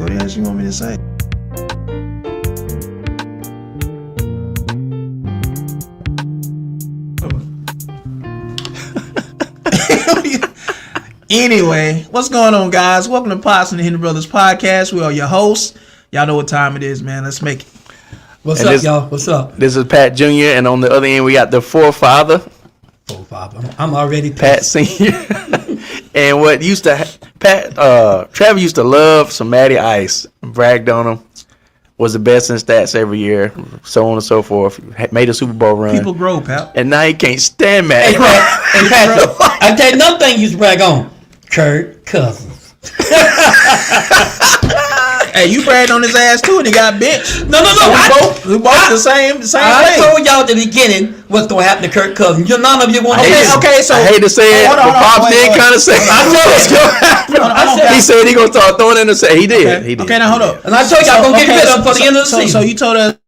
What else you want me to say? Anyway, what's going on, guys? Welcome to Pops and the Henry Brothers podcast. We are your hosts. Y'all know what time it is, man. Let's make it. What's up, y'all? What's up? This is Pat Jr. and on the other end we got the forefather, I'm already Pat Sr. And what used to Trevor used to love some Matty Ice, bragged on him, was the best in stats every year, so on and so forth. Made a Super Bowl run. People grow, pal. And now he can't stand Matty. Hey, Pat, I tell you another thing you used to brag on. Kirk Cousins. Hey, you bragged on his ass too, and he got benched. No. We both the same I thing. told y'all at the beginning what's going to happen to Kirk Cousins. None of you want to Okay, so I hate to say it, hold on, but Pops did wait. kind of say I told what's you. going to happen. Hold on, He said he going to start throwing in the set. He did. Okay. He did. Okay, now hold up. And I told y'all going to get rid of him for the end of the season. So you told us.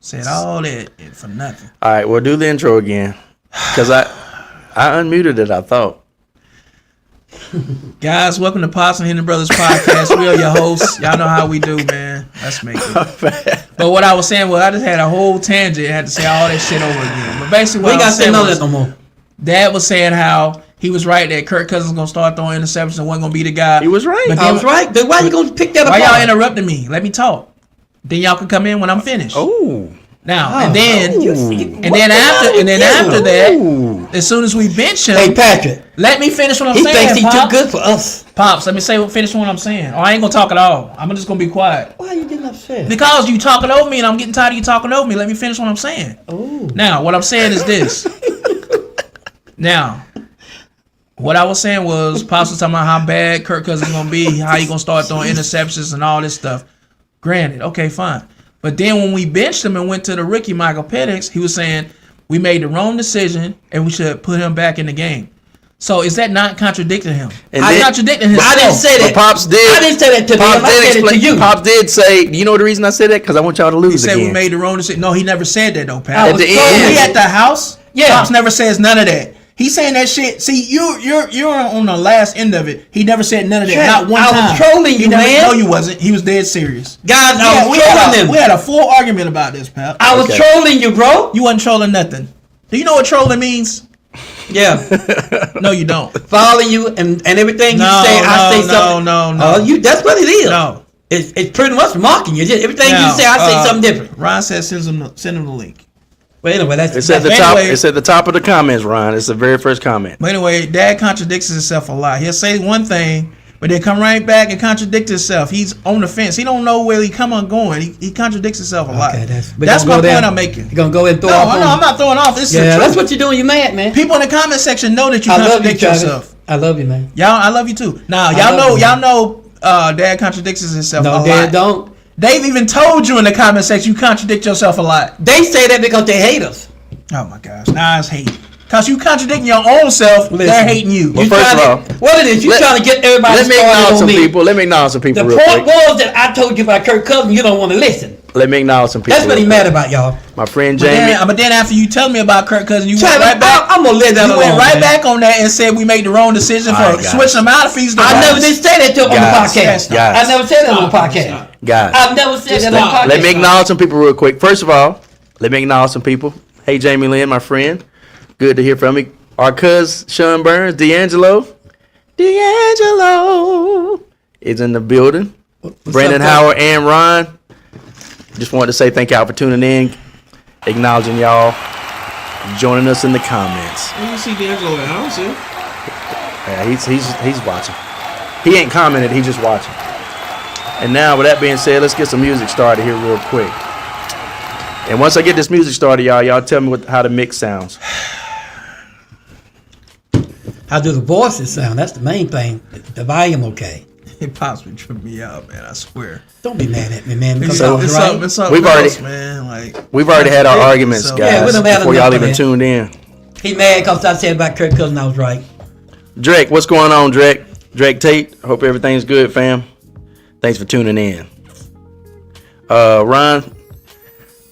Said all that for nothing. All right, well, do the intro again. Because I unmuted it, I thought. Guys, welcome to Pops and Henry Brothers podcast. We are your hosts. Y'all know how we do, man. Let's make it. But what I was saying was I just had a whole tangent. I had to say all that shit over again. But basically what We I ain't got was to say saying none of was that no more. Dad was saying how he was right that Kirk Cousins was going to start throwing interceptions and wasn't going to be the guy. He was right. But I then, was right. Then why you going to pick that up? why y'all interrupting me? Let me talk. Then y'all can come in when I'm finished. Oh. Now, and then after after that, as soon as we bench him, Hey, Patrick. let me finish what I'm He saying. thinks he too Pops. good for us. Pops, let me finish what I'm saying. Or I ain't gonna talk at all. I'm just gonna be quiet. Why are you getting upset? Because you talking over me and I'm getting tired of you talking over me. Let me finish what I'm saying. Oh. Now, what I'm saying is this. Now, what I was saying was Pops was talking about how bad Kirk Cousins is gonna be, how he gonna start throwing interceptions and all this stuff. Granted, okay, fine. But then when we benched him and went to the rookie Michael Penix, he was saying we made the wrong decision and we should put him back in the game. So is that not contradicting him? And I'm then- contradicting himself. I didn't say that. But Pops did. I didn't say that to Pops him. I did said it to explain. you. Pops did say, you know the reason I said that? Because I want y'all to He lose said again. we made the wrong decision. No, he never said that though, I pal. At was the told end. When we you. at the house, Yeah. Pops never says none of that. He's saying that shit. See, you're on the last end of it. He never said none of that. Shut Not up. one I time. was trolling He you, never, man. No, you wasn't. He was dead serious. Guys, I Yeah, was trolling them. we had a full argument about this, pal. I was Okay. trolling you, bro. You wasn't trolling nothing. Do you know what trolling means? Yeah. No, you don't. Following you and everything you No, say, I say no, something. no. Oh, that's what it is. No. It's pretty much mocking you. Just everything Now, you say, I say something different. Ron said send him the link. Well, anyway, It's at the But top. anyway- It's at the top of the comments, Ron. It's the very first comment. But anyway, Dad contradicts himself a lot. He'll say one thing, but then come right back and contradict himself. He's on the fence. He don't know where he come on going. He contradicts himself a lot. Okay, That's my point I'm making. You're gonna go ahead and throw No, off. no, I'm not throwing off. This is Yeah, the that's truth. what you're doing. You're mad, man. People in the comment section know that you I love you, contradict Travis. yourself. I love you, man. Y'all, I love you too. Now, I y'all love know, you. Dad contradicts himself a No, lot. Dad, don't. They've even told you in the comment section you contradict yourself a lot. They say that because they hate us. Oh my gosh, now it's hate. Cause you contradicting your own self, they're Listen. hating you. Well, You first trying of all, to, what it is? You let- trying to get everybody Let me started acknowledge on some me. people. Let me acknowledge some people The real point quick. was that I told you about Kirk Cousins. You don't want to listen. Let me acknowledge some people. That's what real he mad quick. about, y'all. My friend But Jamie. then after you tell me about Kirk Cousins, you Travis, went right back. I'm gonna let that You alone. went right man. back on that and said we made the wrong decision All for right, guys. switching them out of fees. I never did say that on the Guys, podcast. guys. I never said that on the Stop, podcast. stop. Guys, I've never said Just that on the stop. podcast. let me acknowledge some people real quick. First of all, let me acknowledge some people. Hey, Jamie Lynn, my friend. Good to hear from you. Our cuz, Sean Burns, D'Angelo is in the building. Brandon up, Howard and Ron. Just wanted to say thank y'all for tuning in. Acknowledging y'all. Joining us in the comments. You can see D'Angelo at home, see? Yeah, he's watching. He ain't commented, he's just watching. And now, with that being said, let's get some music started here real quick. And once I get this music started, y'all tell me how the mix sounds. How do the voices sound? That's the main thing. The volume, okay. It possibly tripped me out, man. I swear. Don't be mad at me, man. Because It's I was right. something We've already- else, man. Like We've already had our arguments, So- Yeah, we guys, done had before y'all enough of even that. tuned in. He mad because I said about Kirk Cousins I was right. Drake, what's going on, Drake? Drake Tate, hope everything's good, fam. Thanks for tuning in. Ron,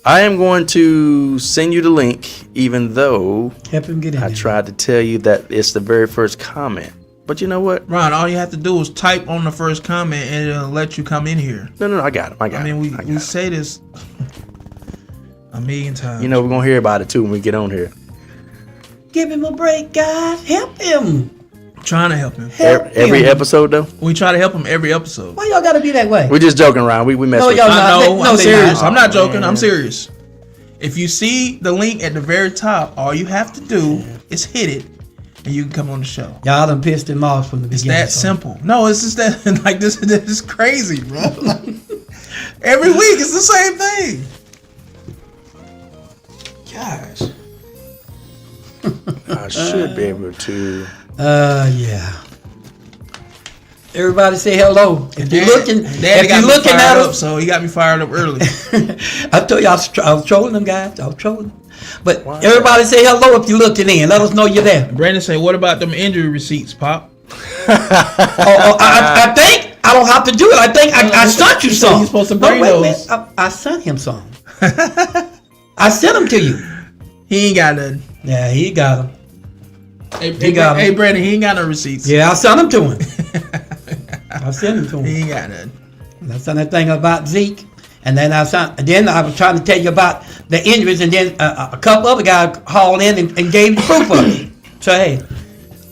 I am going to send you the link, even though Help him get in I there. tried to tell you that it's the very first comment. But you know what? Ron, all you have to do is type on the first comment and it'll let you come in here. No, I got him. I got I mean, him. we say this a million times. You know, we're going to hear about it, too, when we get on here. Give him a break, guys. Help him. Trying to help him. Help Every him. episode, though? We try to help him every episode. Why y'all gotta be that way? We're just joking around. We mess No, with y'all you. not. I know. No, I'm they serious. not. I'm not joking. man. I'm serious. If you see the link at the very top, all you have to do is hit it, and you can come on the show. Y'all done pissed him off from the It's beginning. that simple. No, it's just that like this is crazy, bro. Like, every week it's the same thing. Gosh. I should be able to. Yeah. Everybody say hello. If you're looking, Daddy if got you're me looking fired at up, us, so he got me fired up early. I told you I was trolling them guys. I was trolling. But Why? everybody say hello if you're looking in. Let us know you're there. Brandon say, "What about them injury receipts, Pop?" I think I don't have to do it. I think I sent you you said some. you're supposed to No, bring wait a those. minute. I sent him some. I sent them to you. He ain't got none. Yeah, he got them. Hey, got 'em. hey, Brandon, he ain't got no receipts. Yeah, I sent them to him. I sent them to him. He ain't got none. I sent that thing about Zeke, and then I was trying to tell you about the injuries, and then a couple other guys hauled in and gave the proof of it. So hey,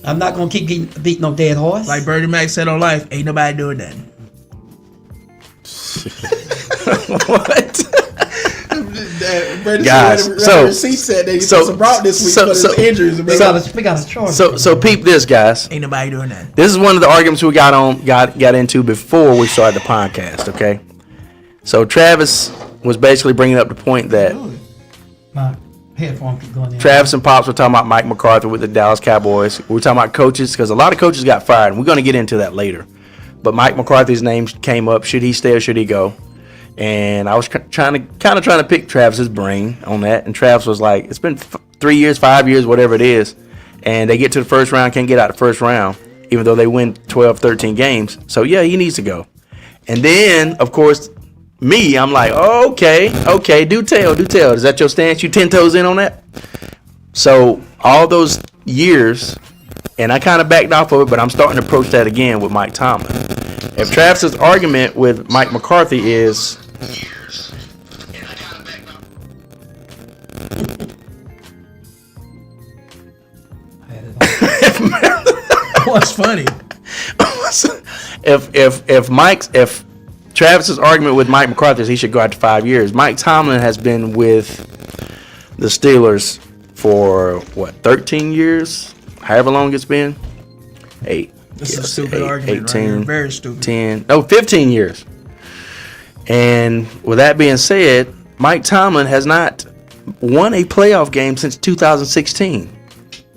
I'm not gonna keep beating no dead horse. Like Bertie Mac said on Life, ain't nobody doing nothing. What? Brandon Guys, said, so- receipts said they so- brought this week so- for his so- injuries. we got a charge. So peep this, guys. Ain't nobody doing nothing. This is one of the arguments we got into before we started the podcast, okay? So Travis was basically bringing up the point that my headphone keep going in. Travis and Pops were talking about Mike McCarthy with the Dallas Cowboys. We were talking about coaches because a lot of coaches got fired, and we're going to get into that later. But Mike McCarthy's name came up. Should he stay or should he go? And I was trying to pick Travis's brain on that. And Travis was like, it's been 3 years, 5 years, whatever it is. And they get to the first round, can't get out the first round, even though they win 12, 13 games. So, yeah, he needs to go. And then, of course, me, I'm like, okay, do tell. Is that your stance? You 10 toes in on that? So all those years, and I kind of backed off of it, but I'm starting to approach that again with Mike Tomlin. If Travis's argument with Mike McCarthy is, What's funny? if Travis's argument with Mike McCarthy is he should go out to 5 years, Mike Tomlin has been with the Steelers for 13 years, however long it's been. 8. This is a Yes, stupid 8, argument right here. Very stupid. 15 years. And with that being said, Mike Tomlin has not won a playoff game since 2016.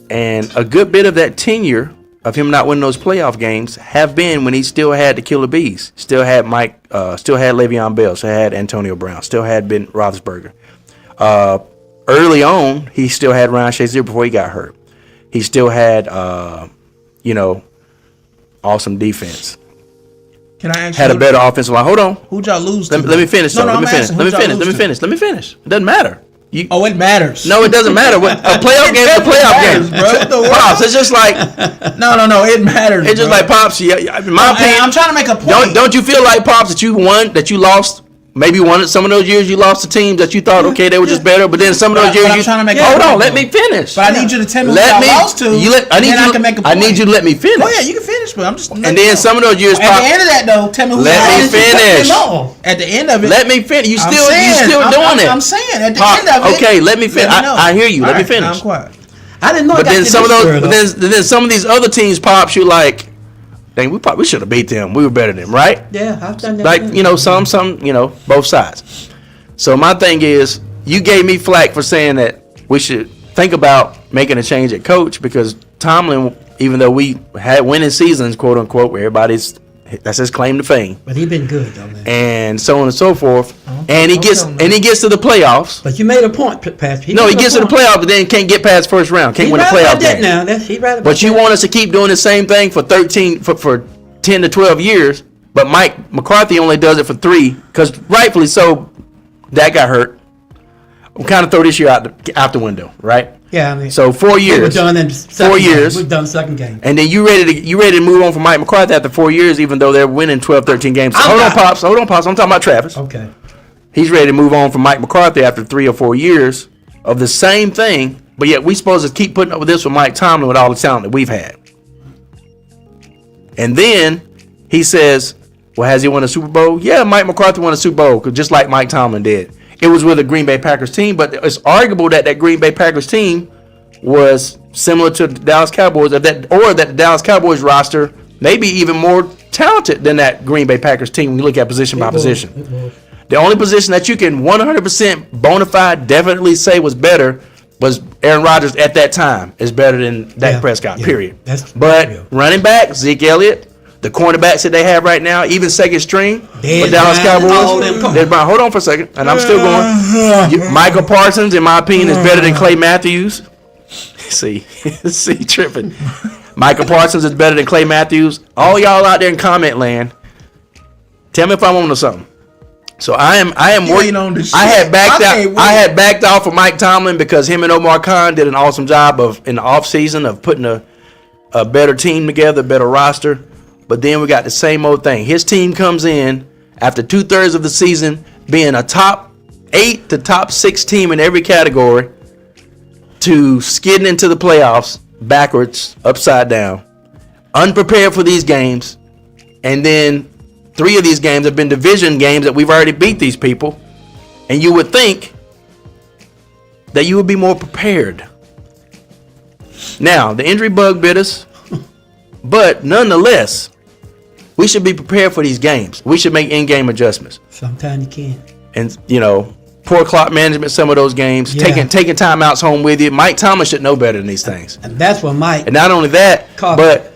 And a good bit of that tenure of him not winning those playoff games have been when he still had the killer bees. Still had still had Le'Veon Bell, still had Antonio Brown, still had Ben Roethlisberger. Early on, he still had Ryan Shazier before he got hurt. He still had, awesome defense. Can I ask Had you a better offensive line. Hold on. who'd y'all lose to? Let me finish. No, Let I'm me finish. asking, Let me who'd y'all finish. Let me lose to? finish. Let me finish. It doesn't matter. Oh, it matters. No, it doesn't matter. A playoff game is a playoff game, bro. What the world? Pops, it's just like No, it matters. it's just bro. like Pops. Yeah, in my Hey, opinion, I'm trying to make a point. don't you feel like Pops that you won, that you lost? Maybe one of some of those years you lost to teams that you thought okay they were just better, but then some of those But years I'm you trying to make a hold point, on, let though. me finish. But I need you to tell me Let who me. y'all lost to. I need then you. I can make a I point. need you to let me finish. Oh yeah, you can finish, but I'm just. And then some of those years, At Pop, the end of that though, tell me who. Let y'all me lost to. finish. No, at the end of it. let me finish. You I'm still saying, doing it. I'm saying at the Pop, end of it. okay, let me finish. me know. I hear you. Let me All right, finish. I'm quiet. I didn't know. But it got then to some of this those, year, but though. then some of these other teams, Pops, you like, dang, we should have beat them. We were better than them, right? Yeah, I've done that. Like, too. some, both sides. So my thing is, you gave me flack for saying that we should think about making a change at coach because Tomlin, even though we had winning seasons, quote unquote, where that's his claim to fame, But he been good though, man. and so on and so forth, and he gets okay, and he gets to the playoffs. But you made a point, Pastor. No, he gets to the playoffs, but then can't get past first round, can't He win the right about playoff that game. now. He right about But you that. want us to keep doing the same thing for 10 to 12 years, but Mike McCarthy only does it for 3, because rightfully so, Dak got hurt. We'll kind of throw this year out the window, right? Yeah, I mean, So 4 we were years, done in second 4 game. years. We're done second game. and then you ready to move on from Mike McCarthy after 4 years, even though they're winning 12, 13 games. So hold on, Pops. I'm talking about Travis. Okay. He's ready to move on from Mike McCarthy after 3 or 4 years of the same thing, but yet we supposed to keep putting up with this with Mike Tomlin with all the talent that we've had. And then he says, well, has he won a Super Bowl? Yeah, Mike McCarthy won a Super Bowl, just like Mike Tomlin did. It was with a Green Bay Packers team, but it's arguable that Green Bay Packers team was similar to the Dallas Cowboys, or that the Dallas Cowboys roster maybe even more talented than that Green Bay Packers team when you look at position by position. The only position that you can 100% bona fide definitely say was better was Aaron Rodgers at that time is better than Dak Yeah, Prescott, yeah. period. But Running back, Zeke Elliott, the cornerbacks that they have right now, even second string for Dez Dallas Bryant, all them, Cowboys. come Dez Bryant, hold on for a second, and I'm still going. Michael Parsons, in my opinion, is better than Clay Matthews. See, tripping. Michael Parsons is better than Clay Matthews. All y'all out there in comment land, tell me if I'm on to something. So I am ain't on the shit. I had backed I out. can't wait. I had backed off of Mike Tomlin because him and Omar Khan did an awesome job in the offseason of putting a better team together, better roster. But then we got the same old thing. His team comes in after 2/3 of the season being a top 8 to top 6 team in every category to skidding into the playoffs backwards, upside down, unprepared for these games, and then 3 of these games have been division games that we've already beat these people, and you would think that you would be more prepared. Now, the injury bug bit us, but nonetheless, we should be prepared for these games. We should make in-game adjustments. sometimes you can. And, poor clock management, some of those games, Yeah. taking timeouts home with you. Mike Thomas should know better than these things. And that's what Mike. And not only that, Copy. but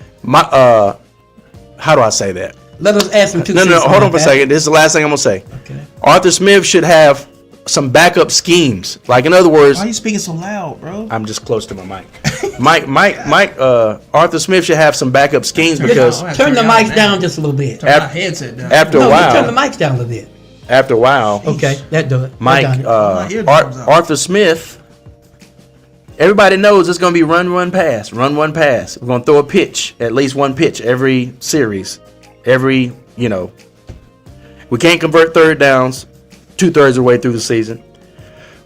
how do I say that? Let us add some two No, cents hold on that. for a second. This is the last thing I'm gonna say. Okay. Arthur Smith should have some backup schemes. Like in other words, Why are you speaking so loud, bro? I'm just close to my mic. Arthur Smith should have some backup schemes because Turn the mics down just a little bit. Turn my headset down. after a No, just turn the while, mics down a little bit. Okay, that do it. Mike, That done it. My eardrums out. Arthur Smith. Everybody knows it's gonna be run, pass. We're gonna throw a pitch, at least one pitch every series. We can't convert third downs 2/3 of the way through the season.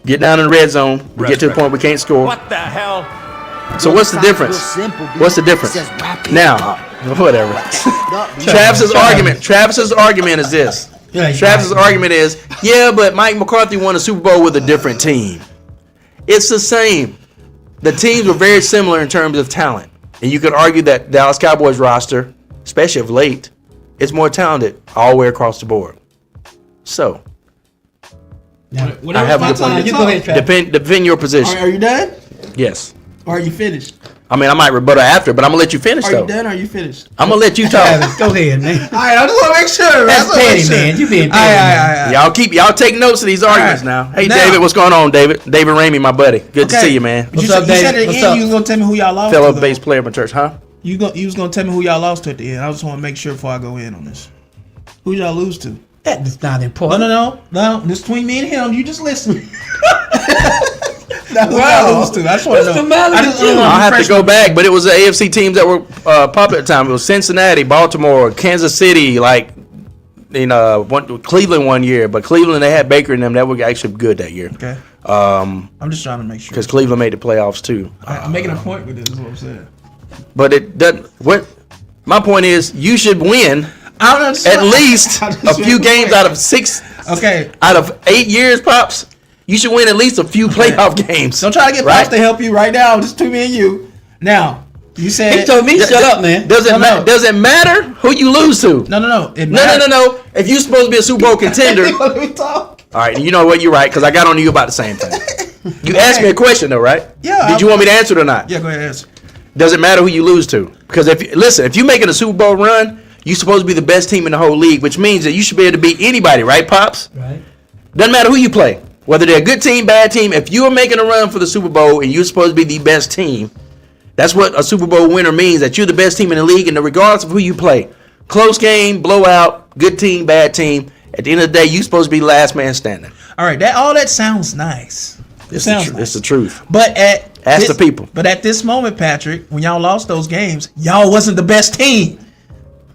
Get down in the red zone. We get to the point we can't score. What the hell? So what's the difference? What's the difference? Now, whatever. Travis's argument is this. Yeah, Travis's argument is, yeah, but Mike McCarthy won a Super Bowl with a different team. It's the same. The teams were very similar in terms of talent. And you could argue that Dallas Cowboys roster, especially of late, is more talented all the way across the board. So, Whatever I have my your time point. to You talk. go ahead, Trav. defend your position. Are you done? Yes. Or are you finished? I mean, I might rebuttal after, but I'm gonna let you finish Are though. you done or are you finished? I'm gonna let you talk. Travis, go ahead, man. All right, I just want to make sure. That's petty, man. You being petty, man. Y'all take notes of these arguments All right. now. Hey, Now- David, what's going on, David? David Ramey, my buddy. Good to Okay. see you, man. You What's said, up, you said David? at the What's end up? you was gonna tell me who y'all lost Fellow to. though. bass player of my church, huh? You was gonna tell me who y'all lost to at the end. I just want to make sure before I go in on this. Who y'all lose to? That is not No, important. no. This between me and him. You just listen. That's who Wow. y'all lose to. I just want What's to the know. matter I with just you? wanna I'll have to refresh go my- back, but it was the AFC teams that were popular at the time. It was Cincinnati, Baltimore, Kansas City, like Cleveland one year. But Cleveland, they had Baker in them. That were actually good that year. Okay. Um, I'm just trying to make sure. because Cleveland made the playoffs too. I'm making a point with this. Is what I'm saying. But it doesn't. What my point is, you should win I don't understand. at least I a just few made games point. out of 6. Okay. Out of 8 years, pops, you should win at least a few playoff games. Don't try to get right? Pops to help you right now. Just between me and you. Now, you said He told me Yeah, shut up, man. Does it No, no. does it matter who you lose to? no. It No. If you're supposed to be a Super Bowl contender, Let me talk. all right. You know what? You're right because I got on to you about the same thing. You asked me a question though, right? Yeah, Did you want me to answer it or not? Yeah, go ahead. Answer. Does it matter who you lose to? Because if you're making a Super Bowl run, you're supposed to be the best team in the whole league, which means that you should be able to beat anybody, right, Pops? Right. Doesn't matter who you play, whether they're a good team, bad team. If you are making a run for the Super Bowl and you're supposed to be the best team, that's what a Super Bowl winner means. That you're the best team in the league, and regardless of who you play, close game, blowout, good team, bad team. At the end of the day, you're supposed to be last man standing. All right. All that sounds nice. It sounds nice. It's the truth. But Ask the people. But at this moment, Patrick, when y'all lost those games, y'all wasn't the best team.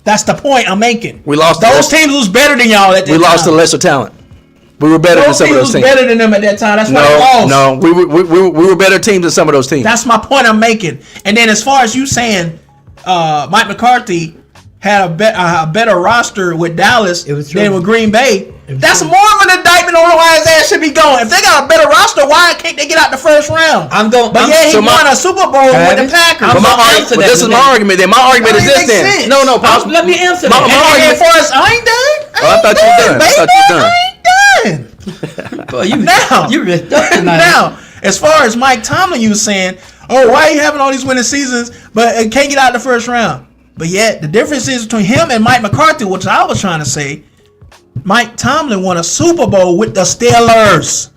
That's the point I'm making. We lost to Those less- teams was better than y'all at that We time. lost to lesser talent. We were better than Those some of teams those was teams. better than them at that time. That's why they lost. No, we were better teams than some of those teams. That's my point I'm making. And then as far as you saying, Mike McCarthy had a better roster with Dallas It was true. than with Green Bay. was That's true. more of an indictment on why his ass should be going. If they got a better roster, why can't they get out the first round? But yeah, he so won a Super Bowl with the Travis, Packers. But I'm gonna answer that this is today. my argument. Then my argument That is this. makes Then sense. no, Pops. Let me answer My- that. my And argument- for us, I ain't done. Oh, I thought you were done. I thought you were done. I ain't done. Boy, you Now, you ripped up tonight. now, as far as Mike Tomlin, you was saying, oh, why are you having all these winning seasons, but can't get out the first round? But yet, the difference is between him and Mike McCarthy, which I was trying to say, Mike Tomlin won a Super Bowl with the Steelers.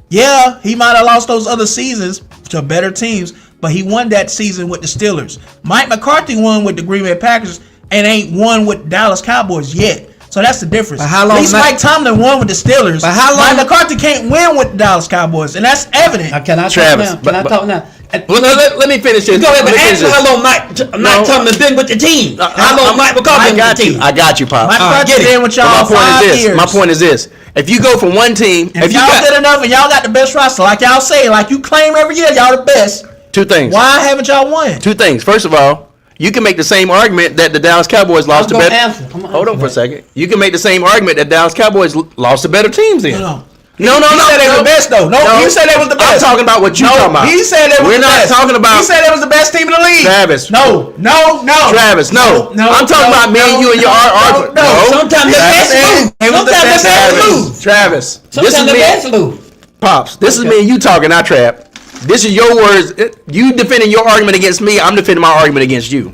Yeah, he might have lost those other seasons to better teams, but he won that season with the Steelers. Mike McCarthy won with the Green Bay Packers and ain't won with Dallas Cowboys yet. So that's the difference. But how long At least Mike Tomlin won with the Steelers. But how long- Mike McCarthy can't win with the Dallas Cowboys, and that's evident. Now, can I Travis, talk now? Can I but- talk now? Well, let me finish this. Go ahead, but Let me finish answer this. how long Mike Tomlin been with the team. How long Mike McCarthy I been got with the you. team? I got you, Pop. Mike All right, McCarthy get it. been with But y'all my point 5 is this. years. My point is this. If you go from one team, If you y'all got good enough and y'all got the best roster, like y'all say, like you claim every year, y'all the best. two things. Why haven't y'all won? Two things. First of all, you can make the same argument that the Dallas Cowboys lost to gonna better. answer. I'm gonna Hold on answer for a that. second. You can make the same argument that Dallas Cowboys lost to better teams. Then No. no. He said they were the best though. No, he said they was the best. I'm talking about what you No, talking about. he said they was We're the not best. talking about He said they was the best team in the league. Travis. No. Travis. No. I'm talking about me and you and your argument. No. Sometimes the Travis. best lose. They was the Sometimes best the best Travis. lose. Travis. This is Sometimes the me. best lose. Pops, this is me and you talking, not Trap. This is your words. You defending your argument against me. I'm defending my argument against you.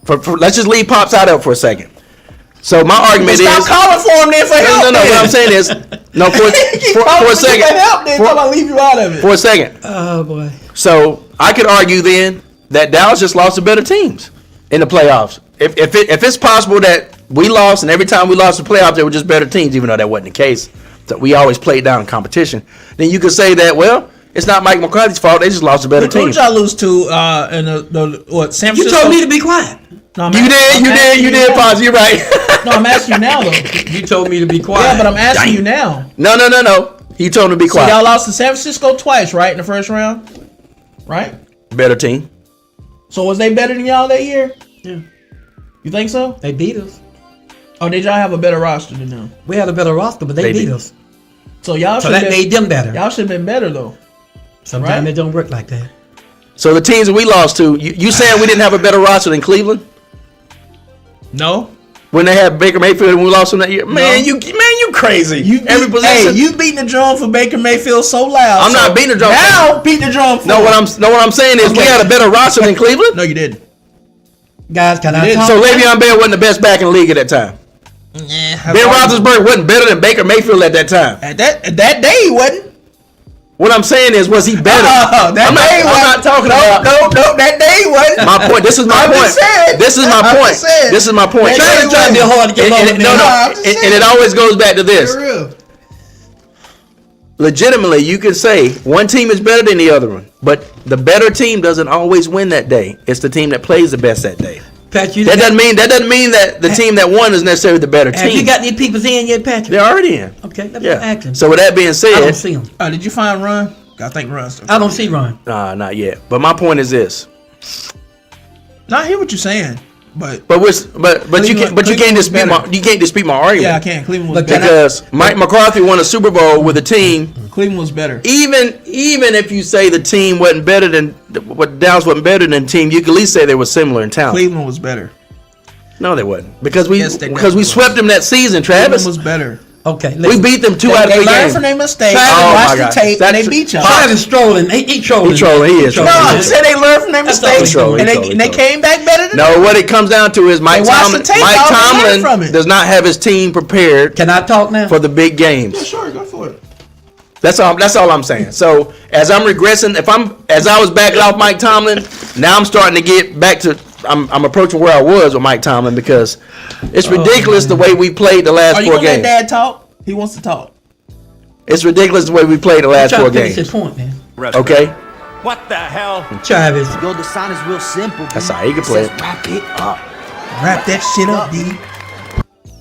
Let's just leave Pops out of it for a second. So my argument Stop is calling for him then for help. no. then. What I'm saying is no for a second. Help, then. Tell him I leave you out of it. For a second. Oh boy. So I could argue then that Dallas just lost to better teams in the playoffs. If it's possible that we lost and every time we lost the playoffs they were just better teams, even though that wasn't the case, that we always played down in competition, then you could say that, well, it's not Mike McCarthy's fault. They just lost to better Who teams. did y'all lose to in the what? San You Francisco? told me to be quiet. No, I'm You asking- I'm asking did, now. Pops. You're right. No, I'm asking you now though. You told me to be quiet. Yeah, but I'm asking you now. No. He told him to be So quiet. y'all lost to San Francisco twice, right, in the first round, right? Better team. So was they better than y'all that year? Yeah. You think so? They beat us. Or did y'all have a better roster than them? We had a better roster, but they They beat did. us. So y'all So should that made them better. Y'all should have been better though. Sometimes Right. it don't work like that. So the teams that we lost to, you saying we didn't have a better roster than Cleveland No. when they had Baker Mayfield and we lost them that year? Man, No. you crazy. You Every beat- position. Hey, you beating the drum for Baker Mayfield so loud. I'm not beating the drum for- Now beat the drum for no, what I'm saying is we Okay. had a better roster than Cleveland. No, you didn't. Guys, can I did. talk? So Le'Veon Bell wasn't the best back in the league at that time. Ben Roethlisberger wasn't better than Baker Mayfield at that time. At that day he wasn't. What I'm saying is, was he better? That I'm day not talking no, about. No, that day he wasn't. My point. This is my I'm point. just saying. This is my I'm point. just saying. This is my point. That day Travis trying to be hard to get along with me. No, I'm just and it always goes back to this. For real. Legitimately, you can say one team is better than the other one, but the better team doesn't always win that day. It's the team that plays the best that day. Pat, you That doesn't mean that the team that won is necessarily the better Have you team. got any people in yet, Patrick? They're already in. Okay, let me Yeah. ask So with that being I don't said, see them. Did you find Ron? I think Ron's still. I don't see Ron. not yet. But my point is this. No, I hear what you're saying, but But you can't Cleveland was dispute better. you can't dispute my argument. yeah, I can't. Cleveland was But can better. Because Mike McCarthy won a Super Bowl with a team. Cleveland was better. Even if you say the team wasn't better than what Dallas wasn't better than the team, you can at least say they were similar in talent. Cleveland was better. No, they wasn't because we Yes, they because we definitely swept them that season, Cleveland Travis. was better. Okay, We beat them 2 out of They 3 learned games. from their mistakes. Travis- They Oh, watched my the God. tape and they That's- beat y'all. Travis trolling. He trolling. He trolling. He is No, trolling. I said they learned from their That's mistakes, all he and trolling. they came back better than No, what it comes down to is Mike They watched Tomlin. the tape, Mike y'all, they learned from Tomlin it. does not have his team prepared Can I talk now? for the big games. Sure, go for it. That's all I'm saying. So as I'm regressing, as I was backing off Mike Tomlin, now I'm starting to get back to I'm approaching where I was with Mike Tomlin because it's ridiculous the way we played the last Are you 4 gonna let games. Dad talk? He wants to talk. It's ridiculous the way we played the last Trying 4 to finish games. his point, man. Okay, What the hell? Travis. Yo, the sign is real simple. That's how he can play it. Wrap it up. Wrap that shit up, D.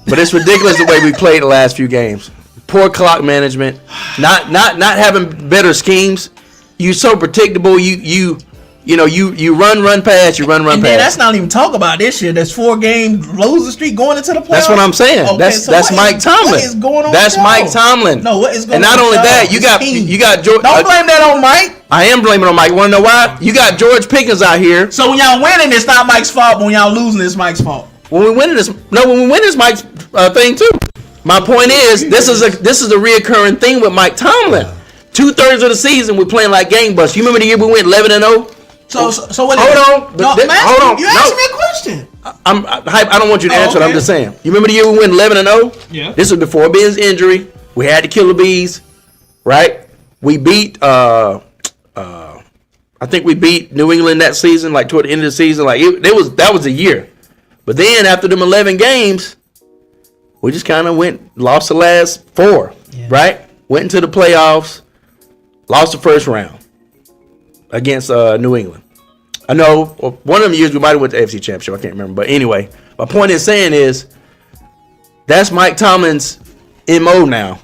but it's ridiculous the way we played the last few games. Poor clock management, not having better schemes. You so predictable. You run pass. You run And then that's pass. not even talk about this year. There's 4 games losing streak going into the playoffs. That's what I'm saying. Okay, that's so that's what Mike is- Tomlin. What is going on? That's with y'all? Mike Tomlin. No, what is going and on? not with only y'all? that, you This got team. George. Don't blame that on Mike. I am blaming on Mike. Want to know why? You got George Pickens out here. So when y'all winning, it's not Mike's fault. But when y'all losing, it's Mike's fault. When we win it's Mike's thing too. My point is, this is a reoccurring thing with Mike Tomlin. 2/3 of the season we're playing like gangbusters. You remember the year we went 11-0? So what? Hold on. No, Th- man, hold on. You No. asked me a question. I don't want you to answer it. I'm okay. just saying. You remember the year we went 11-0? Yeah. This was before Ben's injury. We had the Killer Bees, right? We beat. I think we beat New England that season, like toward the end of the season. Like that was a year. But then after them 11 games, we just kind of lost the last 4, right? Went into the playoffs, lost the first round against New England. I know one of them years we might have went to AFC Championship. I can't remember. But anyway, my point in saying is that's Mike Tomlin's MO now.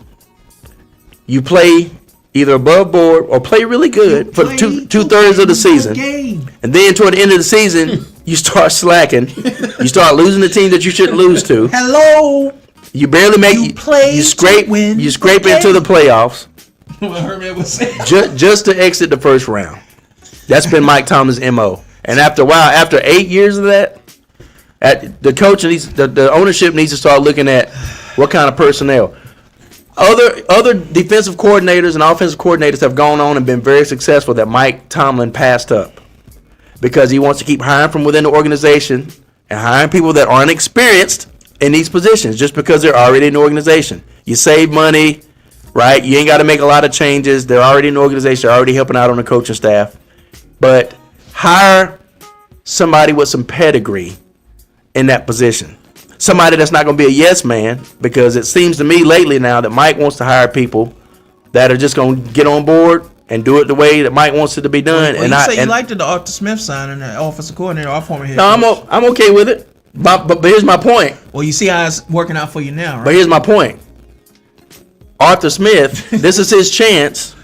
You play either above board or play really good for two-thirds of the season. And then toward the end of the season, you start slacking. You start losing the team that you shouldn't lose to. Hello. You barely make You play you scrape to win you scrape the into the game. playoffs What Herman was saying. just to exit the first round. That's been Mike Tomlin's MO. And after a while, after 8 years of that, the coach needs the ownership needs to start looking at what kind of personnel. Other defensive coordinators and offensive coordinators have gone on and been very successful that Mike Tomlin passed up because he wants to keep hiring from within the organization and hiring people that aren't experienced in these positions just because they're already in the organization. You save money, right? You ain't got to make a lot of changes. They're already in the organization. They're already helping out on the coaching staff. But hire somebody with some pedigree in that position. Somebody that's not going to be a yes man, because it seems to me lately now that Mike wants to hire people that are just going to get on board and do it the way that Mike wants it to be done. Well, and you I say you and, liked the Arthur Smith signing, the offensive coordinator, our former head no, coach. I'm okay with it. But here's my point. Well, you see how it's working out for you now, But right? here's my point. Arthur Smith, this is his chance.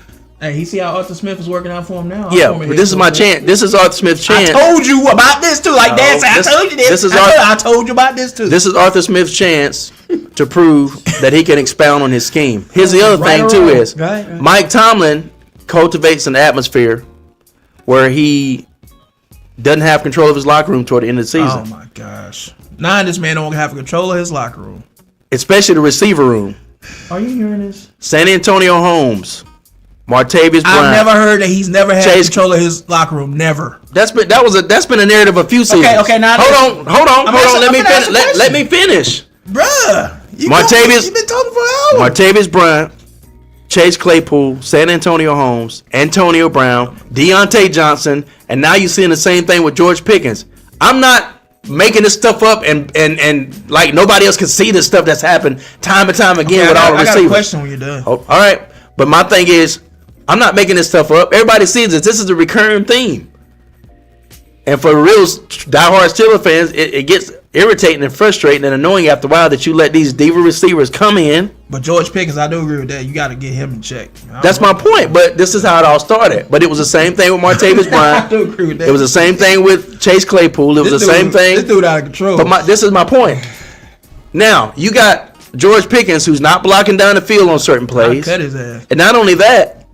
Hey, he see how Arthur Smith is working out for him now. our Yeah, former but head this is my coach. chance. This is Arthur Smith's I chance. told you about this too. Like Dad said, this- I told you this. this is I told you about this too. This is Arthur Smith's chance to prove that he can expound on his scheme. Here's the other Right thing or too wrong. is Right. Mike Tomlin cultivates an atmosphere where he doesn't have control of his locker room toward the end of the season. Oh my gosh! Now this man don't have control of his locker room. Especially the receiver room. Are you hearing this? San Antonio Holmes, Martavis Bryant. I've never heard that he's never had Chase- control of his locker room. Never. That's been a narrative of a few seasons. Okay, now hold on. I'm gonna ask a Let me finish. Bruh, you've been talking for an hour. Martavis Bryant, Chase Claypool, San Antonio Holmes, Antonio Brown, Deontay Johnson, and now you're seeing the same thing with George Pickens. I'm not making this stuff up and like nobody else can see this stuff that's happened time and time again with all the I got a receivers. question when you're done. Oh, all right, but my thing is, I'm not making this stuff up. Everybody sees this. This is a recurring theme. And for real diehard Steelers fans, it gets irritating and frustrating and annoying after a while that you let these diva receivers come in. But George Pickens, I do agree with that. You got to get him in check. That's my point. But this is how it all started. But it was the same thing with Martavis Bryant. I do agree with that. It was the same thing with Chase Claypool. It was the same thing. This dude out of control. But this is my point. Now, you got George Pickens, who's not blocking down the field on certain I plays. cut his ass. And not only that,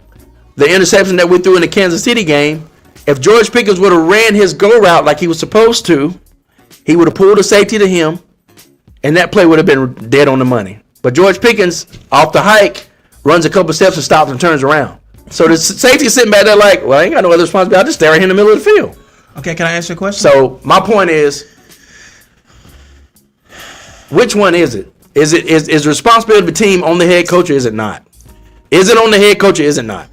the interception that we threw in the Kansas City game, if George Pickens would have ran his go route like he was supposed to, he would have pulled a safety to him, and that play would have been dead on the money. But George Pickens, off the hike, runs a couple steps and stops and turns around. So the safety sitting back there like, well, I ain't got no other responsibility. I'll just stay right here in the middle of the field. Okay, can I answer your question? So my point is, which one is it? Is the responsibility of the team on the head coach or is it not? Is it on the head coach or is it not?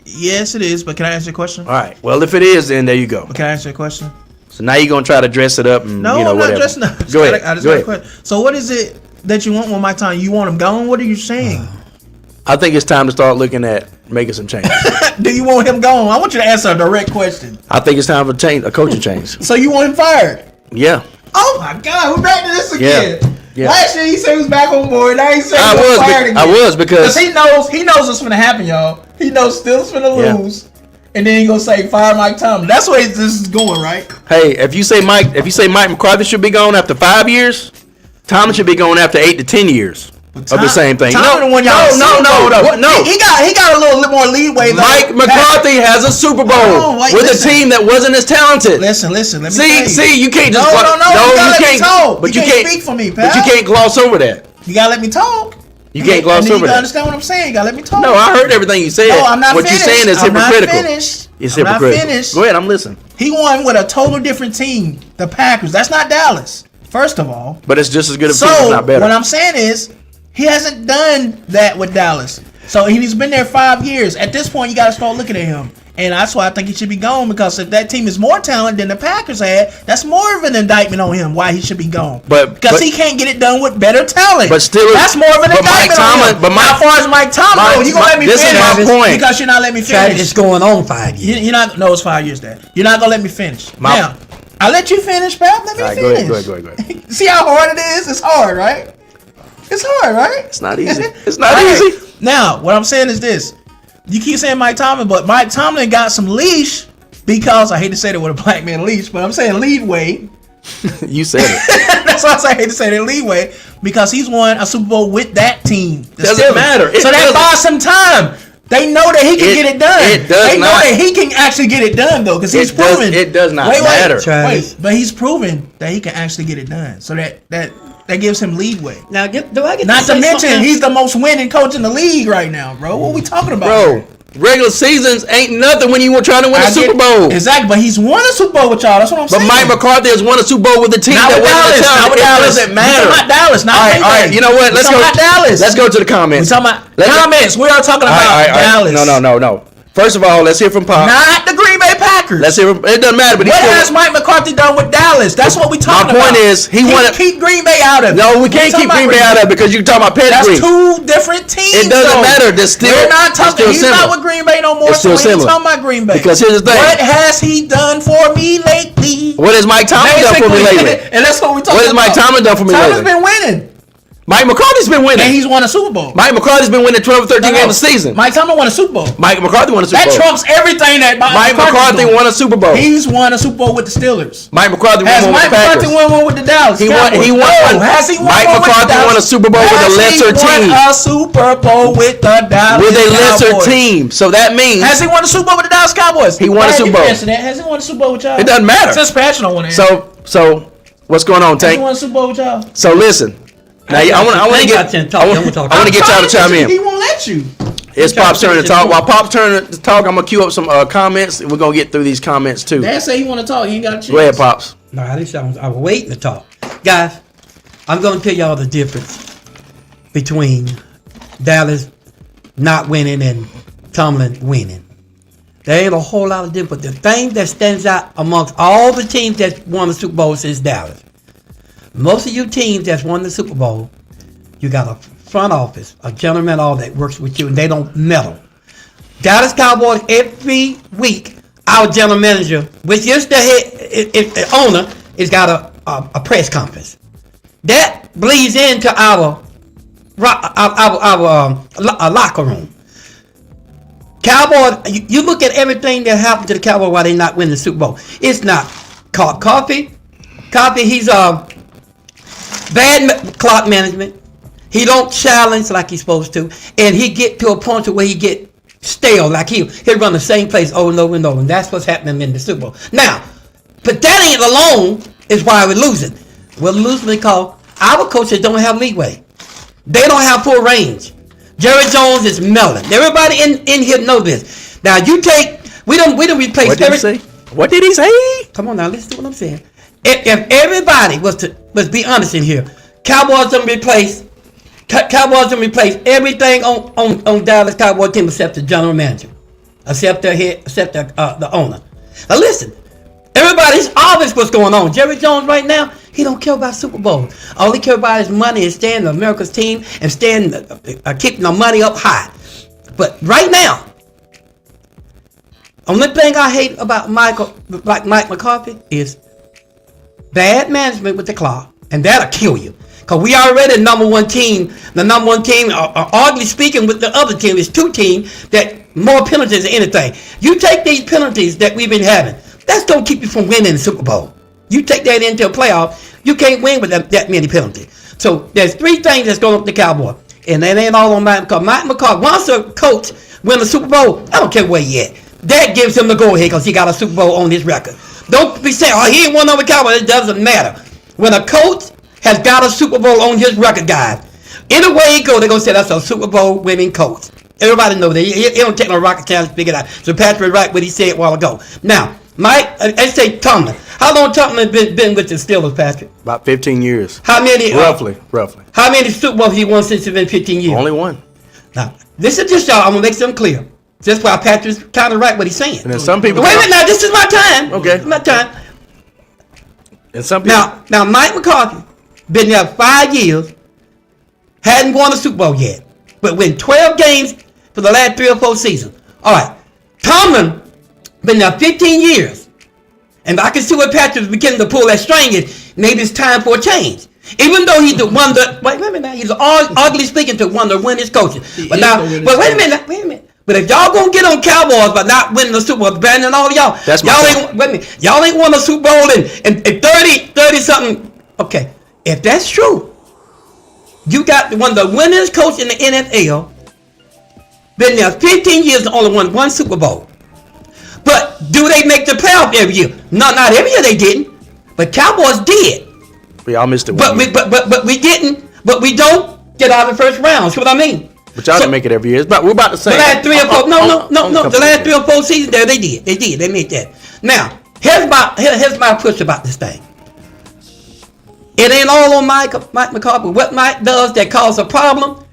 Yes, it is. But can I answer your question? All right. Well, if it is, then there you go. Can I answer your question? So now you're gonna try to dress it up and No, you know I'm whatever. not dressing up. Go ahead. I just Go got a ahead. question. So what is it that you want with Mike Tomlin? You want him gone? What are you saying? I think it's time to start looking at making some changes. Do you want him gone? I want you to answer a direct question. I think it's time for a coaching change. So you want him fired? Yeah. Oh my God, we're back to this again. Yeah. Last year he said he was back on board. Now he said I he was was, fired again. I was because he knows what's gonna happen, y'all. He knows Steelers finna Yeah. lose, and then he gonna say fire Mike Tomlin. That's where this is going, right? hey, if you say Mike McCarthy should be gone after 5 years, Tomlin should be gone after 8 to 10 years of the same thing. Tomlin won y'all No. He got a little more leeway. Though. Mike McCarthy has a Super Bowl Oh, wait, with listen. a team that wasn't as talented. Listen. Let me tell you. See, you can't just No, you gotta let me talk. But You you can't can't speak for me, But pal. you can't gloss over that. You gotta let me talk. You can't gloss and then over you gotta that. understand what I'm saying. You gotta let me talk. No, I heard everything you said. No, I'm not what finished. you're saying is I'm not hypocritical. finished. It's I'm not hypocritical. finished. Go ahead, I'm listening. He won with a total different team, the Packers. That's not Dallas, first of all. But it's just as good as So people, not better. what I'm saying is, he hasn't done that with Dallas. So he's been there 5 years. At this point, you got to start looking at him. And that's why I think he should be gone, because if that team is more talented than the Packers had, that's more of an indictment on him why he should be gone. Because he can't get it done with better talent. But still, that's more of an indictment on him. Now, as far as Mike Tomlin, you gonna let me this finish? is my point. Because you're not letting me Try finish. it's going on 5 years. You're not. No, it's 5 years. Dad. You're not gonna let me finish. Now, I let you finish, pal. Let me All right, finish. go ahead. See how hard it is? It's hard, right? It's hard, right? It's not easy. It's not Right. easy. Now, what I'm saying is this. You keep saying Mike Tomlin, but Mike Tomlin got some leash because, I hate to say that with a black man leash, but I'm saying leadway. You said it. That's why I say I hate to say that leeway, because he's won a Super Bowl with that team. The Doesn't Steelers. matter. It So that doesn't. buys some time. They know that he can get it done. It does they know not. that he can actually get it done, though, because he's It does- proven. it does not wait, matter. Wait, but he's proven that he can actually get it done. So that gives him leadway. Now, do I get Not to say mention, something? he's the most winning coach in the league right now, bro. What are we talking about? Bro, regular seasons ain't nothing when you were trying to win a I get Super it. Bowl. Exactly, but he's won a Super Bowl with y'all. That's what I'm But saying. Mike McCarthy has won a Super Bowl with a team Not that with wasn't Dallas. as Not talented. with It Dallas. doesn't We matter. talking about Dallas, not all Green right. Bay. You know what? We Let's talking go. about Dallas. Let's go to the comments. We talking about Let's- comments. We are talking about All right. Dallas. No. First of all, let's hear from Pop. Not the Green Bay Packers. Let's hear from. It doesn't matter. But What he's has Mike McCarthy done with Dallas? That's what we talking about. My point is, he wanted- keep Green Bay out of it. No, we can't keep Green Bay out of it because you're talking about pedigree. That's two different teams. It doesn't though. matter. They're still- We're not they're talking. still He's similar. not with Green Bay no more. It's still so we ain't similar. talking about Green Bay. Because here's the thing. What has he done for me lately? What has Mike Tomlin done for me Basically, lately? And that's what we talking What has about. Mike Tomlin done for me Tomlin's lately? been winning. Mike McCarthy's been winning. And he's won a Super Bowl. Mike McCarthy's been winning 12 or 13 No, games a season. Mike Tomlin won a Super Bowl. Mike McCarthy won a Super That Bowl. trumps everything that Mike McCarthy won a Super Bowl. He's won a Super Bowl with the Steelers. Mike McCarthy Has won one with Mike the Packers. McCarthy won one with the Dallas He won. Cowboys? He won. No, has he won Mike one with the McCarthy Dallas? won a Super Bowl with a lesser Has he team. won a Super Bowl with the Dallas With a lesser Cowboys? team. So that means Has he won a Super Bowl with the Dallas Cowboys? He won a Brad, Super you Bowl. answer that. Has he won a Super Bowl with y'all? it doesn't matter. Since Patrick don't want to. So what's going on, Has he Tank? won a Super Bowl with y'all? So listen. Now I want to get. I want to get y'all to chime in. He won't let you. It's Pop's turn to talk. While Pop's turn to talk, I'm gonna queue up some comments. We're gonna get through these comments too. Dad say he want to talk. He ain't got a chance. Go ahead, Pops. No, I was waiting to talk. Guys, I'm going to tell y'all the difference between Dallas not winning and Tomlin winning. There ain't a whole lot of difference. The thing that stands out amongst all the teams that won the Super Bowl is Dallas. Most of you teams that's won the Super Bowl, you got a front office, a general manager all that works with you, and they don't meddle. Dallas Cowboys, every week, our general manager, which is the head owner, has got a press conference. That bleeds into our locker room. Cowboys, you look at everything that happened to the Cowboys while they not winning the Super Bowl. It's not Coffee, he's bad clock management. He don't challenge like he's supposed to, and he get to a point to where he get stale, like he'll run the same place over and over and over, and that's what's happening in the Super Bowl. Now, but that ain't alone is why we're losing. We're losing because our coaches don't have leeway. They don't have full range. Jerry Jones is melting. Everybody in here know this. Now you take we don't replace. What did he say? What did he say? Come on now, listen to what I'm saying. If everybody was be honest in here, Cowboys don't replace everything on Dallas Cowboys team except the general manager, except their head, except the owner. Now listen, everybody's obvious what's going on. Jerry Jones right now, he don't care about Super Bowl. All he care about is money and staying America's team and staying keeping the money up high. But right now, only thing I hate about Mike McCarthy is bad management with the clock, and that'll kill you. Because we already number one team. The number one team, arguably speaking, with the other team is two teams that more penalties than anything. You take these penalties that we've been having, that's going to keep you from winning the Super Bowl. You take that into a playoff, you can't win with that many penalties. So there's three things that's going up the Cowboy. And that ain't all on Mike McCarthy. Mike McCarthy, once a coach win the Super Bowl, I don't care where he at. That gives him the go-ahead because he got a Super Bowl on his record. Don't be saying, oh, he ain't won over Cowboys. It doesn't matter. When a coach has got a Super Bowl on his record, guys, any way he go, they're going to say that's a Super Bowl winning coach. Everybody knows that. He don't take no rocket science to figure it out. So Patrick right what he said a while ago. Now, Mike, let's say Tomlin. How long Tomlin been with the Steelers, Patrick? About 15 years. How many? Roughly. How many Super Bowls he won since it's been 15 years? Only one. Now, listen to this, y'all. I'm going to make something clear. That's why Patrick's kind of right what he's saying. And then some people. Wait a minute now. This is my time. Okay. My time. And some people. Now, Mike McCarthy been there 5 years, hadn't won a Super Bowl yet, but win 12 games for the last 3 or 4 seasons. All right. Tomlin been there 15 years, and I can see what Patrick's beginning to pull that string is. Maybe it's time for a change. Even though he's the one that wait a minute now, he's ugly speaking to one of the winningest coaches. But now, but wait a minute. But if y'all gonna get on Cowboys by not winning the Super Bowl, abandoning all of y'all, y'all ain't won a Super Bowl in 30 something. Okay, if that's true, you got one of the winningest coach in the NFL, been there 15 years and only won one Super Bowl. But do they make the playoff every year? No, not every year they didn't. But Cowboys did. We all missed it. But we didn't. But we don't get out of the first round. See what I mean? But y'all didn't make it every year. But we're about to say the last 3 or 4. No. The last 3 or 4 seasons there, they did. They made that. Now, here's my push about this thing. It ain't all on Mike McCarthy. What Mike does that causes a problem,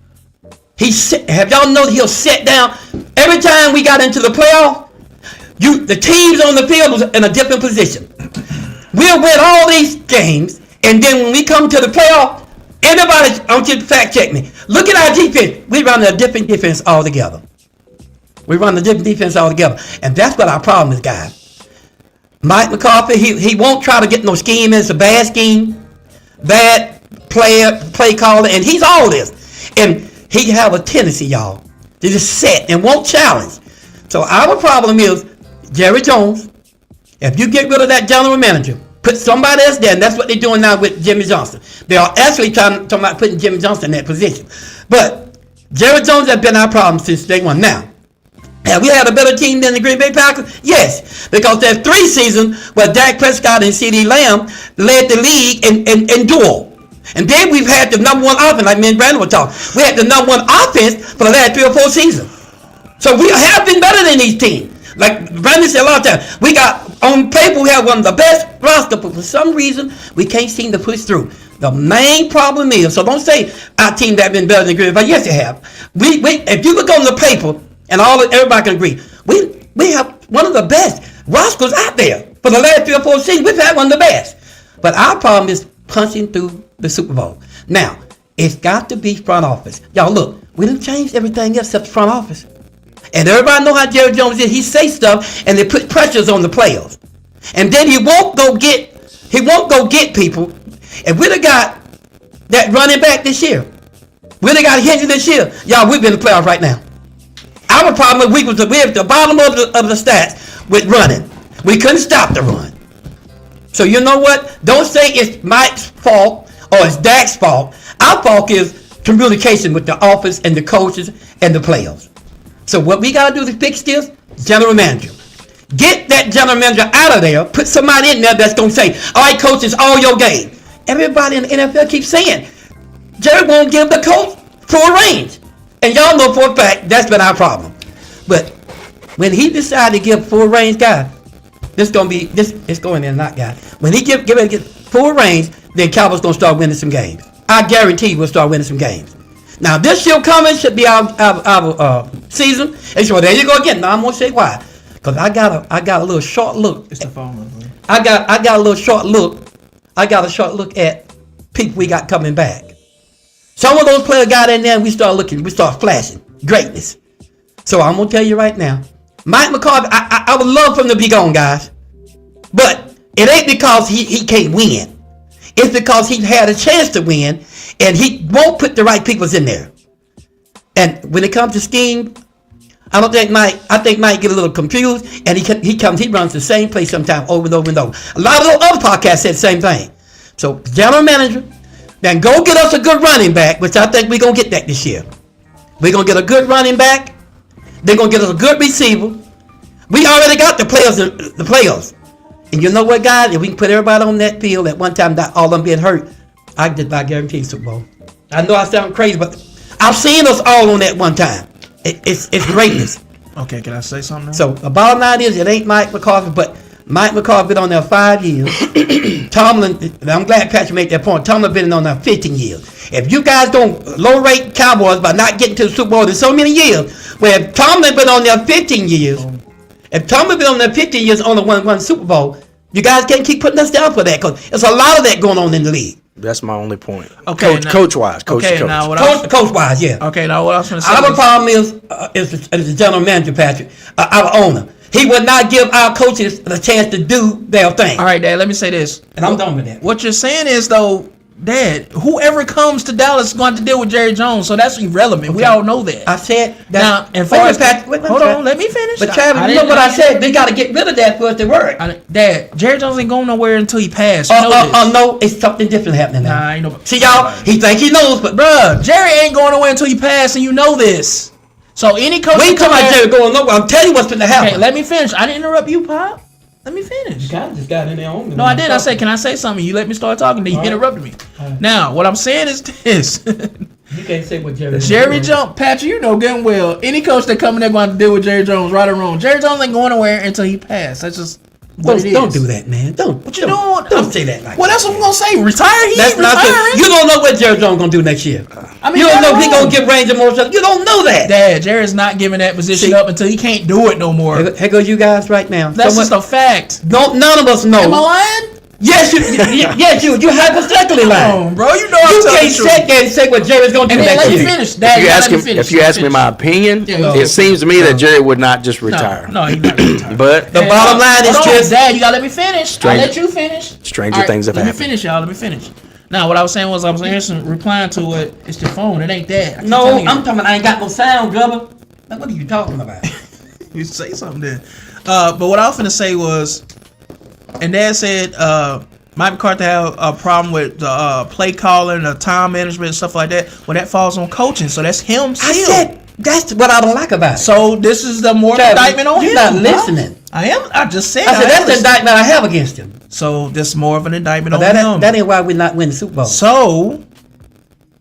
have y'all know he'll sit down every time we got into the playoff. The teams on the field was in a different position. We'll win all these games, and then when we come to the playoff, everybody, I want you to fact check me. Look at our defense. We run a different defense altogether. And that's what our problem is, guys. Mike McCarthy, he won't try to get no scheme. It's a bad scheme. Bad play caller, and he's all this. And he have a tendency, y'all, to just sit and won't challenge. So our problem is Jerry Jones. If you get rid of that general manager, put somebody else there, and that's what they're doing now with Jimmy Johnson. They are actually talking about putting Jimmy Johnson in that position. But Jerry Jones has been our problem since day one. Now, have we had a better team than the Green Bay Packers? Yes, because there's 3 seasons where Dak Prescott and CeeDee Lamb led the league in duel. And then we've had the number 1 offense, like me and Brandon were talking. We had the number 1 offense for the last 3 or 4 seasons. So we have been better than these teams. Like Brandon said a lot of times, we got, on paper, we have one of the best rosters, but for some reason, we can't seem to push through. The main problem is, so don't say our team that been better than Green Bay. Yes, they have. We if you look on the paper, and everybody can agree, we have one of the best rosters out there. For the last 3 or 4 seasons, we've had one of the best. But our problem is punching through the Super Bowl. Now, it's got to be front office. Y'all look, we done changed everything else except the front office. And everybody know how Jerry Jones is. He say stuff and they put pressures on the players. And then he won't go get people. If we'd have got that running back this year, we'd have got Henry this year, y'all, we'd be in the playoffs right now. Our problem is we're at the bottom of the stats with running. We couldn't stop the run. So you know what? Don't say it's Mike's fault or it's Dak's fault. Our fault is communication with the office and the coaches and the players. So what we got to do to fix this, general manager. Get that general manager out of there. Put somebody in there that's going to say, all right, coach, it's all your game. Everybody in the NFL keeps saying, Jerry won't give the coach full range. And y'all know for a fact that's been our problem. But when he decided to give full range, guy, it's going in and not, guy. When he give full range, then Cowboys going to start winning some games. I guarantee we'll start winning some games. Now this year coming should be our season. And so there you go again. Now I'm gonna say why. Because I got a little short look. It's the phone. I got a little short look. I got a short look at people we got coming back. Some of those players got in there and we start flashing greatness. So I'm gonna tell you right now, Mike McCarthy, I would love for him to be gone, guys. But it ain't because he can't win. It's because he had a chance to win and he won't put the right people in there. And when it comes to scheme, I think Mike get a little confused and he runs the same place sometimes over and over and over. A lot of those other podcasts said the same thing. So general manager, then go get us a good running back, which I think we're going to get that this year. We're going to get a good running back. They're going to get us a good receiver. We already got the players. And you know what, guys? If we can put everybody on that field at one time, not all of them being hurt, I guarantee Super Bowl. I know I sound crazy, but I've seen us all on that one time. It's greatness. Okay, can I say something now? So the bottom line is, it ain't Mike McCarthy, but Mike McCarthy been on there 5 years. Tomlin, I'm glad Patrick made that point. Tomlin been on there 15 years. If you guys don't low-rate Cowboys by not getting to the Super Bowl in so many years, where if Tomlin been on there 15 years, if Tomlin been on there 15 years, only won Super Bowl, you guys can't keep putting us down for that because there's a lot of that going on in the league. That's my only point. Okay, Coach-wise. Coach-wise, yeah. Okay, now what I was going to say. Our problem is the general manager, Patrick, our owner. He would not give our coaches the chance to do their thing. All right, Dad, let me say this. And I'm done with that. What you're saying is, though, Dad, whoever comes to Dallas is going to deal with Jerry Jones, so that's irrelevant. Okay. We all know that. I said that. Now, and far as hold on, let me finish. But Travis, you know what I said? They got to get rid of that for it to work. Dad, Jerry Jones ain't going nowhere until he passes. No, it's something different happening now. Nah, ain't no. See, y'all, he think he knows, but bruh, Jerry ain't going nowhere until he passes, and you know this. So any coach. We ain't talking about Jerry going nowhere. I'm telling you what's going to happen. Okay, let me finish. I didn't interrupt you, Pop. Let me finish. You just got in there on me. No, I did. I said, can I say something? You let me start talking, then you interrupted me. Now, what I'm saying is this. You can't say what Jerry Jones, Patrick, you know good and well, any coach that coming there going to deal with Jerry Jones, right or wrong. Jerry Jones ain't going nowhere until he passes. That's just what it is. Don't do that, man. What you doing? Don't say that like well, that's what I'm going to say. Retire? That's retiring. You don't know what Jerry Jones going to do next year. I mean, you don't know if he going to give range of more stuff. You don't know that. Dad, Jerry's not giving that position up until he can't do it no more. Here goes you guys right now. That's just a fact. None of us know. Am I lying? Yes, you hypothetically lying. Bro, you know you can't sit there and say what Jerry's going to do next year. Finish. Dad, if you ask me my opinion, it seems to me that Jerry would not just retire. No, he's not retire. But the bottom line is just Dad, you gotta let me finish. I'll let you finish. Stranger things have happened. Let me finish, y'all. Let me finish. Now, what I was saying was I was answering, replying to it. It's your phone. It ain't that. I keep No, telling you. I'm talking about I ain't got no sound, Grubber. Now, what are you talking about? You say something then. But what I was finna say was, and Dad said Mike McCarthy have a problem with the play calling, the time management, and stuff like that. Well, that falls on coaching, so that's him. I Still. said that's what I don't like about it. So this is the more Travis, indictment on you're him. not bro. listening. I am. I just said. I said am that's the listening. indictment I have against him. So this more of an indictment But on him. that ain't why we're not winning the Super Bowl. So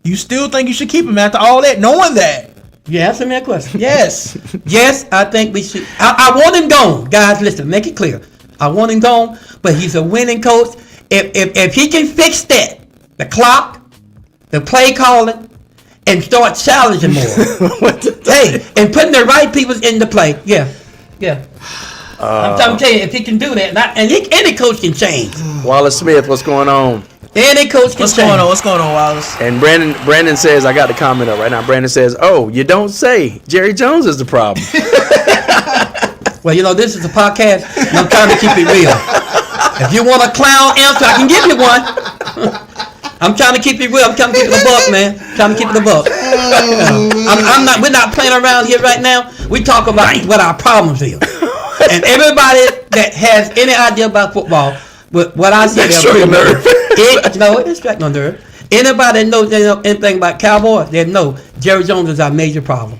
you still think you should keep him after all that, knowing that? You answer me that question. Yes. Yes, I think we should. I want him gone, guys. Listen, make it clear. I want him gone, but he's a winning coach. If he can fix that, the clock, the play calling, and start challenging more. Hey, and putting the right people in the play. Yeah. I'm trying to tell you, if he can do that, any coach can change. Wallace Smith, what's going on? Any coach can What's change. going on? What's going on, Wallace? And Brandon says, I got the comment up right now. Brandon says, oh, you don't say. Jerry Jones is the problem. Well, this is a podcast, and I'm trying to keep it real. If you want a clown answer, I can give you one. I'm trying to keep it real. I'm trying to keep it a buck, man. Trying to keep it a buck. We're not playing around here right now. We talk about what our problems is. And everybody that has any idea about football, what I say, That struck a nerve. it didn't strike no nerve. Anybody that knows anything about Cowboys, they know Jerry Jones is our major problem.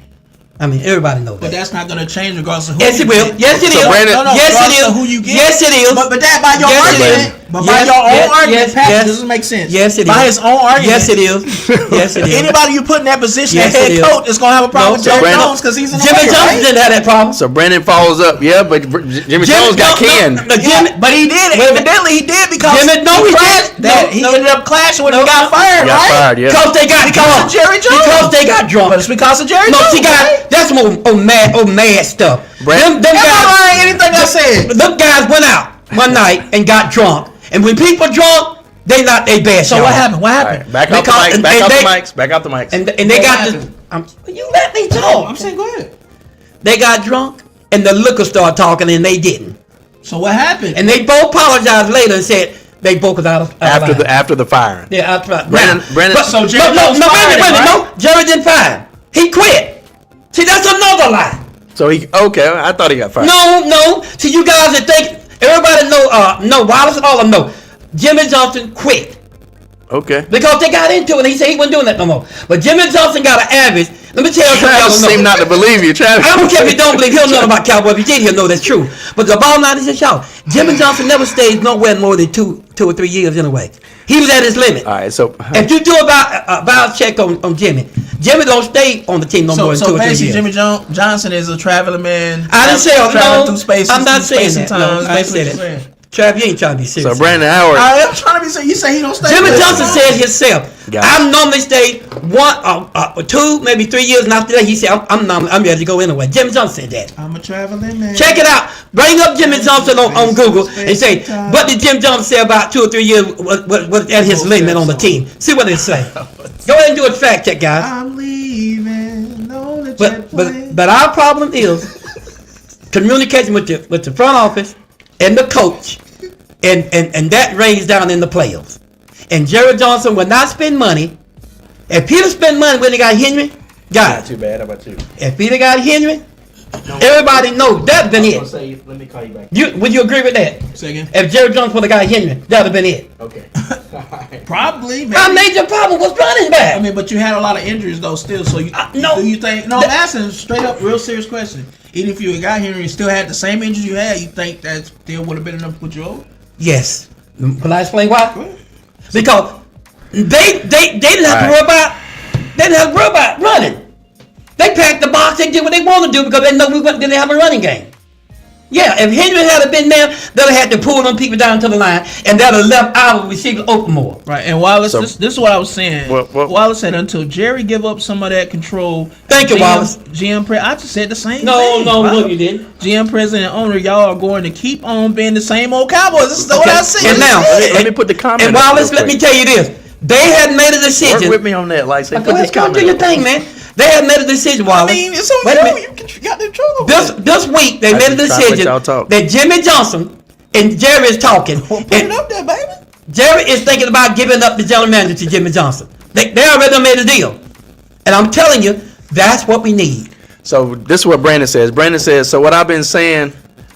I mean, everybody knows But that. that's not going to change regardless of who Yes, you it will. get. Yes, it So is. Brandon- Yes, it regardless is. of who you get. Yes, it is. But that by your Yes, it argument, is. but by your own argument, Pat, doesn't make sense. Yes, it is. By his own argument. Yes, it is. Yes, it is. Anybody you put in that position Yes, as head it is. coach is going to have a problem with No, Jerry Brandon- Jones because he's in the Jimmy way, Johnson right? didn't have that problem. So Brandon follows up. Yeah, but Jimmy Jones got Ken. But he did. Wait a minute. Evidently, he did because Jimmy, no, he clashed. didn't. That he No. ended up clashing when he No. got fired, Got right? fired, yeah. Because they got drunk. of Jerry Jones. Because they got drunk. But it's because of Jerry No, Jones. she got. right? That's more mad stuff. Brandon- Them Am I guys. lying? Anything I said? Them guys went out one night and got drunk. And when people drunk, they not they bad. So what happened? What All happened? right, back out the Because- mics. and Back out the they- mics. Back out the mics. And they What got happened? you let me talk. I'm saying, go ahead. They got drunk, and the liquor started talking, and they didn't. So what happened? And they both apologized later and said they both was out of line. after the firing. Yeah, after Brandon- Brandon- So Jerry no, Jones wait a fired minute, him, no, Jerry didn't fire him. He quit. See, that's another lie. So I thought he got fired. No. See, you guys that think everybody know Wallace and all of them know. Jimmy Johnson quit Okay. because they got into it. And he said he wasn't doing that no more. But Jimmy Johnson got an average. Let me tell you Travis something. seemed not to believe you, Travis. I don't care if you don't believe. He'll know about Cowboys. If you did, he'll know that's true. But the ball line is a shout. Jimmy Johnson never stays nowhere more than two or 3 years anyway. He was at his limit. All right, so If you do a bounce check on Jimmy don't stay on the team no more than 2 So or 3 basically, years. Jimmy Johnson is a traveling man. I didn't say traveling no. through space. I'm not through saying space that. and time. No, I ain't say that. Trav, you ain't trying to be serious. so Brandon Howard. I am trying to be serious. You say he don't stay. Jimmy with Johnson us. said himself, Gotcha. I normally stay 1 2, maybe 3 years, and after that he said, I'm ready to go anyway. Jimmy Johnson said that. I'm a traveling man. Check it out. Bring up Jimmy Johnson on Google and say, what did Jim Johnson say about 2 or 3 years was at his limit on the team? See what they say. Go ahead and do a fact check, guys. I'm leaving on the jet plane. But our problem is communication with the front office and the coach, and that rains down in the playoffs. And Jerry Johnson will not spend money. If Peter spent money when he got Henry, Not guys, too bad. How about you? if Peter got Henry, everybody knows that'd been it. Let me call you back. Would you agree with that? Second. If Jerry Johnson would have got Henry, that'd have been it. Okay. Probably. Maybe. Our major problem was running back. I mean, but you had a lot of injuries though. Still, so you no. do you think? No, I'm asking a straight up, real serious question. Even if you had got here and you still had the same injuries you had, you think that still would have been enough to put you over? Yes. Can I explain why? Go ahead. Because they didn't have to worry about running. They packed the box. They did what they want to do because they know we didn't have a running game. Yeah, if Henry had been there, they'd have had to pull them people down to the line, and they'd have left our receivers open more. Right, and Wallace, So- this is what I was saying. What- Wallace said until Jerry give up some of that control. Thank you, Wallace. GM I just said the same No, thing. no, bro. you didn't. GM president and owner, y'all are going to keep on being the same old Cowboys. This is what I said. And now, Let me put the comment And up Wallace, real let me quick. tell you this: they had made a Work decision. with me on that, like say, Go put this ahead, come comment do your up. thing, man. They had made a decision, Wallace. I mean, it's on Wait a you. minute. You got the trouble. This week they I made a just trying to let decision y'all talk. that Jimmy Johnson and Jerry is talking. Put it up there, baby. Jerry is thinking about giving up the general manager to Jimmy Johnson. They already made a deal. And I'm telling you, that's what we need. So this is what Brandon says. Brandon says, so what I've been saying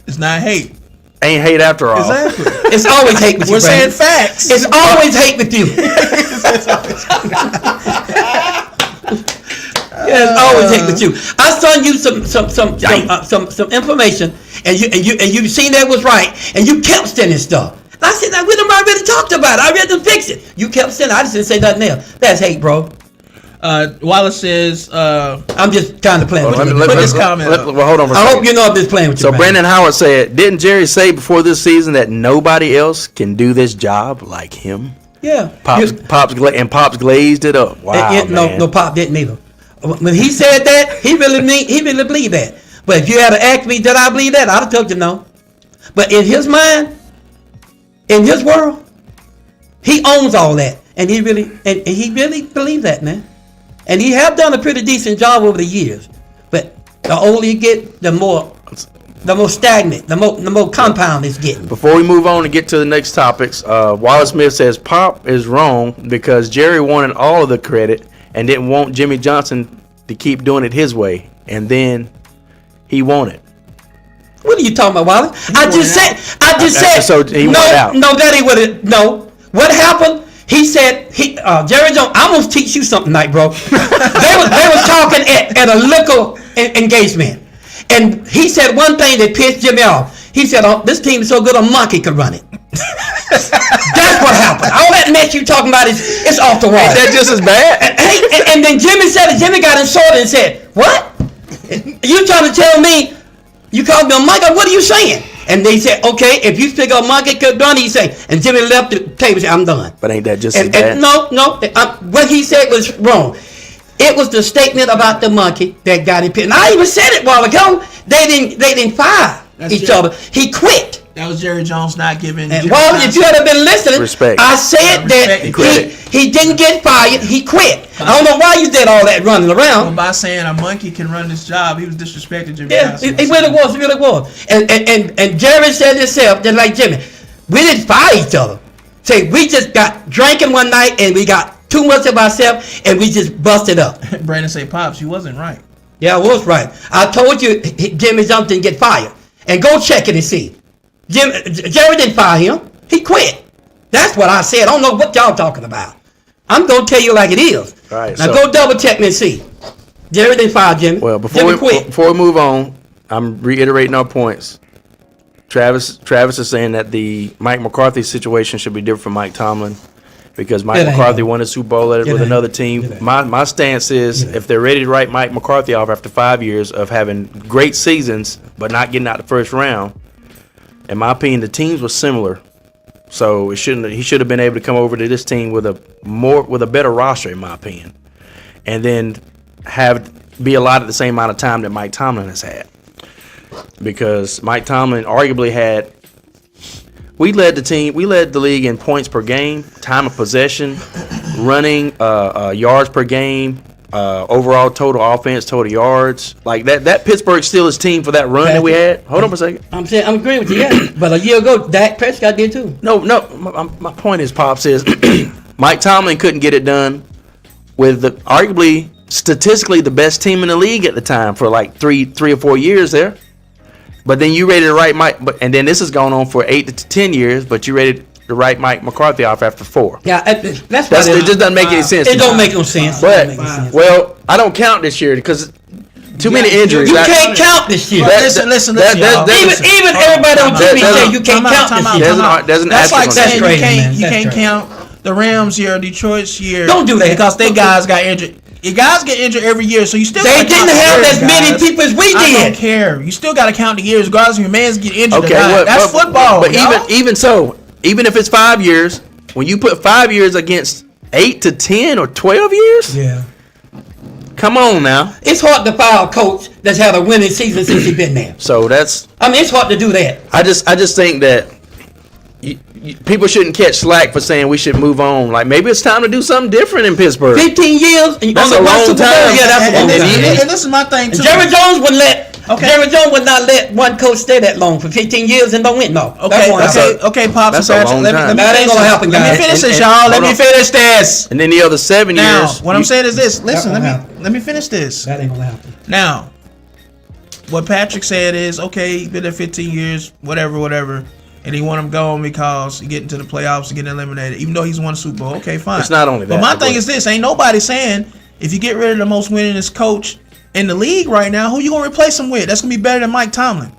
It's not hate. ain't hate after all. Exactly. It's always hate with you, We're saying Brandon. facts. It's always hate with you. Yeah, it's always hate with you. I sent you some information, and you seen that was right, and you kept sending stuff. And I said, we done already talked about it. I already fixed it. You kept sending. I just didn't say nothing else. That's hate, bro. Wallace says, I'm just trying to play with you. Put this comment up. Well, hold on for a I second. hope you know I'm just playing with you. So man. Brandon Howard said, didn't Jerry say before this season that nobody else can do this job like him? Yeah. Pops glazed it up. Wow, man. No, Pop didn't either. When he said that, he really believed that. But if you had to ask me, did I believe that? I'd have told you no. But in his mind, in his world, he owns all that, and he really believes that, man. And he have done a pretty decent job over the years. But the older you get, the more stagnant, the more compound it's getting. Before we move on and get to the next topics, Wallace Smith says Pop is wrong because Jerry wanted all of the credit and didn't want Jimmy Johnson to keep doing it his way, and then he won it. What are you talking about, Wallace? I just said. So he went out. No, that ain't what it. No, what happened? He said, Jerry Jones. I'm gonna teach you something tonight, bro. they was talking at a local engagement, and he said one thing that pissed Jimmy off. He said, "Oh, this team is so good, a monkey could run it." That's what happened. All that mess you talking about is off the wall. Ain't that just as bad? And then Jimmy said it. Jimmy got insulted and said, "What? You trying to tell me you called me a monkey? What are you saying?" And they said, "Okay, if you think a monkey could done," he said. And Jimmy left the table and said, "I'm done." But ain't that just as bad? And no. What he said was wrong. It was the statement about the monkey that got him pissed. And I even said it a while ago. They didn't fire each other. He quit. That was Jerry Jones not giving. And well, if you had been listening, Respect. I said that he didn't get fired. He quit. I don't know why you did all that running around. By saying a monkey can run this job, he was disrespecting Jimmy Yeah, Johnson. it really was. It really was. And Jerry said himself, just like Jimmy, we didn't fire each other. Say we just got drinking one night and we got too much of ourselves and we just busted up. Brandon say, "Pops, you wasn't right." Yeah, I was right. I told you Jimmy Johnson didn't get fired. And go check it and see. Jerry didn't fire him. He quit. That's what I said. I don't know what y'all talking about. I'm going to tell you like it is. All right, now so- go double check me and see. Jerry didn't fire Jimmy. Well, Jimmy quit. before we move on, I'm reiterating our points. Travis is saying that the Mike McCarthy situation should be different from Mike Tomlin because Mike It ain't. McCarthy won a Super Bowl with ain't. another It team. ain't. My stance is if they're ready to write Mike McCarthy off after 5 years of having great seasons but not getting out the first round, in my opinion, the teams were similar. So he should have been able to come over to this team with a better roster, in my opinion, and then be allotted the same amount of time that Mike Tomlin has had. Because Mike Tomlin arguably we led the league in points per game, time of possession, running, yards per game, overall total offense, total yards. Like that Pittsburgh Steelers team for that run that we had. Hold on for a second. I'm agreeing with you, yeah. But a year ago, Dak Prescott did too. No. My point is, Pops, is Mike Tomlin couldn't get it done with arguably statistically the best team in the league at the time for like three or 4 years there. But then you ready to write Mike, and then this has gone on for 8 to 10 years. But you ready to write Mike McCarthy off after 4. Yeah, that's It just doesn't make any sense. It don't make no sense. But well, I don't count this year because too many injuries. You can't count this year. Listen, y'all. Even everybody on TV say you can't count this year. There's an That's like asterisk on saying that. you can't count the Rams year, Detroit's year. Don't do that. because they guys got injured. Your guys get injured every year, so you still. They gotta count didn't the have years, as many guys. people as we I don't did. care. You still got to count the years, regardless if your man's get injured Okay, or not. That's but football. But y'all. even so, even if it's 5 years, when you put 5 years against 8 to 10 or 12 years, Yeah. come on now. It's hard to fire a coach that's had a winning season since he's been there. So it's hard to do that. I just think that people shouldn't catch slack for saying we should move on. Like maybe it's time to do something different in Pittsburgh. 15 years and That's only a one long Super Bowl? time. Yeah, that's a long and, time. and this is my thing too. Jerry Jones would let Okay. Jerry Jones would not let one coach stay that long for 15 years and don't win. No. Okay, That's okay, Pops and that's a Patrick. long Let time. me That ain't finish gonna this. happen, Let me guys. finish this, And- y'all. hold Let me on. finish this. And then the other 7 Now, years. what I'm saying is this. Listen, won't let happen. me finish this. That ain't gonna happen. Now, what Patrick said is, okay, he been there 15 years, whatever, and he want him gone because he get into the playoffs and get eliminated, even though he's won a Super Bowl. Okay, fine. It's not only that, But my but thing go is this: ain't nobody saying if you get rid of the most winningest coach in the league right now, who you gonna replace him with? That's gonna be better than Mike Tomlin.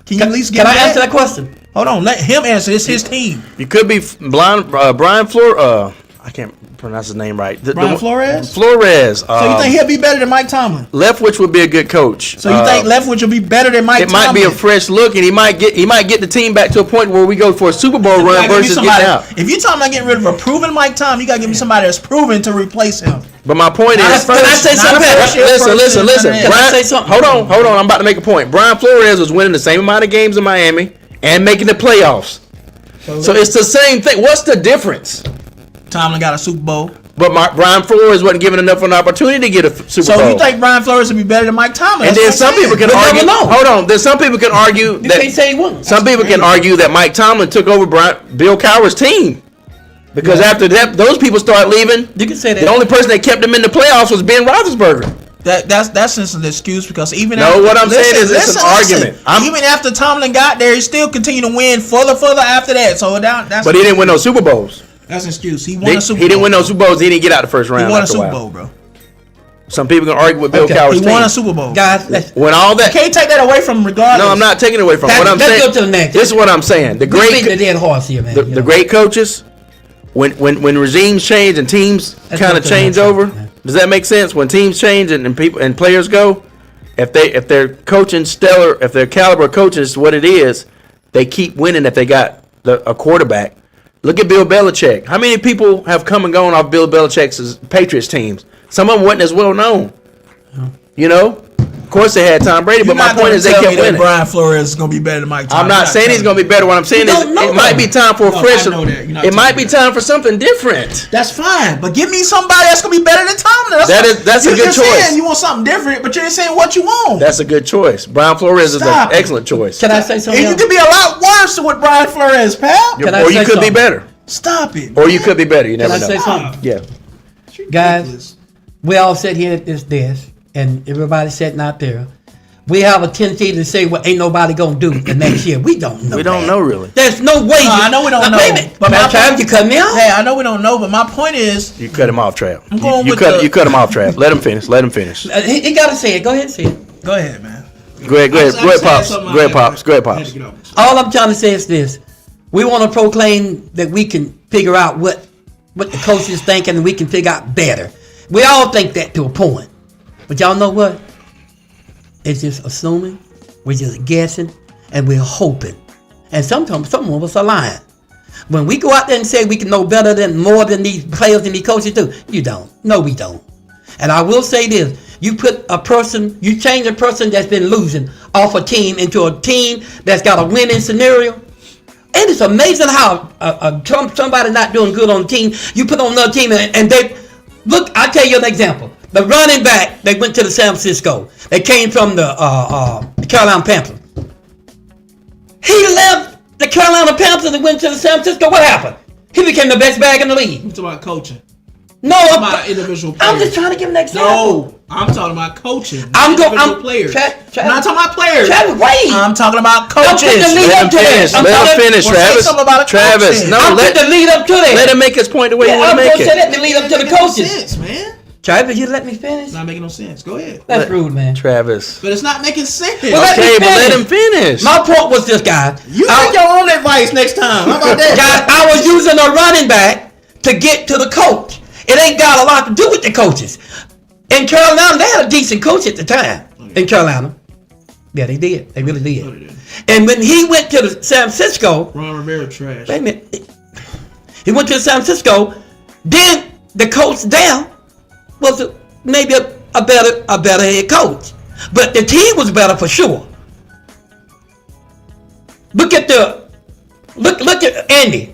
Can you at least Can get I answer that question? Hold on, let him answer. It's his team. You could be Brian Flores. I can't pronounce his name right. Brian Flores? Flores. So you think he'll be better than Mike Tomlin? Leftwich would be a good coach. So you think Leftwich will be better than Mike it Tomlin? might be a fresh look, and he might get the team back to a point where we go for a Super Bowl run Gotta give me versus somebody- getting out. If you're talking about getting rid of a proven Mike Tomlin, you gotta give me somebody that's proven to replace him. But my point Not is, a first- Can I say not a something? first year listen. person, Can I Brian, say something? Hold on. I'm about to make a point. Brian Flores was winning the same amount of games in Miami and making the playoffs. So it's the same thing. What's the difference? Tomlin got a Super Bowl. But Brian Flores wasn't given enough of an opportunity to get a Super So Bowl. you think Brian Flores would be better than Mike Tomlin? and That's then what I'm some saying. people can We'll argue. never know. Hold on. Then some people can argue You can't that say he won. some people can argue that Mike Tomlin took over Bill Cowher's team because after that, those people start leaving. You can say that. The only person that kept him in the playoffs was Ben Roethlisberger. That's just an excuse because even No, what I'm saying is it's an argument. Even after Tomlin got there, he still continued to win further after that. So that's But he didn't win no Super Bowls. That's an excuse. He won He a Super Bowl. didn't win no Super Bowls. He didn't get out the first He round. won a after Super while. Bowl, bro. Some people can argue with Bill Okay. Cowher's He team. won a Super Bowl. Guys, let's, When all that, Can't take that away from him regardless. no, I'm not taking it away from. What I'm let's saying. go to the next. This is what I'm saying. The we're beating the great, dead horse here, man. the great coaches, when regimes change and teams Let's kind go of to the change next over, one, man. does that make sense? When teams change and people and players go, if they're coaching stellar, if their caliber coaching is what it is, they keep winning. If they got a quarterback, look at Bill Belichick. How many people have come and gone off Bill Belichick's Patriots teams? Some of them wasn't as well known. You know, of course they had Tom Brady, You're but my not point gonna is they tell me kept that winning. Brian Flores is gonna be better than Mike Tomlin. I'm not saying he's going to be better. What I'm saying You is don't know it might that. be time for a No, fresh. I know that. You're not It might telling be me time for something different. That's fine, but give me somebody that's gonna be better than Tomlin. That's a You're good just choice. saying you want something different, but you're saying what you want. That's a good choice. Brian Flores is Stop an it. excellent choice. Can I say something And you else? could be a lot worse with Brian Flores, pal. Can I Or say you could be something? better. Stop it. Or you could be better. You Can never I say know. something? Yeah. Guys, we all sit here at this desk, and everybody sitting out there. We have a tendency to say, well, ain't nobody going to do the next year. We don't know. We don't that. know really. There's no way. I know we don't know. Wait a minute. But my By the time point- you cut me out. Hey, I know we don't know, but my point is, You cut him off, Trav. I'm going you with cut the- you cut him off, Trav. Let him finish. Let him finish. He got to say it. Go ahead and say it. go ahead, man. Go ahead, pops. Go ahead, pops. Go ahead, I had pops. to get over. All I'm trying to say is this. We want to proclaim that we can figure out what the coach is thinking, and we can figure out better. We all think that to a point. But y'all know what? It's just assuming. We're just guessing. And we're hoping. And sometimes some of us are lying. When we go out there and say we can know better than more than these players and these coaches do, you don't. No, we don't. And I will say this. You change a person that's been losing off a team into a team that's got a winning scenario. And it's amazing how somebody not doing good on the team, you put on another team and they, look, I'll tell you an example. The running back, they went to the San Francisco. They came from the Carolina Panthers. He left the Carolina Panthers and went to the San Francisco. What happened? He became the best bag in the league. I'm talking about coaching. No, About individual I'm players. just trying to give an example. No, I'm talking about coaching. I'm individual players. I'm not talking about players. Travis, wait. I'm talking about I'm coaches. putting the lead Let up him to finish. that. Let him finish, Well, say Travis. something about a Travis, coach no, then. I'm putting the lead up to that. let him make his point the way Yeah, you want I'm to make gonna say it. that to lead up to the Making no coaches. sense, man. Travis, you let me finish? It's not making no sense. Go ahead. That's rude, man. Travis. But it's not making sense. Well, let Okay, me but let finish. him finish. My point was this, guys. You I- take your own advice next time. How about that? Guys, I was using a running back to get to the coach. It ain't got a lot to do with the coaches. In Carolina, they had a decent coach at the time. In Carolina. Yeah, they did. They really did. No, they didn't. And when he went to the San Francisco, Ron Rivera trash. wait a minute. He went to San Francisco. Then the coach there was maybe a better head coach, but the team was better for sure. Look at Andy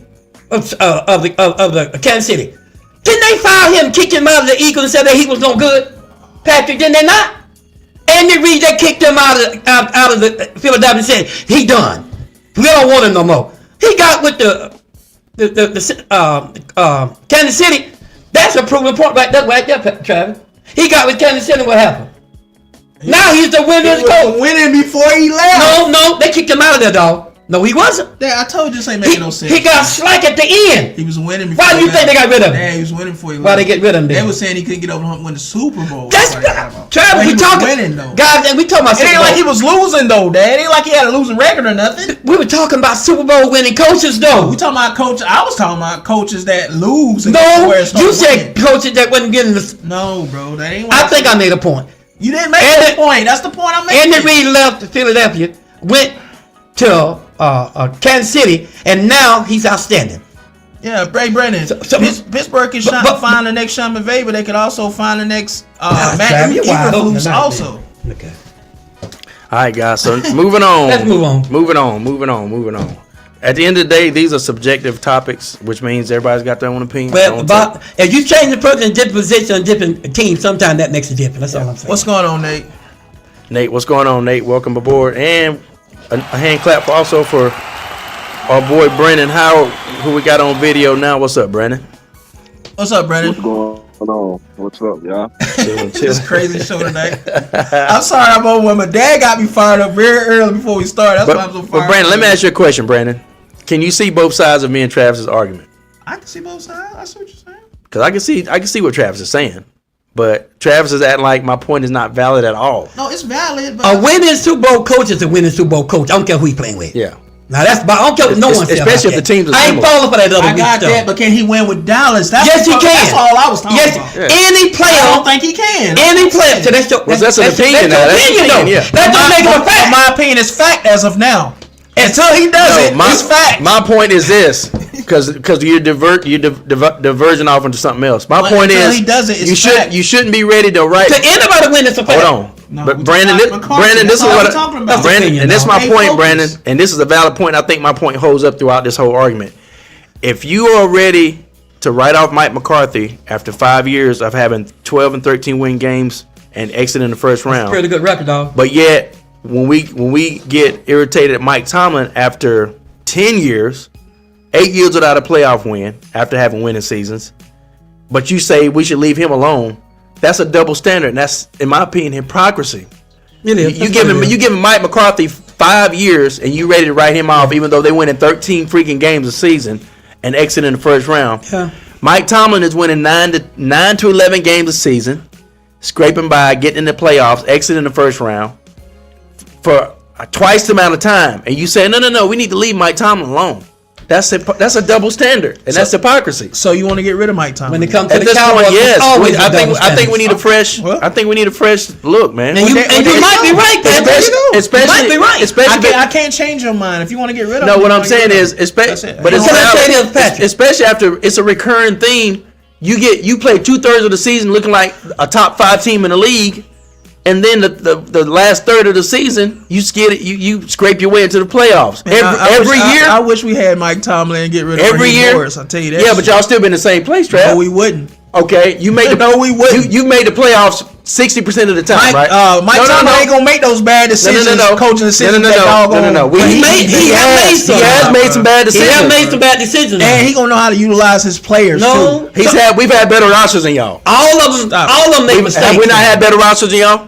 of the Kansas City. Didn't they fire him, kick him out of the Eagles, and say that he was no good? Patrick, didn't they not? Andy Reid, they kicked him out of the Philadelphia and said, he done. We don't want him no more. He got with the Kansas City. That's a proven point right there, Travis. He got with Kansas City. What happened? Now he's the winners coach. Winning before he left. No, they kicked him out of there, dog. No, he wasn't. Yeah, I told you this ain't making no sense. He got slack at the end. He was winning before Why do you think they got rid of him? Yeah, he was winning before he left. Why they get rid of him then? They were saying he couldn't get over the hump and win the Super Bowl. That's Travis. We was talking, winning though. guys. And we talking about It Super ain't Bowl. like he was losing though, Dad. It ain't like he had a losing record or nothing. We were talking about Super Bowl winning coaches, though. We talking about coaches. I was talking about coaches that lose. And No, where it started you said winning. coaches that wasn't getting the. No, bro. That ain't what I think I made a point. You didn't make Andy- that point. That's the point I'm making. Andy Reid left Philadelphia, went to Kansas City, and now he's outstanding. Yeah, Ray Brennan. Pittsburgh can find the next Sean McVay, but they could also find the next Matt Eberflus also. Okay. All right, guys. So moving on. Let's move on. Moving on. At the end of the day, these are subjective topics, which means everybody's got their own opinion. Well, Bob, if you change the person in different position on different teams, sometimes that makes a difference. That's all I'm saying. What's going on, Nate? Nate, what's going on, Nate? Welcome aboard. And a hand clap also for our boy Brandon Howard, who we got on video now. What's up, Brandon? What's up, Brandon? What's going on? What's up, y'all? This crazy show tonight. I'm sorry I'm over when my dad got me fired up very early before we started. That's why I'm so fired But Brandon, up. let me ask you a question, Brandon. Can you see both sides of me and Travis's argument? I can see both sides. I see what you're saying. Because I can see what Travis is saying. But Travis is acting like my point is not valid at all. No, it's valid. But A winning Super Bowl coach is a winning Super Bowl coach. I don't care who he playing with. Yeah. Now that's I don't care what no one says. Especially about if the teams are that. I ain't similar. falling for that other I weak got stuff. that, but can he win with Dallas? That's Yes, he can. That's all I was talking Yes, about. Yeah. any I player. don't think he can. Any player. So that's your. Well, that's an opinion now. That's That's your an opinion, opinion, though. yeah. That don't make it a fact. My opinion is fact as of now. Until he does it, it's fact. My point is this, because you're diverging off into something else. My But point until is he does it, it's fact. you shouldn't be ready to write. To anybody win this a fact. Hold on. No, But we Brandon, talking about McCarthy. Brandon, this is That's all what we're talking about. That's Brandon, opinion, and this is though. my Hey, point, focus. Brandon, and this is a valid point. I think my point holds up throughout this whole argument. If you are ready to write off Mike McCarthy after 5 years of having 12 and 13 win games and exiting the first round, Pretty good record, dog. but yet when we get irritated at Mike Tomlin after 10 years, 8 years without a playoff win after having winning seasons, but you say we should leave him alone, that's a double standard, and that's, in my opinion, hypocrisy. It is. You giving Mike McCarthy 5 years and you ready to write him off even though they win in 13 freaking games a season and exit in the first round. Yeah. Mike Tomlin is winning 9 to 11 games a season, scraping by, getting in the playoffs, exiting the first round for twice the amount of time, and you say no, we need to leave Mike Tomlin alone. That's a double standard, and that's hypocrisy. So you want to get rid of Mike Tomlin? When it comes to At the this Cowboys, point, yes. it's always I a double think we need a standard. fresh. What? I think we need a fresh look, man. And you might be right, man. Especially, You might be right. especially, I can't change your mind. If you want to get rid of no, him, what you I'm wanna get saying rid is, of him. That's it. but it's What I'm saying is, valid, Patrick. especially after it's a recurring theme. You play 2/3 of the season looking like a top 5 team in the league, and then the last third of the season you scrape your way into the playoffs. Man, Every year, I wish we had Mike Tomlin and get rid of every Raheem year. Morris. I'll tell you that. Yeah, but y'all still been in the same place, Trav. No, we wouldn't. Okay, you made the No, we wouldn't. You made the playoffs 60% of the time, Mike, right? Mike Tomlin ain't gonna make those bad decisions. Coaching decisions. No. He has made some bad He decisions. has made some bad decisions. And he gonna know how to utilize his players No. too. We've had better rosters than y'all. all of them make mistakes. Have we not had better rosters than y'all?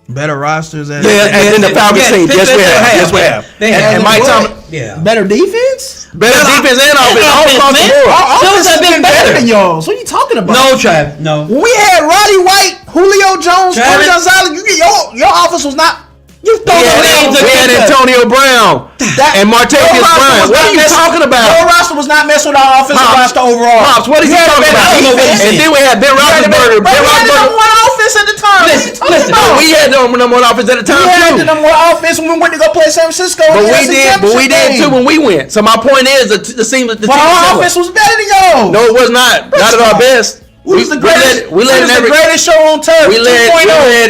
Better rosters and And the Falcons team. Yes, we have. Yes, we have. They have. And Mike Tomlin, Yeah. better defense. better defense and offense, all across the man. board. Our Those offense have has been been better better. than y'all's. What are you talking about? No, Trav. No. When we had Roddy White, Julio Jones, Travis- Tony Gonzalez, your offense was not. You throw We the names had against us. Antonio Brown and Martavius Bryant. What are you talking Your about? roster was not messing with our offensive Pops, roster overall. Pops, what is he You had talking better about? defense. And then we had Ben Roethlisberger. But Ben we had the Roethlisberger. number one offense at the time. What are you talking listen, about? We had number one offense at the time We had the too. number one offense when we went to go play San Francisco. But in the we NFC did Championship too game. when we went. So my point is, the team But our offense was better than y'all. No, it was not. Not at our best. We was the greatest. We led in every. the greatest show on turf. We led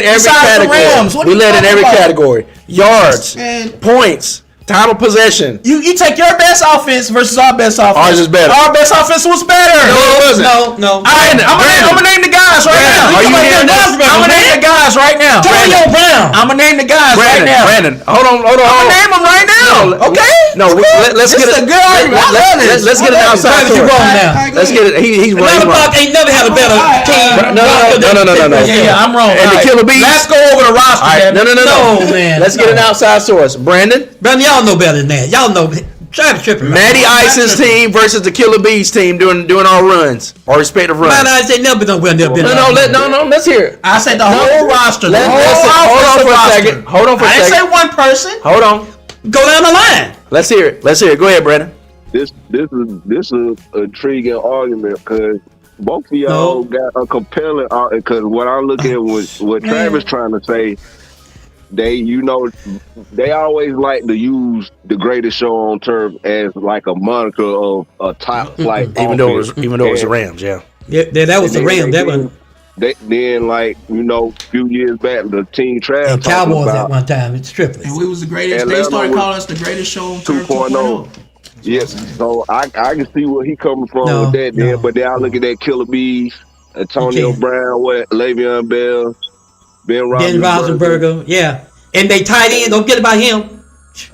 every category. We led in every category. Yards, Man. points, time of possession. You take your best offense versus our best offense. Ours is better. Our best offense was better. No, it wasn't. No. I'm gonna name the guys. guys right now. Are you hearing this? I'm gonna name the guys right now. Antonio Brown. I'm gonna name the guys right now. Brandon, hold on. I'm gonna name them right now. Okay. Let's This get is it. a good argument. I love this. Let's get an outside Travis, you source. wrong now. Let's get it. He's Atlanta wrong. Bucks ain't never had a better team. No. Yeah, I'm wrong. And the All right. Killer Bees. Let's go over the roster. All right, man. no. No, man. Let's get an outside source. Brandon, Y'all know better than that. Y'all know. Travis tripping. Matty Ice's team versus the Killer Bees team doing our runs or respective runs. Man, I say never been win their business. No. Let's hear it. I said the whole roster. Hold on for a second. Hold on for a I didn't say second. one person. Hold on. Go down the line. Let's hear it. Go ahead, Brandon. This is an intriguing argument because both of y'all got a compelling argument. Because what I'm looking at was what Travis trying to say. They always like to use the greatest show on turf as like a moniker of a top flight. Even though it was the Rams, yeah. Yeah, that was the Rams. That one. Then, like, a few years back, the team Travis And talking Cowboys about at one time. It's triplets. And we was the greatest. They Atlanta started was calling us the greatest show on turf 2.0. 2.0. Yes, so I can see where he coming from with that. Then, but then I look at that Killer Bees, Antonio Brown, Le'Veon Bell, Ben Roethlisberger. Yeah, and they tight end. Don't forget about him.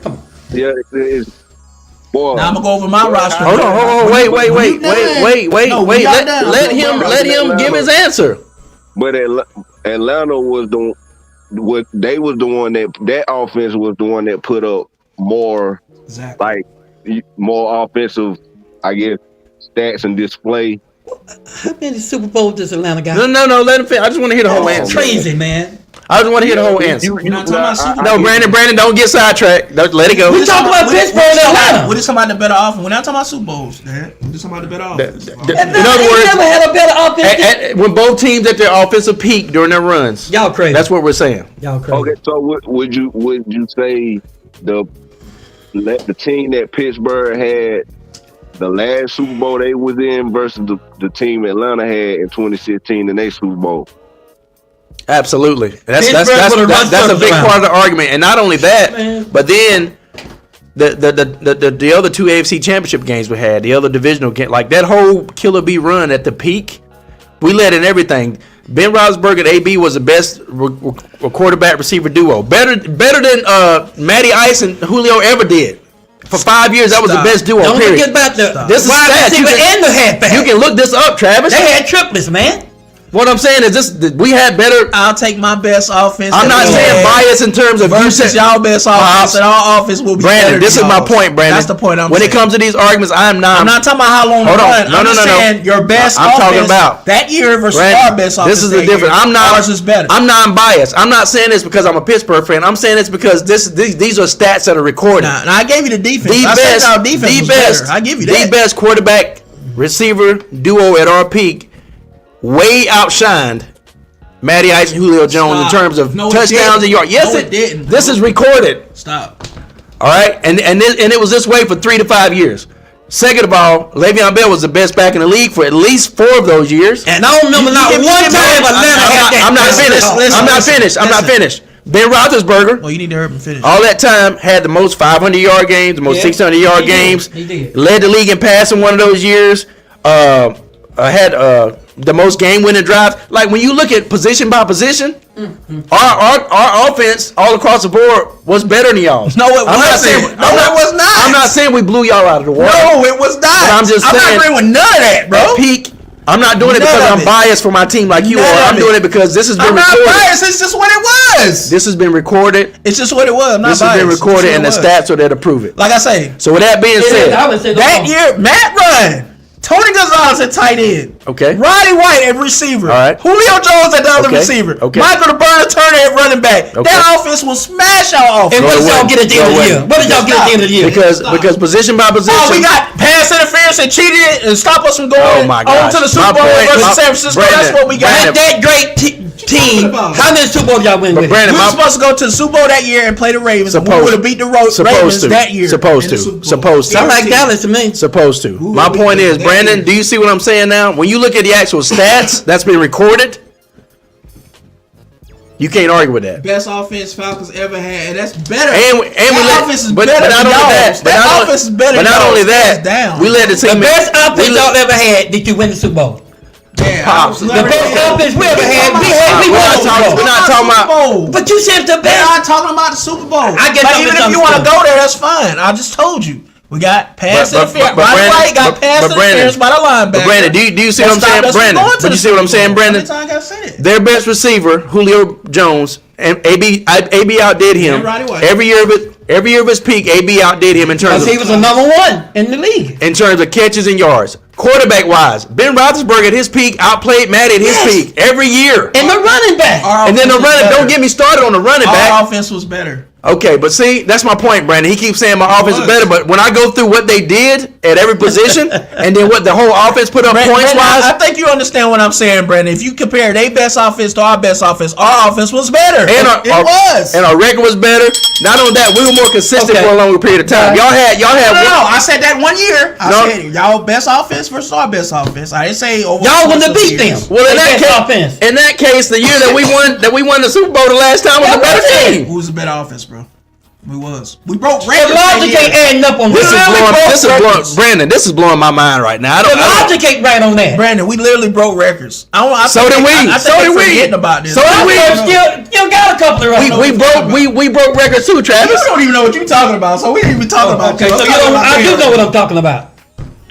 Come on. Yeah, it's boy. Now I'm gonna go over my roster. Hold on. Wait. No, we got that. Let him give his answer. But Atlanta was the one that offense was the one that put up more Exactly. more offensive, I guess, stats and display. How many Super Bowls does Atlanta got? No. Let him finish. I just want to hear the whole answer. Crazy, man. I just want to hear the whole answer. You're not talking about Super No, Brandon, don't get sidetracked. Let it go. We talking about Pittsburgh and Atlanta. We're just talking about the better offense. We're not talking about Super Bowls, man. We're just talking about the better offense. In other They words, never had a better offense. when both teams at their offensive peak during their runs. Y'all crazy. That's what we're saying. Y'all crazy. Okay, so would you say the team that Pittsburgh had the last Super Bowl they was in versus the team Atlanta had in 2016 in their Super Bowl? Absolutely. That's a Pittsburgh big around. part of the argument. And not only that, but then the other two AFC championship games we had, the other divisional game, like that whole Killer Bee run at the peak, we led in everything. Ben Roethlisberger and AB was the best quarterback receiver duo. Better than Matty Ice and Julio ever did. For 5 years, that was the best duo. Don't period. forget about the This is wide stats. receiver and the halfback. You can look this up, Travis. They had triplets, man. What I'm saying is this: we had better. I'll take my best offense. I'm not saying bias in terms of versus y'all best offense, and our offense will be Brandon, better this is than my y'all's. point, Brandon. That's the point I'm when saying. it comes to these arguments, I'm not talking about how long. Hold on. Run. I'm just saying your best I'm offense talking about that year versus Brandon, our best offense. this is the that difference. year. I'm not. Ours is better. I'm non-biased. I'm not saying this because I'm a Pittsburgh fan. I'm saying this because these are stats that are recorded. Now I gave you the defense. The I best, said our defense was better. I give you that. The best quarterback receiver duo at our peak way outshined Matty Ice and Julio Jones in terms of touchdowns and yards. Yes, it didn't. This is recorded. Stop. All right, and it was this way for 3 to 5 years. Second of all, Le'Veon Bell was the best back in the league for at least 4 of those years. And I don't remember not one time Atlanta had that. I'm not finished. Ben Roethlisberger, Well, you need to hurry and finish. all that time, had the most 500-yard games, the most 600-yard games. He did. Led the league in passing one of those years. Had the most game-winning drives. Like when you look at position by position, our offense all across the board was better than y'all. No, it wasn't. No, it was not. I'm not saying we blew y'all out of the water. No, it was not. But I'm just saying, not agreeing with none of that, bro. At peak, I'm not doing it None because of I'm it. biased for my team like you None are. of I'm it. doing it because this has been I'm not recorded. biased. It's just what it was. This has been recorded. It's just what it was. I'm not This has been biased. recorded, It's and the just what it was. stats are there to prove it. Like I say, So with that being said, I would say that year, Matt Ryan, Tony Gonzalez at tight end. Okay. Roddy White at receiver. All right. Julio Jones at the other Okay. receiver. Okay. Michael the Burner Turner at running back. Okay. That offense will smash our offense. And what did y'all get at the end of the year? What did y'all get at the end of the year? because position by position. Oh, we got pass interference and cheated and stop us from going Oh, my on gosh. to the My Super Bowl point- versus my- San Francisco. Brandon, That's what we got. Brandon, That great team. How many Super Bowls y'all win But with? Brandon, We were my- supposed to go to the Super Bowl that year and play the Ravens. And we Supposed- would have beat the Ravens that year. Supposed in the to. Super Bowl. Supposed to. Sound like Dallas to me. Supposed to. My we point did is, that Brandon, year. do you see what I'm saying now? When you look at the actual stats that's been recorded, you can't argue with that. Best offense Falcons ever had, and that's better. And we that let, offense is but better not than only y'all's. that, but That not offense is only- better but than not only y'all's. that, Hands down. we led the The team. best offense y'all ever had that you win the Super Bowl. Pops. The best offense we ever had. We We're won not Super Bowl. talking about. But you said the We're best. not talking about the Super Bowl. I guess but I'm even if you want to misunderstood. go there, that's fine. I just told you. We got pass But interference. Brandon- Ronnie White got pass but Brandon- interference by the linebacker. But Brandon, do you see what I'm saying, Brandon? But you see what I'm saying, Brandon? How many times I said it? Their best receiver, Julio Jones, and AB outdid him And Ronnie White. every year of his peak. AB outdid him in terms Because he of was the number one in the league. catches and yards. Quarterback wise, Ben Roethlisberger at his peak outplayed Matt at his peak every year. And the running back. And then the running. Don't get me started on the running back. Our offense was better. Okay, but see, that's my point, Brandon. He keeps saying my offense is better, but when I go through what they did at every position, and then what the whole offense put up points Brandon, wise, I think you understand what I'm saying, Brandon. If you compare their best offense to our best offense, our offense was better. and our record was better. Not only that, we were more consistent Okay. for a longer period of time. Y'all had No, one- I said that one year. I No. said y'all best offense versus our best offense. I didn't say over. Y'all the wouldn't have course of beat the them. years. Well, in They that best case, offense. in that case, the year that we won the Super Bowl the last time was Yeah, a better that's it. team. Who was the better offense, bro? We was. We broke The records. logic ain't adding up on This is that. blowing, Brandon. This is blowing my mind right now. I The don't. logic ain't right on that. Brandon, we literally broke records. So did we. I So think did they we. forgetting about this. So did we. Still got a couple of We broke records too, You Travis. don't even know what you're talking about, so we ain't even talking about. Okay, you. so I'm you talking know, about I do them. know what I'm talking about.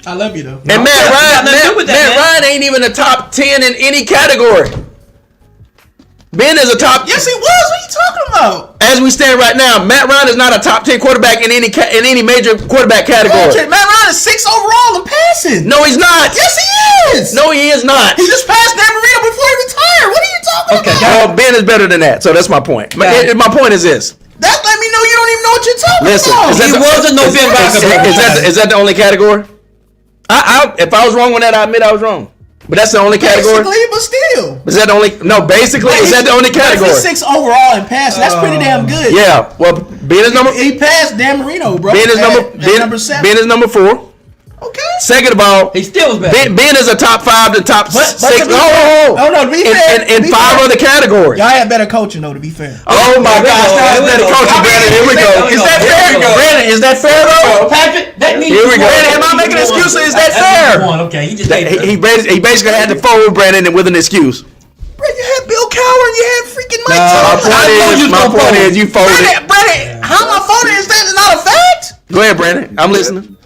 I love you though. And Matt got Ryan, nothing to do with that, Matt man. Ryan ain't even a top 10 in any category. Ben is a top. Yes, he was. What are you talking about? As we stand right now, Matt Ryan is not a top 10 quarterback in any major quarterback category. Bullshit, Matt Ryan is 6 overall in passing. No, he's not. Yes, he is. No, he is not. He just passed Dan Marino before he retired. What are you talking Okay, about? Well, Ben is better than that, so that's my point. My point is this. That let me know you don't even know what you're talking Listen, about. is that He wasn't no Ben Roethlisberger. is that the only category? If I was wrong on that, I admit I was wrong. But that's the only category. Basically, but still. Is that the only? No, basically, is that the only But if category? he's 6 overall in passing. That's pretty damn good. Yeah. Well, Ben is number. He passed Dan Marino, bro. Ben is at number 7. Ben is number 4. Okay. Second of all, He still was better. Ben is a top 5 to top But 6. to be fair- Oh, no, to be fair, in to be 5 fair. other categories. Y'all had better coaching though, to be fair. Oh my Here we gosh, go. that's Here we better go. coaching, Brandon. Here we go. Is that Here fair? we go. Brandon, is that fair though? Patrick, that means Here we go. Brandon, am I making an excuse or is that fair? Okay, he just He basically had to forward Brandon with an excuse. Bro, you had Bill Cowher and you had freaking Mike My Tomlin. point is, you folded. Brandon, how am I voting? Is that not a fact? Go ahead, Brandon. I'm listening.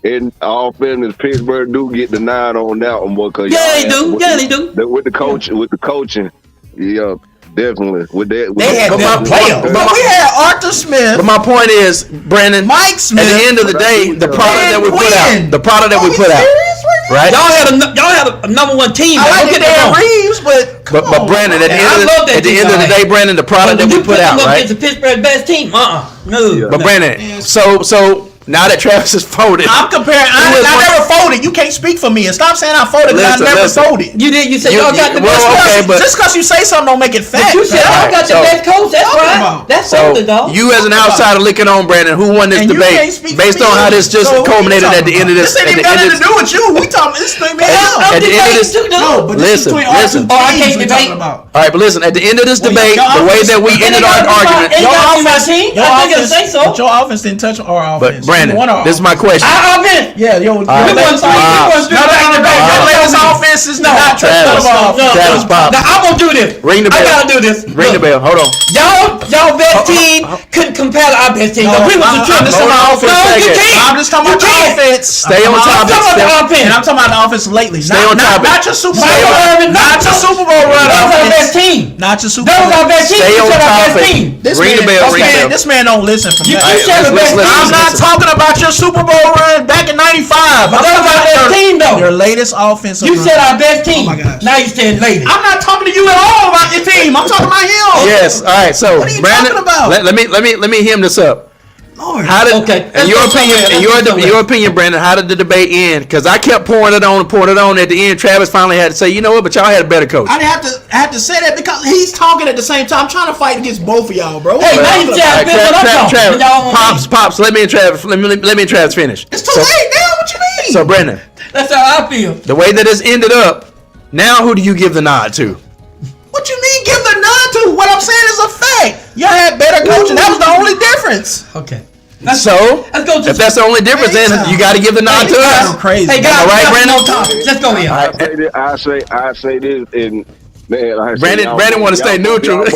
In all fairness, Pittsburgh do get the nod on that one, because Yeah, they do. Yeah, they do. With the coaching, yeah, definitely. With that, They had But better my- players. But we had Arthur Smith, But my point is, Brandon, Mike Smith. at the end of the day, the product that we put Quinn. out, the product that we Are put out, serious right now? right? Y'all had a number one team. I Don't like get Dan that wrong. Reeves, but come But on, Brandon, at the And end I of love that at the team end of the y'all day, had. Brandon, the product that When we you put put them out, up right? against the Pittsburgh best team, no. But Brandon, so now that Travis is folded, I'm comparing. I never folded. You can't speak for me and stop saying I folded because I never Listen. folded. You did. You said You- y'all got the well, best okay, coach. but- Just because you say something don't make it fact. You said y'all got the so- best coach. That's Talking right. about. That's so folded, dog. you as an outsider looking on, Brandon, who won this And you can't debate speak based for on me. how this just So what culminated you at the talking end of about? this. This ain't At even the got end nothing of to do with you. We talking this thing, man. At the end of this- No, but this is Listen, between our listen. two Oh, I teams can't we debate. talking about. all right, but listen, at the end of this Well, debate, your the way offense- that we and ended they our got the argument. Your Your offense- offense, I think it'll say so. But your offense didn't touch our offense. But Brandon, You won our this is my question. I've been. Yeah, yo, right. your latest Wow. offense. No, your latest Wow. offense is not touch Travis. none of our offense. Travis Pop. Now I'm gonna do this. Ring the I bell. gotta do this. Ring the bell. Hold on. Y'all best team couldn't compare to our best team. No, We was I'm the just talking about Hold on for a No, you second. can't. I'm just talking about You the can't. offense. Stay on I'm topic. talking about the offense. And I'm talking about the offense lately. Stay on topic. Not your Super Bowl Stay on- run. Not your Super Bowl run. That was our offense. best team. Not your Super That Bowl. was our best team. Stay You on said our best topic. team. This Ring the man, bell, this ring the man- bell. This man don't listen from You that. said the best listen. team. I'm not talking about your Super Bowl run back in '95. But that was our best team, though. Your latest offensive. You run. said our best team. Oh my gosh. Now you said ladies. I'm not talking to you at all about your team. I'm talking about him. Yes. All right. So What are you Brandon, talking about? let me hem this up. Lord. How did, Okay, in your let's go opinion, somewhere. in Let's go somewhere. your opinion, Brandon, how did the debate end? Because I kept pouring it on. At the end, Travis finally had to say, you know what? But y'all had a better coach. I didn't have to say that because he's talking at the same time. I'm trying to fight against both of y'all, bro. Hey, What now you you talking said about? I feel what I'm talking. And y'all won't Pops, let me and Travis, let me and Travis finish. It's too So- late now. What you mean? So Brandon, That's how I feel. the way that it's ended up, now who do you give the nod to? What you mean? Give the nod to? What I'm saying is a fact. Y'all had better coaching. That was the only difference. Okay. So let's go to if that's the only difference, then you got to give the nod to us. Crazy. Hey, guys, All right, we got Brandon? no time. Let's go here. I say this, and man, like I said, Brandon want to stay neutral.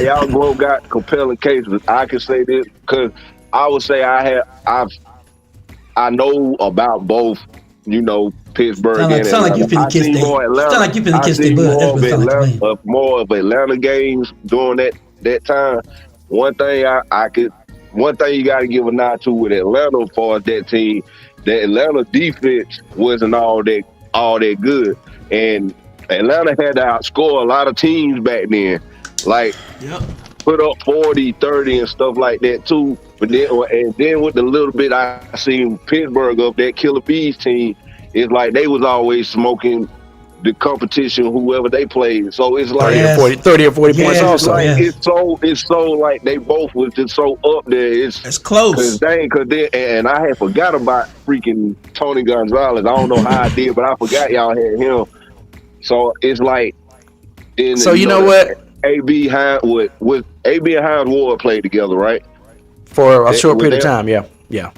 Y'all both got compelling cases. I can say this because I would say I know about both. You know, Pittsburgh Sound and like you Atlanta. finna kiss they. Sound like you finna kiss they butt. That's what it sound like to me. More of Atlanta games during that time. One thing you got to give a nod to with Atlanta as far as that team, the Atlanta defense wasn't all that good, and Atlanta had to outscore a lot of teams back then, like put up 40, 30 and stuff like that too. But then with the little bit I seen Pittsburgh up, that Killer Bees team, it's like they was always smoking the competition, whoever they played. So it's like 30 or 40 points also. Like, it's so like they both was just so up there. It's close. Cause and I had forgot about freaking Tony Gonzalez. I don't know how I did, but I forgot y'all had him. So it's like, so you know what? AB Hines with AB and Hines Ward played together, right? For a short period of time, yeah.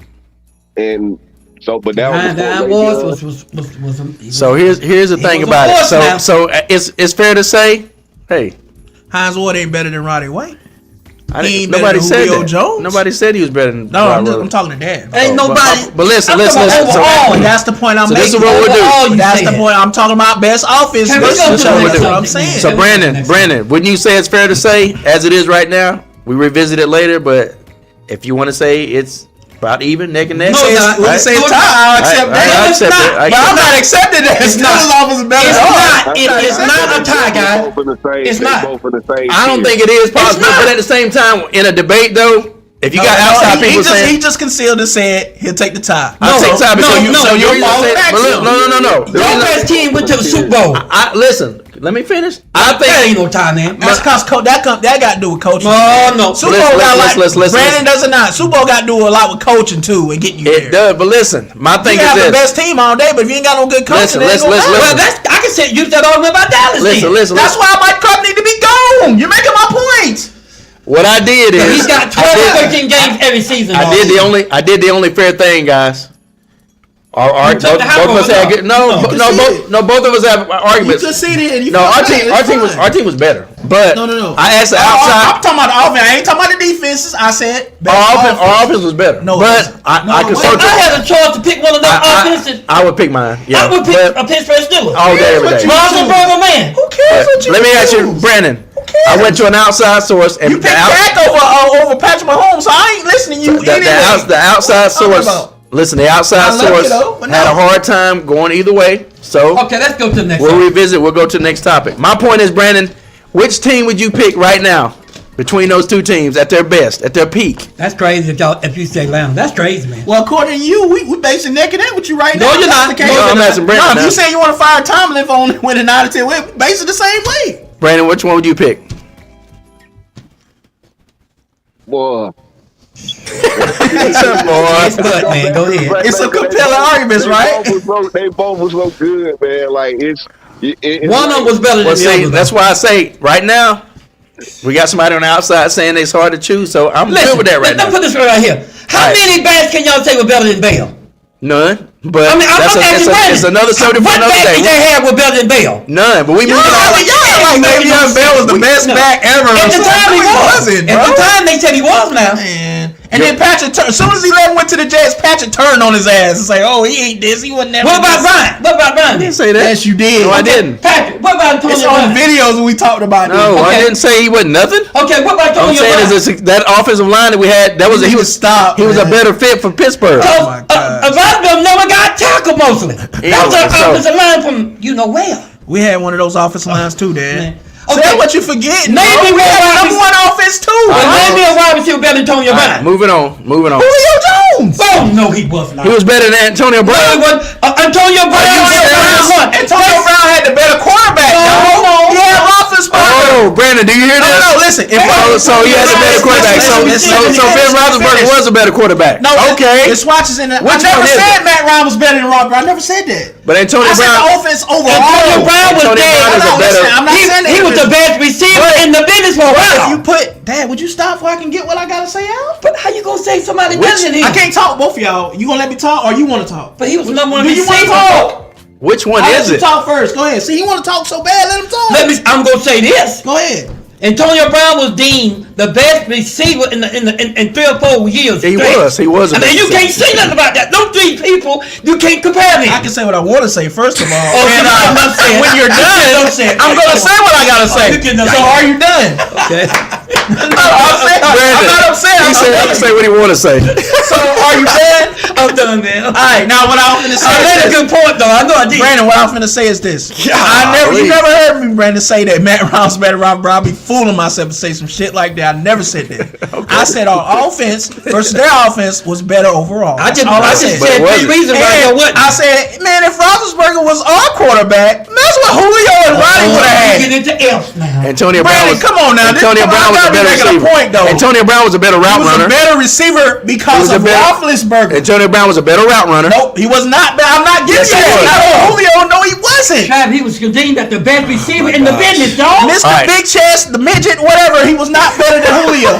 And so, but that was so here's the thing about it. So it's fair to say, hey, Hines Ward ain't better than Roddy White. Nobody said that. Jones. Nobody said he was better than. No, I'm talking to Dad. Ain't nobody. But listen. So that's the point I'm making. This is what we'll do. That's the point I'm talking about. Best offense. That's what I'm saying. So Brandon, wouldn't you say it's fair to say, as it is right now? We revisit it later, but if you want to say it's about even, neck and neck. No, we can say it's tie. I'll accept that. But I'm not accepting that. It's not. It's not a tie, guy. It's not. I don't think it is possible, but at the same time, in a debate though, if you got outside people saying he just concealed and said he'll take the tie. I'll take tie because you're no. Your best team went to the Super Bowl. Listen. Let me finish. I think that ain't no time, man. That's because that got to do with coaching. Oh no, Super Bowl got Brandon doesn't not. Super Bowl got to do a lot with coaching too and getting you there. It does, but listen, my thing is this: you have the best team all day, but if you ain't got no good coaching, listen. Well, I can say you said all about Dallas. Listen. That's why Mike Cup need to be gone. You're making my point. What I did is he's got 12, 13 games every season. I did the only fair thing, guys. Both of us had good. Both of us have arguments. You conceded. Our team was better. But no. I asked the outside. I'm talking about the offense. I ain't talking about the defenses. I said our offense was better. No, but I could. If I had a choice to pick one of those offenses, I would pick mine. Yeah, I would pick a Pittsburgh Steelers. All day, every day. Roethlisberger, man. Who cares what you? Let me ask you, Brandon. I went to an outside source and you picked Dak over Patrick Mahomes. So I ain't listening to you anyway. The outside source. Listen, the outside source had a hard time going either way. So okay, let's go to the next. We'll revisit. We'll go to the next topic. My point is, Brandon, which team would you pick right now between those two teams at their best, at their peak? That's crazy if you say Atlanta. That's crazy, man. Well, according to you, we basing neck and neck with you right now. No, you're not. No, I'm asking Brandon. No, if you say you want to fire Tomlin on winning 9 or 10, we're basing the same way. Brandon, which one would you pick? Boy. Man, go ahead. It's some compelling arguments, right? They both was so good, man. Like it's one of them was better than the other. That's why I say right now we got somebody on the outside saying it's hard to choose. So I'm good with that right now. Let's put this right here. How many bats can y'all say were better than Bell? None. But I mean, it's another subject for another day. What back did they have with Bell and Bell? None. But we moved on. Like Le'Veon Bell was the best back ever. At the time he wasn't. At the time they said he was now. And then Patrick, as soon as he went to the Jets, Patrick turned on his ass and say, "Oh, he ain't this. He wasn't that." What about Brian? I didn't say that. Yes, you did. No, I didn't. Patrick, what about Antonio It's on videos we talked about. No, I didn't say he wasn't nothing. Okay, what about Antonio Brown? I'm saying that offensive line that we had, he was a better fit for Pittsburgh. Roswell never got tackled mostly. That was an offensive line from you know where. We had one of those offensive lines too, Dad. Okay, that's what you forget. Maybe we had number one offense too. Maybe a wide receiver better than Antonio Brown. Moving on. Julio Jones. Oh no, he was not. He was better than Antonio Brown. No, Antonio Brown. Antonio Brown had the better quarterback. No. He had Roethlisberger. Oh, Brandon, do you hear this? No, listen. So he had the better quarterback. So Ben Roethlisberger was a better quarterback. No, okay. The swatches in the. I never said Matt Ryan was better than Roethlisberger. I never said that. But Antonio Brown. I said the offense overall. Antonio Brown was dead. I'm not saying that. He was the best receiver in the business for a while. If you put Dad, would you stop before I can get what I gotta say out? But how you gonna say somebody better than him? I can't talk, both of y'all. You gonna let me talk or you wanna talk? But he was number one. Do you wanna talk? Which one I'll is let you it? talk first. Go ahead. See, he wanna talk so bad, let him talk. I'm gonna say this. Go ahead. Antonio Brown was deemed the best receiver in 3 or 4 years. He straight. was. He was. I mean, you can't say nothing about that. Those 3 people, you can't compare me. I can say what I want to say first of all. Oh, And, I'm not saying. when you're done, I'm gonna say what I gotta say. So are you done? Okay. I'm not upset. He said, "I can say what he want to say." So are you done? I'm done, man. All right. Now what I'm finna say. I made a is good point, though. I know I did. Brandon, what I'm finna say is this. You Golly. never heard me, Brandon, say that Matt Ryan's better. I'll be fooling myself to say some shit like that. I never said that. I said our offense versus their offense was better overall. I just said. said But 3 reasons why I And wouldn't. I said, man, if Roethlisberger was our quarterback, that's what Julio and Roddy would have had. Get into F's now. Antonio Brown Brandon, was. come on now. Antonio Brown was a better receiver. Antonio Brown was a better He route was a runner. better receiver because He was a of better- Roethlisberger. Antonio Brown was a better route runner. Nope, he was not. I'm not giving Yes, you he was. that. Not on Julio. No, he wasn't. Trav, he was deemed as the best receiver in the business, dog. Mr. All right. Big Chest, the midget, whatever, he was not better than Julio.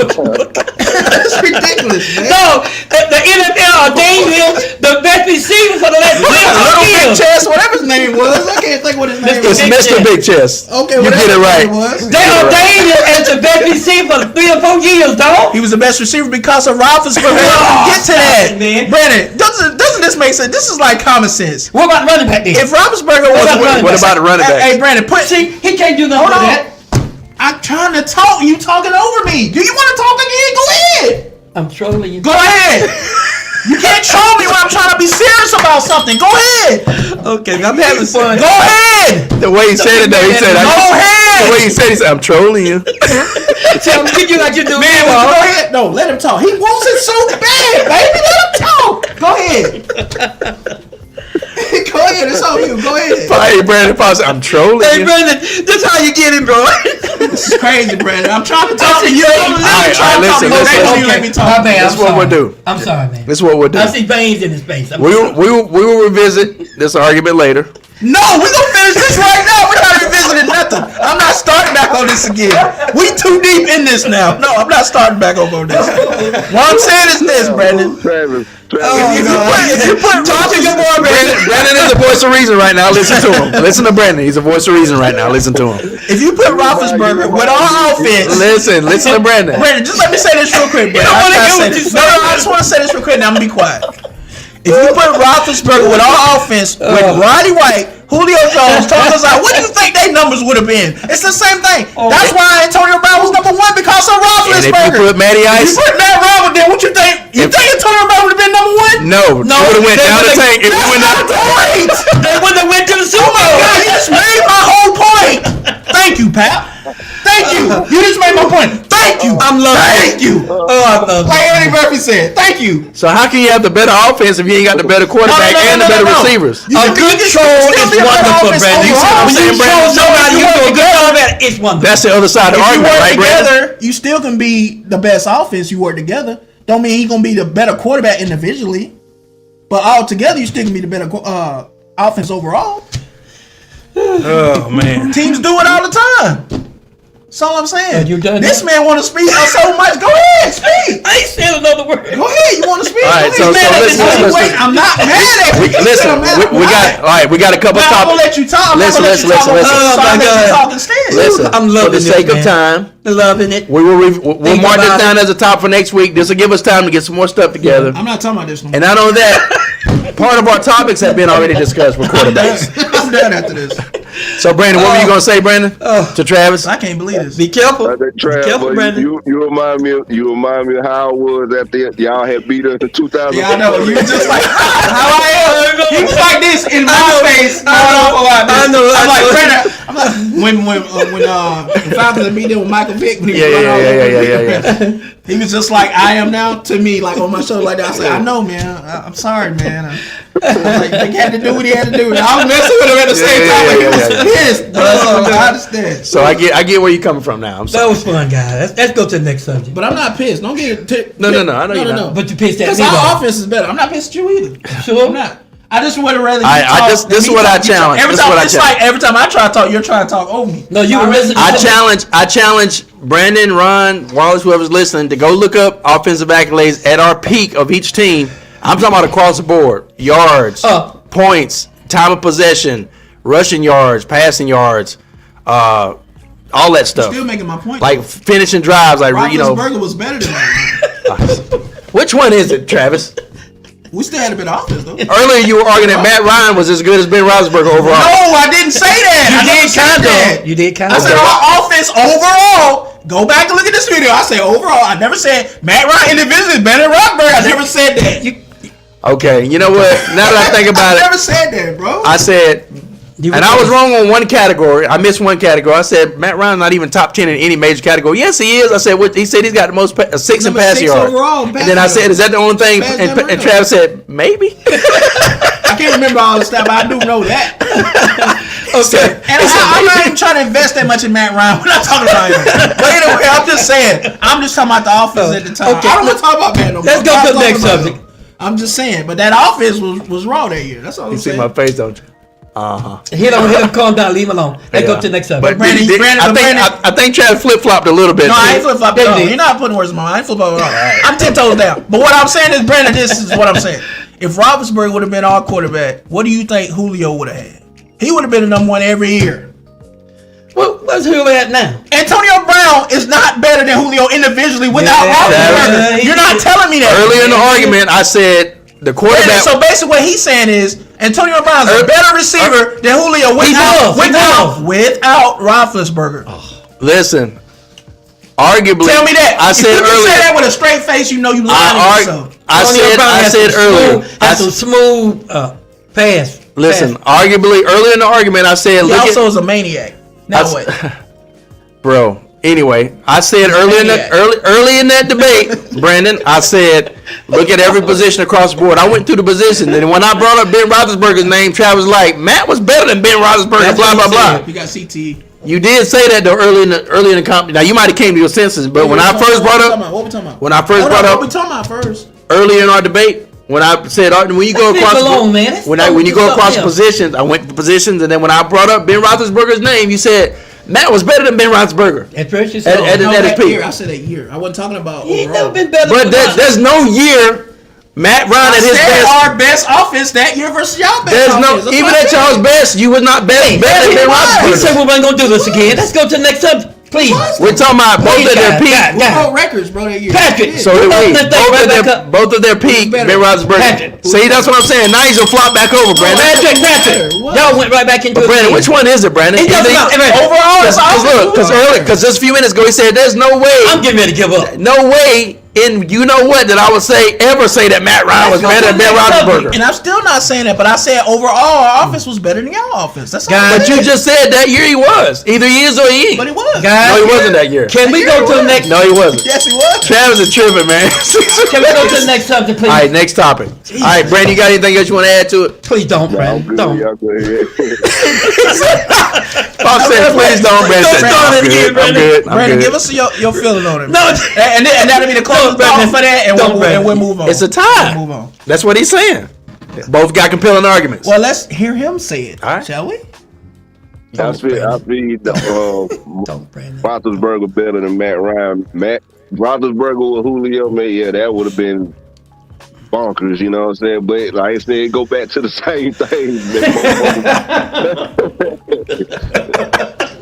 That's ridiculous, man. No, the NFL ordained him the best receiver for the last 3 Little Big years. Chest, whatever his name was. I can't think what his name It's was. Mr. Big Chest. Okay, you whatever get it his right. name was. They ordained him as the best receiver for 3 or 4 years, dog. He was the best receiver because of Roethlisberger. Get to that, man. Brandon. Doesn't this make sense? This is like common sense. What about running back then? If Roethlisberger was What about the running back? Hey, Brandon, See, he can't do nothing Hold with on. that. I'm trying to talk. You talking over me. Do you want to talk again? Go ahead. I'm trolling you. Go ahead. You can't troll me when I'm trying to be serious about something. Go ahead. Okay, I'm having fun. Go ahead. The way he said it, though, he said, Go ahead. the way he said, I'm trolling you. Tell me, get you like you do. Man, go ahead. No, let him talk. He wants it so bad, baby. Let him talk. Go ahead. Go ahead. It's on you. Go ahead. Hey, Brandon Fox, I'm trolling Hey, you. Brandon, this how you get him, bro. This is crazy, Brandon. I'm trying to talk to you. All right, listen. Let me talk. My bad. That's what we'll do. I'm sorry, man. This is what we'll do. I see veins in his face. We will revisit this argument later. No, we're gonna finish this right now. We're not revisiting nothing. I'm not starting back on this again. We too deep in this now. No, I'm not starting back over on this. What I'm saying is this, Brandon. Travis. If you put Talk to your boy, Brandon is a voice of reason right now. Listen to him. Listen to Brandon. He's a voice of reason right now. Listen to him. if you put Roethlisberger with our offense, Listen to Brandon. Brandon, just let me say this real quick, Brandon. don't wanna I hear say what this. you No, say. I just want to say this real quick. Now I'm gonna be quiet. If you put Roethlisberger with our offense, with Roddy White, Julio Jones, Thomas out, what do you think their numbers would have been? It's the same thing. That's why Antonio Brown was number 1 because of And if you Roethlisberger. put Matty If Ice, you put Matt Ryan, then what you think? You think Antonio Brown would have been number 1? no, it would have went down the tank. It That's went not down. the point. They wouldn't have went to the Super Oh my Bowl. God, you just made my whole point. Thank you, Pat. Thank you. You just made my point. Thank you. I'm loving Thank you. Oh, I love Like Eddie Murphy said. Thank you. So how can you have the better offense if you ain't got the better quarterback and the better receivers? You A can- good you can troll still is be a better wonderful, offense Brandon. overall. When you saying, Brandon, troll somebody, you do a good job at it. It's wonderful. That's the other side of the If you argument, work right, Brandon? together, you still can be the best offense. You work together. Don't mean he gonna be the better quarterback individually, but all together you still can be the better offense overall. Oh man. Teams do it all the time. That's all I'm saying. You done This that? man want to speak so much. Go ahead, speak. I ain't saying another word. Go ahead. You want to speak? All right, Go so ahead. listen, Wait, I'm not mad at you. Listen, we got all right. We got a couple But I'm gonna let topics. you talk. Listen. I'm Oh gonna let my you God. talk instead. Listen, I'm for loving the this, sake of man. time, Loving it. we'll Think mark this about down it. as a top for next week. This will give us time to get some more stuff together. I'm not talking about this no more. And not only that, part of our topics have been already discussed with quarterbacks. I'm done after this. So Brandon, what were you gonna say, Brandon? To Travis? I can't believe this. Be careful. I think, Be Trav, careful, boy, Brandon. you remind me of how I was after y'all had beat us in 2000. Yeah, I know. You just like how I am. He was like this in my face. I know. I'm like Brandon. I'm like when the Falcons beat them with Michael Vick. When he was running all over me. He was just like I am now to me, like on my shoulder like that. I said, I know, man. I'm sorry, man. I was like, he had to do what he had to do. And I was messing with him at the same time. Like, he was pissed. I understand. So I get where you're coming from now. I'm That sorry. was fun, guys. Let's go to the next subject. But I'm not pissed. Don't get No, I know you're not. But you pissed at Because me, our though. offense is better. I'm not pissed at you either. Sure. I'm not. I just would have rather. This is what I challenge. Every time, it's like every time I try to talk, you're trying to talk over me. No, you were listening. I challenge Brandon, Ron, Wallace, whoever's listening, to go look up offensive accolades at our peak of each team. I'm talking about across the board: yards, points, time of possession, rushing yards, passing yards, all that stuff. Still making my point. Like finishing drives, like Roethlisberger was better than that. Which one is it, Travis? We still had a bit of offense though. Earlier, you were arguing that Matt Ryan was as good as Ben Roethlisberger overall. No, I didn't say that. You did kind I of. said our offense overall. Go back and look at this video. I said overall. I never said Matt Ryan individually is better than Roethlisberger. I never said that. Okay, you know what? Now that I think about I never said that, bro. I said, and I was wrong on one category. I missed one category. I said Matt Ryan's not even top 10 in any major category. Yes, he is. I said he said he's got the most 6 in passing yards. And then I said, is that the only thing? And Travis said, maybe. I can't remember all the stuff, but I do know that. Okay. And I'm not even trying to invest that much in Matt Ryan. We're not talking about him. But anyway, I'm just saying. I'm just talking about the offense at the time. Okay. I don't want to talk about Matt no more. Let's go to the next subject. I'm just saying. But that offense was wrong that year. That's all I'm You see saying. my face, don't you? Hit him, calm down, leave him alone. Let's go to the next subject. But I think Travis flip-flopped a little bit. No, I ain't flip-flopped at all. You're not putting words in my mouth. I ain't flip-flopped at all. I'm 10 toes down. But what I'm saying is, Brandon, this is what I'm saying. If Roethlisberger would have been our quarterback, what do you think Julio would have had? He would have been the number one every year. Where's Julio at now? Antonio Brown is not better than Julio individually without Roethlisberger. You're not telling me that. Earlier in the argument, I said the quarterback. So basically, what he's saying is Antonio Brown's a better receiver than Julio without Roethlisberger. Listen, arguably. Tell me that. I said if you earlier. say that with a straight face, you know you lying to yourself. I said earlier. That's a smooth pass. Listen, arguably earlier in the argument, I said. He also is a maniac. Now what? Bro. Anyway, I said early in that debate, Brandon, I said, look at every position across the board. I went through the position, and when I brought up Ben Roethlisberger's name, Travis was like, Matt was better than Ben Roethlisberger, blah, blah, blah. You got CTE. You did say that though early in the company. Now you might have came to your senses, but when I first brought up, what we talking about? When I first brought up, what we talking about first? Earlier in our debate, when I said when you go across when you go across positions, I went to positions, and then when I brought up Ben Roethlisberger's name, you said Matt was better than Ben Roethlisberger. At first you said that year. I said that year. I wasn't talking about He overall. never been better. But there's no year Matt Ryan at his best. Our best offense that year versus y'all best. There's no offense. even at y'all's best, you was not better than Ben We said Roethlisberger. we weren't gonna do this again. Let's go to the next subject, please. We're talking about both of their peak. We broke records, bro, that year. Patrick, So did we. Both of their peak, Ben Roethlisberger. Patrick. See, that's what I'm saying. Now he's gonna flop back over, Brandon. Patrick. Y'all went right back into it. Brandon, which one is it, Brandon? It doesn't matter. Overall, because just a few minutes ago he said there's no way. I'm getting ready to give up. No way. And you know what? That I would ever say that Matt Ryan was better than Ben Roethlisberger. And I'm still not saying that, but I said overall our offense was better than y'all offense. That's all. But you just said that year he was. Either he is or he ain't. But he was. No, he wasn't that year. Can we go to the next? No, he wasn't. Yes, he was. Travis is tripping, man. Can we go to the next subject, please? All right, next topic. All right, Brandon, you got anything else you want to add to it? Please don't, Brandon. Don't. Y'all go ahead. Pop said, please don't, Brandon. I'm good. Brandon, give us your feeling on it. No, and that'll be the closing thought for that, and we'll move on. It's a tie. We'll move on. That's what he's saying. Both got compelling arguments. Well, let's hear him say it, All right. shall we? I feel Brandon. Roethlisberger better than Matt Ryan. Matt Roethlisberger with Julio, man, yeah, that would have been bonkers, you know what I'm saying? But like I said, go back to the same thing.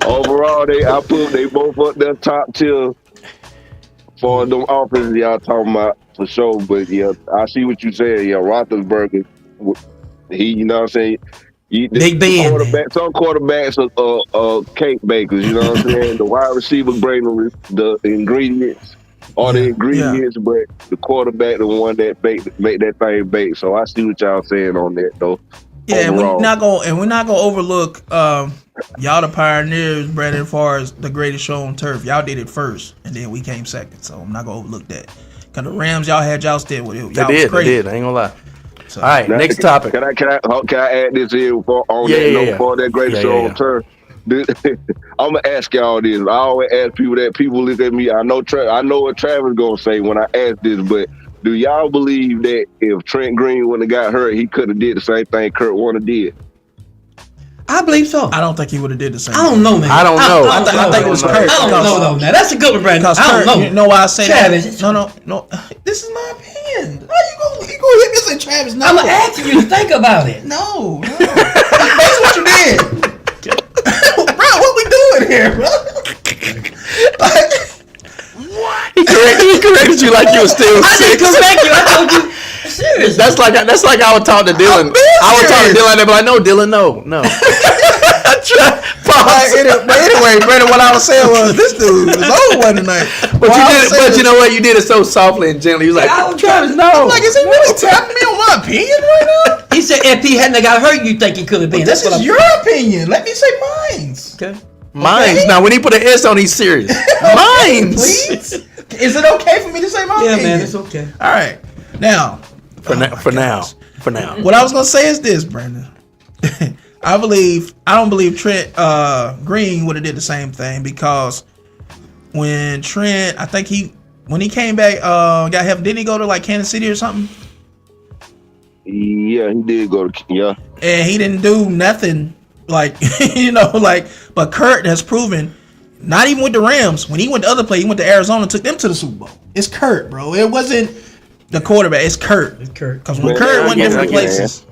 Overall, they both up there top tier for them offenses y'all talking about for sure. But yeah, I see what you said. Yeah, Roethlisberger, he, you know what I'm saying? Big Ben. Some quarterbacks are cake bakers, you know what I'm saying? The wide receiver bring the ingredients, but the quarterback the one that make that thing bake. So I see what y'all saying on that though. Yeah, and overall. we're not gonna overlook y'all the pioneers, Brandon, as far as the greatest show on turf. Y'all did it first, and then we came second. So I'm not gonna overlook that. Cause the Rams, y'all had y'all still with it. They did. I ain't gonna lie. So, all right, now, next topic. Can I add this in for that greatest show on turf? I'm gonna ask y'all this. I always ask people look at me. I know what Travis gonna say when I ask this, but Do y'all believe that if Trent Green wouldn't have got hurt, he could have did the same thing Kurt Warner did? I believe so. I don't think he would have did the same. I don't know, man. I don't know. I think it was Kurt. I don't know though. Now that's a good one, Brandon. Because I don't Kurt, know. you know why I say Travis, that? No. This is my opinion. How you gonna hit me and say Travis? No, I'm asking you to think about it. no. That's what you did, bro. What we doing here, bro? He corrected you like you were still I didn't 6. correct you. I told you. Seriously. That's like I would talk to Dylan. I would talk to Dylan and be like, no, Dylan, no. But anyway, Brandon, what I was saying was this dude is over one tonight. But you know what? You did it so softly and gently. You was like, Travis, no. Like, is he really tapping me on my opinion right now? He said if he hadn't got hurt, you think he could have been. This That's what is your opinion. Let me say mine's. Okay. Mines. Now, when he put an S on, he's serious. Mines. Please? Is it okay for me to say my Yeah, opinion? man, it's okay. All right. Now, For now. what I was gonna say is this, Brandon. I don't believe Trent Green would have did the same thing, because when Trent, I think when he came back, got help. Didn't he go to like Kansas City or something? Yeah, he did go to And he didn't do nothing, like But Kurt has proven, not even with the Rams, when he went to other places, he went to Arizona, took them to the Super Bowl. It's Kurt, bro. It wasn't the quarterback. It's Kurt. Because when Man, Kurt went I different get it. places,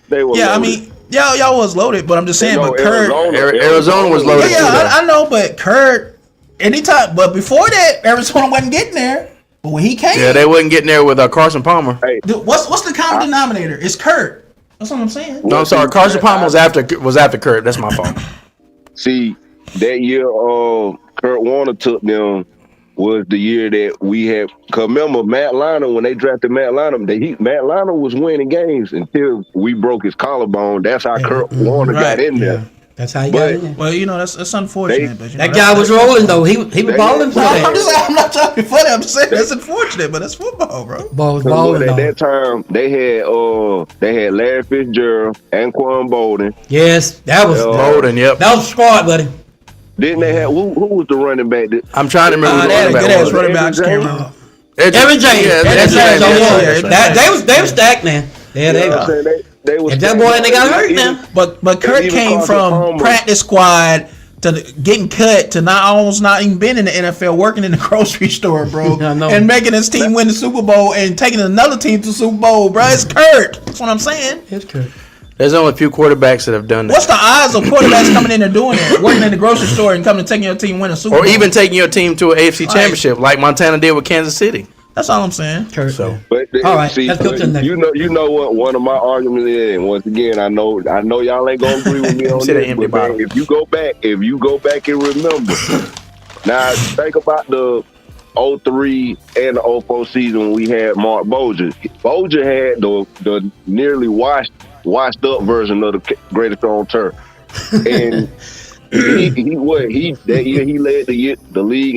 They were yeah, I loaded. mean, y'all was loaded, but I'm just saying, but Kurt. Arizona was loaded. Yeah, I know, but Kurt, anytime, but before that, Arizona wasn't getting there. But when he came, Yeah, they wasn't getting there with Carson Palmer. dude, what's the common denominator? It's Kurt. That's what I'm saying. No, I'm sorry. Carson Palmer was after Kurt. That's my fault. See, that year Kurt Warner took them was the year that we had. Cause remember Matt Leinart, when they drafted Matt Leinart, Matt Leinart was winning games until we broke his collarbone. That's how Kurt Warner got in there. Yeah. That's how he got But- in there. Well, that's unfortunate. but, That guy was rolling though. He was balling for I'm that. I'm not trying to be funny. I'm just saying that's unfortunate, but that's football, bro. Ball was But balling at though. that time, they had Larry Fitzgerald, Anquan Bolden. Yes, that was Bolden, yep. that was smart, buddy. Didn't they have who was the running back? I'm trying to remember. They had a who the good running ass back running was. back. I just can't remember. Evan James. Yeah, Evan Evan James. James, Oh, yeah, yeah. yeah. They was stacked, man. Yeah, they You know was. what I'm saying? They was If that boy ain't got hurt now. But Kurt Even came Carson from Palmer. practice squad to getting cut to almost not even been in the NFL, working in the grocery store, bro, I know. and making his team win the Super Bowl and taking another team to the Super Bowl, bro. It's Kurt. That's what I'm saying. It's Kurt. There's only a few quarterbacks that have done that. What's the odds of quarterbacks coming in and doing that, working in the grocery store and coming to taking your team win a Super Bowl? Or even taking your team to an AFC championship like Montana did with Kansas City. That's all I'm saying. Kurt. So But All right, see, let's go to the next. you know what one of my arguments is, and once again, I know y'all ain't gonna agree with me on See that this, empty but man, bottle. if you go back and remember, now think about the 03 and the 04 season when we had Mark Bolger. Bolger had the nearly washed up version of the greatest on turf, and that year he led the league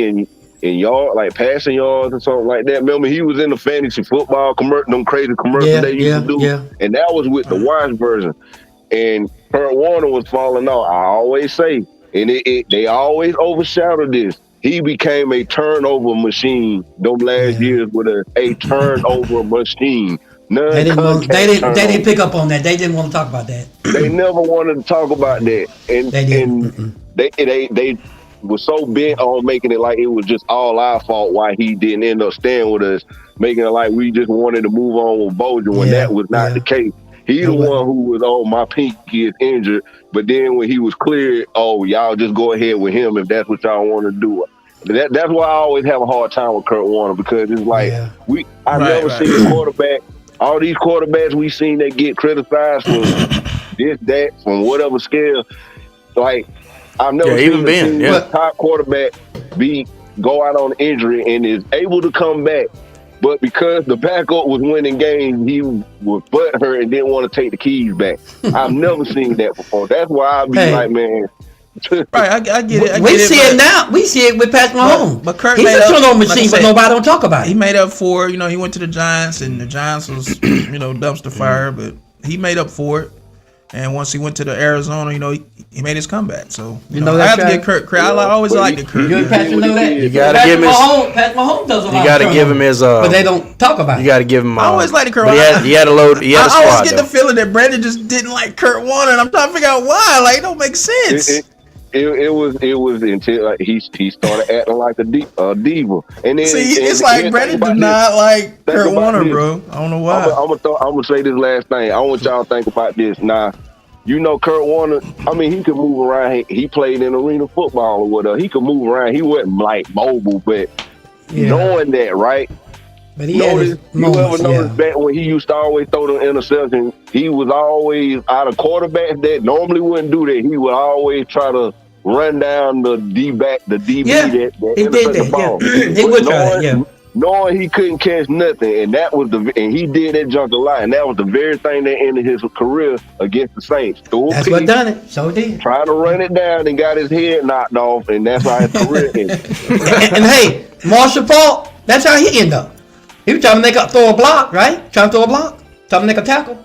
in yard, like passing yards and something like that. Remember, he was in the fantasy football them crazy commercials they used to do, and that was with the washed version. And Kurt Warner was falling off. I always say, and they always overshadow this. He became a turnover machine. Them last years with a turnover machine. They didn't pick up on that. They didn't want to talk about that. They never wanted to talk about that, and They didn't. they was so bent on making it like it was just all our fault why he didn't end up staying with us, making it like we just wanted to move on with Bolger when that was not the case. He the one who was, my pinky is injured, but then when he was cleared, y'all just go ahead with him if that's what y'all want to do. That's why I always have a hard time with Kurt Warner, because it's like I've never seen a quarterback. All these quarterbacks we seen that get criticized for this, that, from whatever scale. Like I've never seen a top quarterback go out on injury and is able to come back, but because the backup was winning games, he was butthurt and didn't want to take the keys back. I've never seen that before. That's why I be like, man. Right, I get it. We see it now. We see it with Patrick Mahomes. But Kurt he's made a up, turnover like I machine, said, but nobody don't talk about He it. made up for, he went to the Giants, and the Giants was, dumpster fire, but he made up for it. And once he went to the Arizona, he made his comeback. So I know have to that's give Kurt credit. I always liked the Kurt. You and Patrick know that. You gotta give him his. Patrick Mahomes does a lot. You gotta give him his. But they don't talk about You it. gotta give him. I always liked the Kurt. But he had a load. He had a I always squad. get Though. the feeling that Brandon just didn't like Kurt Warner, and I'm trying to figure out why. Like, it don't make sense. It was until he started acting like a diva, and then It's like Brandon do not like Kurt Warner, bro. I don't know why. I'm gonna say this last thing. I want y'all to think about this. Now, Kurt Warner. I mean, he could move around. He played in arena football or whatever. He could move around. He wasn't like mobile, but knowing that, right? But he had his moments, you ever notice back when he used to always throw the interception? He was always out of quarterbacks that normally wouldn't do that. He would always try to run down the D-back, the DB Yeah, that he did intercepted the that. ball. Yeah, he would try that. Yeah. Knowing he couldn't catch nothing, and he did that junk a lot, and that was the very thing that ended his career against the Saints. That's what done it. So did. Trying to run it down and got his head knocked off, and that's how his career ended. and hey, Marshall Faulk, that's how he ended up. He was trying to throw a block, right? Trying to throw a block, trying to make a tackle.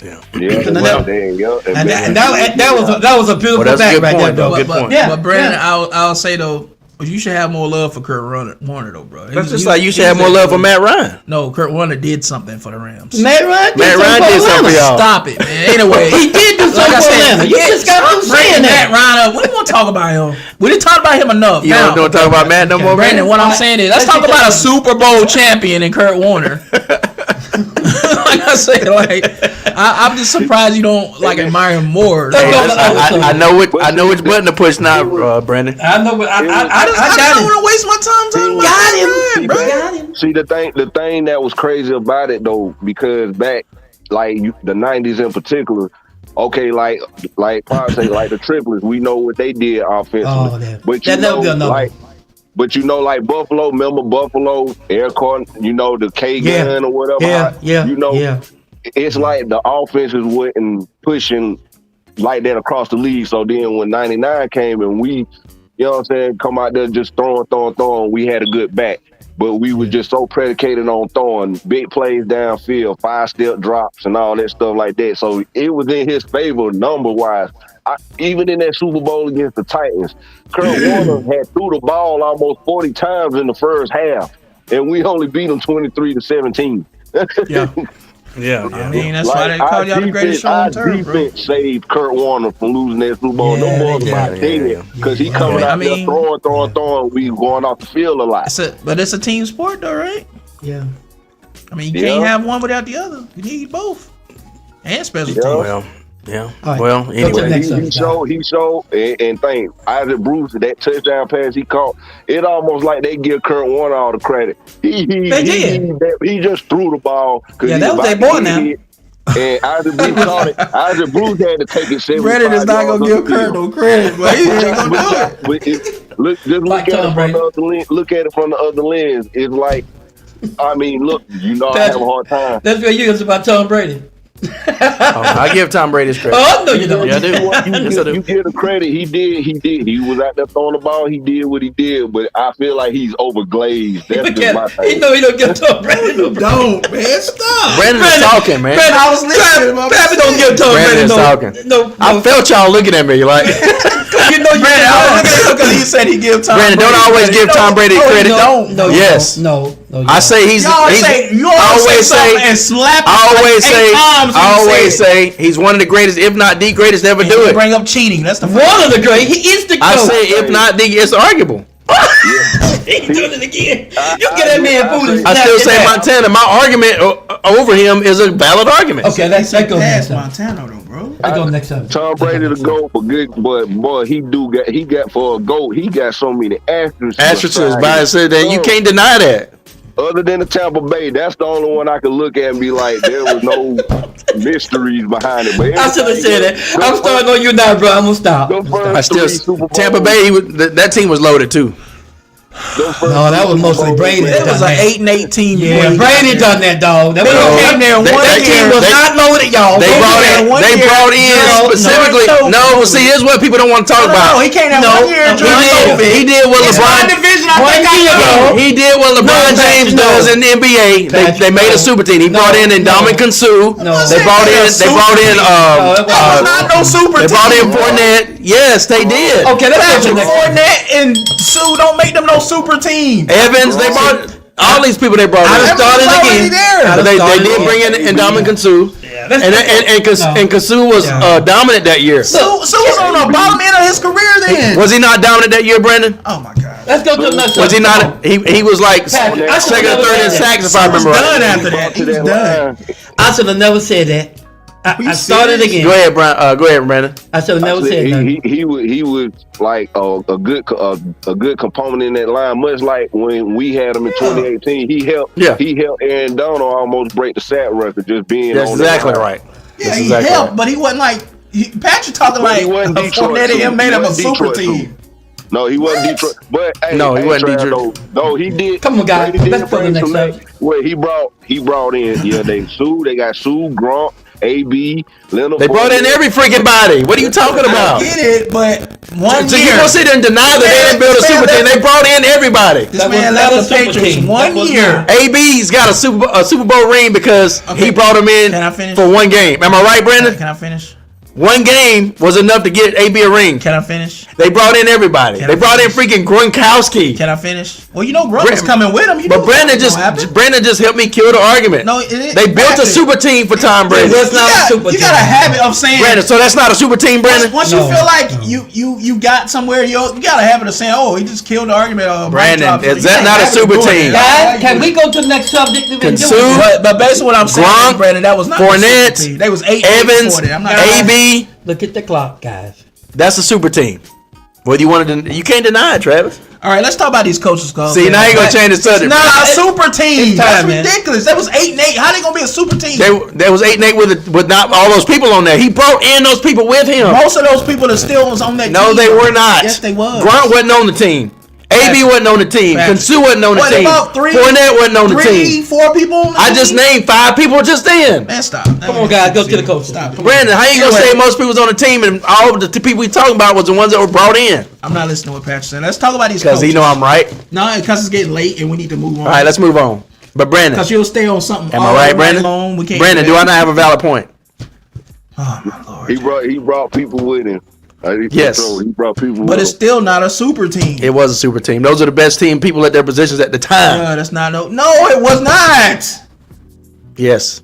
Yeah, well, there you go. And that was a beautiful Well, that's a back good right point, there, though. bro. Good point. But Brandon, I'll say though, you should have more love for Kurt Warner though, bro. That's just like you should have more love for Matt Ryan. No, Kurt Warner did something for the Rams. Matt Ryan did something for y'all. Stop it, man. Anyway, He did do something for Atlanta. You just got to saying Matt that. Ryan up. We don't want to talk about him. We didn't talk about him enough. You Now, don't talk about Matt no more, Brandon, what I'm saying is, let's talk about a Let's Super Bowl champion in Kurt Warner. Like I said, I'm just surprised you don't admire him more. Let's go. I know which button to push now, Brandon. I know. I I got don't him. want to waste my time talking about Got Matt him. Ryan, bro. Got him. See, the thing that was crazy about it though, because back the 90s in particular, okay, like Pop say, like the triplets, we know what they did offensively. Oh, that. But That never be another. like Buffalo, remember Buffalo, Air Corn, the K gun or whatever. Yeah. It's like the offenses wasn't pushing like that across the league. So then when 99 came and we, come out there just throwing, we had a good back. But we were just so predicated on throwing big plays downfield, 5-step drops and all that stuff like that. So it was in his favor number-wise. Even in that Super Bowl against the Titans, Kurt Warner had threw the ball almost 40 times in the first half, and we only beat them 23-17. Yeah. I mean, that's why they call y'all the greatest show on turf, bro. Defense saved Kurt Warner from losing that Super Bowl. Yeah, No more about dead because he coming out there throwing. We going off the field a lot. But it's a team sport, though, right? Yeah. I mean, you can't have one without the other. You need both, and special teams. Well, yeah. All right. Well, Go to anyway. the next He showed, and think Isaac Bruce, that touchdown pass he caught, it almost like they give Kurt Warner all the credit. He just threw the ball. Yeah, that was their boy now. And Isaac Bruce caught it. Isaac Bruce had to take it 75 Brandon is not gonna give Kurt no credit, but he ain't gonna do it. Look at it from the other lens. It's like, I mean, look, I have a hard time. That's what you was about Tom Brady. I give Tom Brady his credit. Oh, no, you don't. Yeah, I do. Yes, I do. You give the credit. He did. He was out there throwing the ball. He did what he did, but I feel like he's overglazed. That's just my thing. He know he don't give Tom Brady no. Don't, man, stop. Brandon is talking, man. Brandon, I was listening. Brandon don't give Tom Brandon Brady is no. talking. No, I felt y'all looking at me like, you know you Brandon, I was looking at him because he said he give Tom Brandon, don't Brady always credit. give Tom Brady credit. No, Yes. No. I say he's. You always say something and slap him I always say he's one of the greatest, if not the greatest, to ever do it. Bring up cheating. That's the one of the great. He is the GOAT. I say if not the, it's arguable. He's doing it again. You get that man food. I still say Montana. My argument over him is a valid argument. Okay, let's go next time. Montana though, bro. Let's go next time. Tom Brady the GOAT, but good, but boy, he got for a GOAT. He got so many asterisks. Asterisks by himself that you can't deny that. Other than the Tampa Bay, that's the only one I could look at and be like, there was no mysteries behind it. But I should have said that. I'm starting on you now, bro. I'm gonna stop. I still Tampa Bay. That team was loaded too. No, that was mostly Brady. It was an 8-8 team. Yeah, Brady done that, dog. That came there one team was not loaded, y'all. They brought in specifically. No, see, here's what people don't want to talk about. No, he came there 1 year. He did what LeBron. Division. I One think I year, He did what LeBron James does in the NBA. They made a super team. He brought in Ndamukong Suh. They brought in. Not no super They team. brought in Fournette. Yes, they did. Okay, let's go to Patrick the next. Fournette and Sue don't make them no super team. Evans. They brought all these people. They brought in. I'd have started already again. there. I'd have They started did again. bring in Ndamukong Suh. And Kasu was dominant that year. Sue was on the bottom end of his career then. Was he not dominant that year, Brandon? Oh my God. Let's go to the next. Was he Come on. not? He was like Patrick, I second or should've third in never sacks, if said I remember Done right. after that. He was done. I should have never said that. I started serious? again. Go ahead, Brian. Go ahead, Brandon. I should have never said that. He was like a good component in that line, much like when we had him in 2018. He helped Aaron Donald almost break the sack record just being That's on exactly that line. right. Yeah, That's he exactly helped, right. but he wasn't like Patrick talking But like he wasn't Detroit, Fournette and too. him made He him a wasn't super Detroit, team. No, he wasn't Detroit. But hey, No, he wasn't Trav, Detroit. No, he did. Come on, guys. Brady did Let's go to the bring next some subject. Well, he brought in. Yeah, they got Sue, Gronk, AB, Leonard. They brought in every freaking body. What are you talking I about? get it, but one So you year gonna sit there and deny that they didn't build a Man, super team? that- They brought in everybody. this That man was left not a the super Patriots team. one That was year. not. AB's got a Super Bowl ring because Okay. he brought him in Can I finish? for one game. Am I right, Brandon? Can I finish? One game was enough to get AB a ring. Can I finish? They brought in everybody. Can They I brought in finish? freaking Gronkowski. Can I finish? Well, you know Grunt was coming with him. You But knew Brandon what was gonna happen. Brandon just helped me kill the argument. No, They built a Patrick, super team for Tom Brady. It was not a super you team. got a habit of saying Brandon, so that's not a super team, Brandon. once No. you feel like you got somewhere, you got a habit of saying, "Oh, he just killed the argument." Brandon, is that not a super team? Guys, can we go to the next subject? We've been Consume- doing this. But based on what I'm saying, Gronk, Brandon, that was not Fournette, a super team. They was 8 Evans, I'm not AB. Look at the clock, guys. That's a super team. Whether you want to, you can't deny it, Travis. All right, let's talk about these coaches. See, now you're gonna change the subject. Nah, a super team. it's time, That's man. ridiculous. That was 8-8. How they gonna be a super team? There was 8-8 with not all those people on there. He brought in those people with him. Most of those people that still was on that team. No, they were not. Yes, they was. Grunt wasn't on the team. AB wasn't on the team. Patrick. Kansu wasn't on the What team. about three? Fournette wasn't on the Three, team. 4 people on the I team? just named 5 people just then. Man, stop. Come on, guys, go to the coaches. Stop. Come on. Brandon, how you gonna Anyway. say most people was on the team and all the people we talking about was the ones that were brought in? I'm not listening to what Patrick said. Let's talk about these Because coaches. you know I'm right. No, because it's getting late and we need to move on. All right, let's move on. But Brandon, Because you'll stay on something. am all I right, night Brandon? long. We can't Brandon, do I that. not have a valid point? Oh my lord. He brought people with him. Yes. He brought people But with it's him. still not a super team. It was a super team. Those are the best team people at their positions at the time. That's not no. No, it was not. Yes.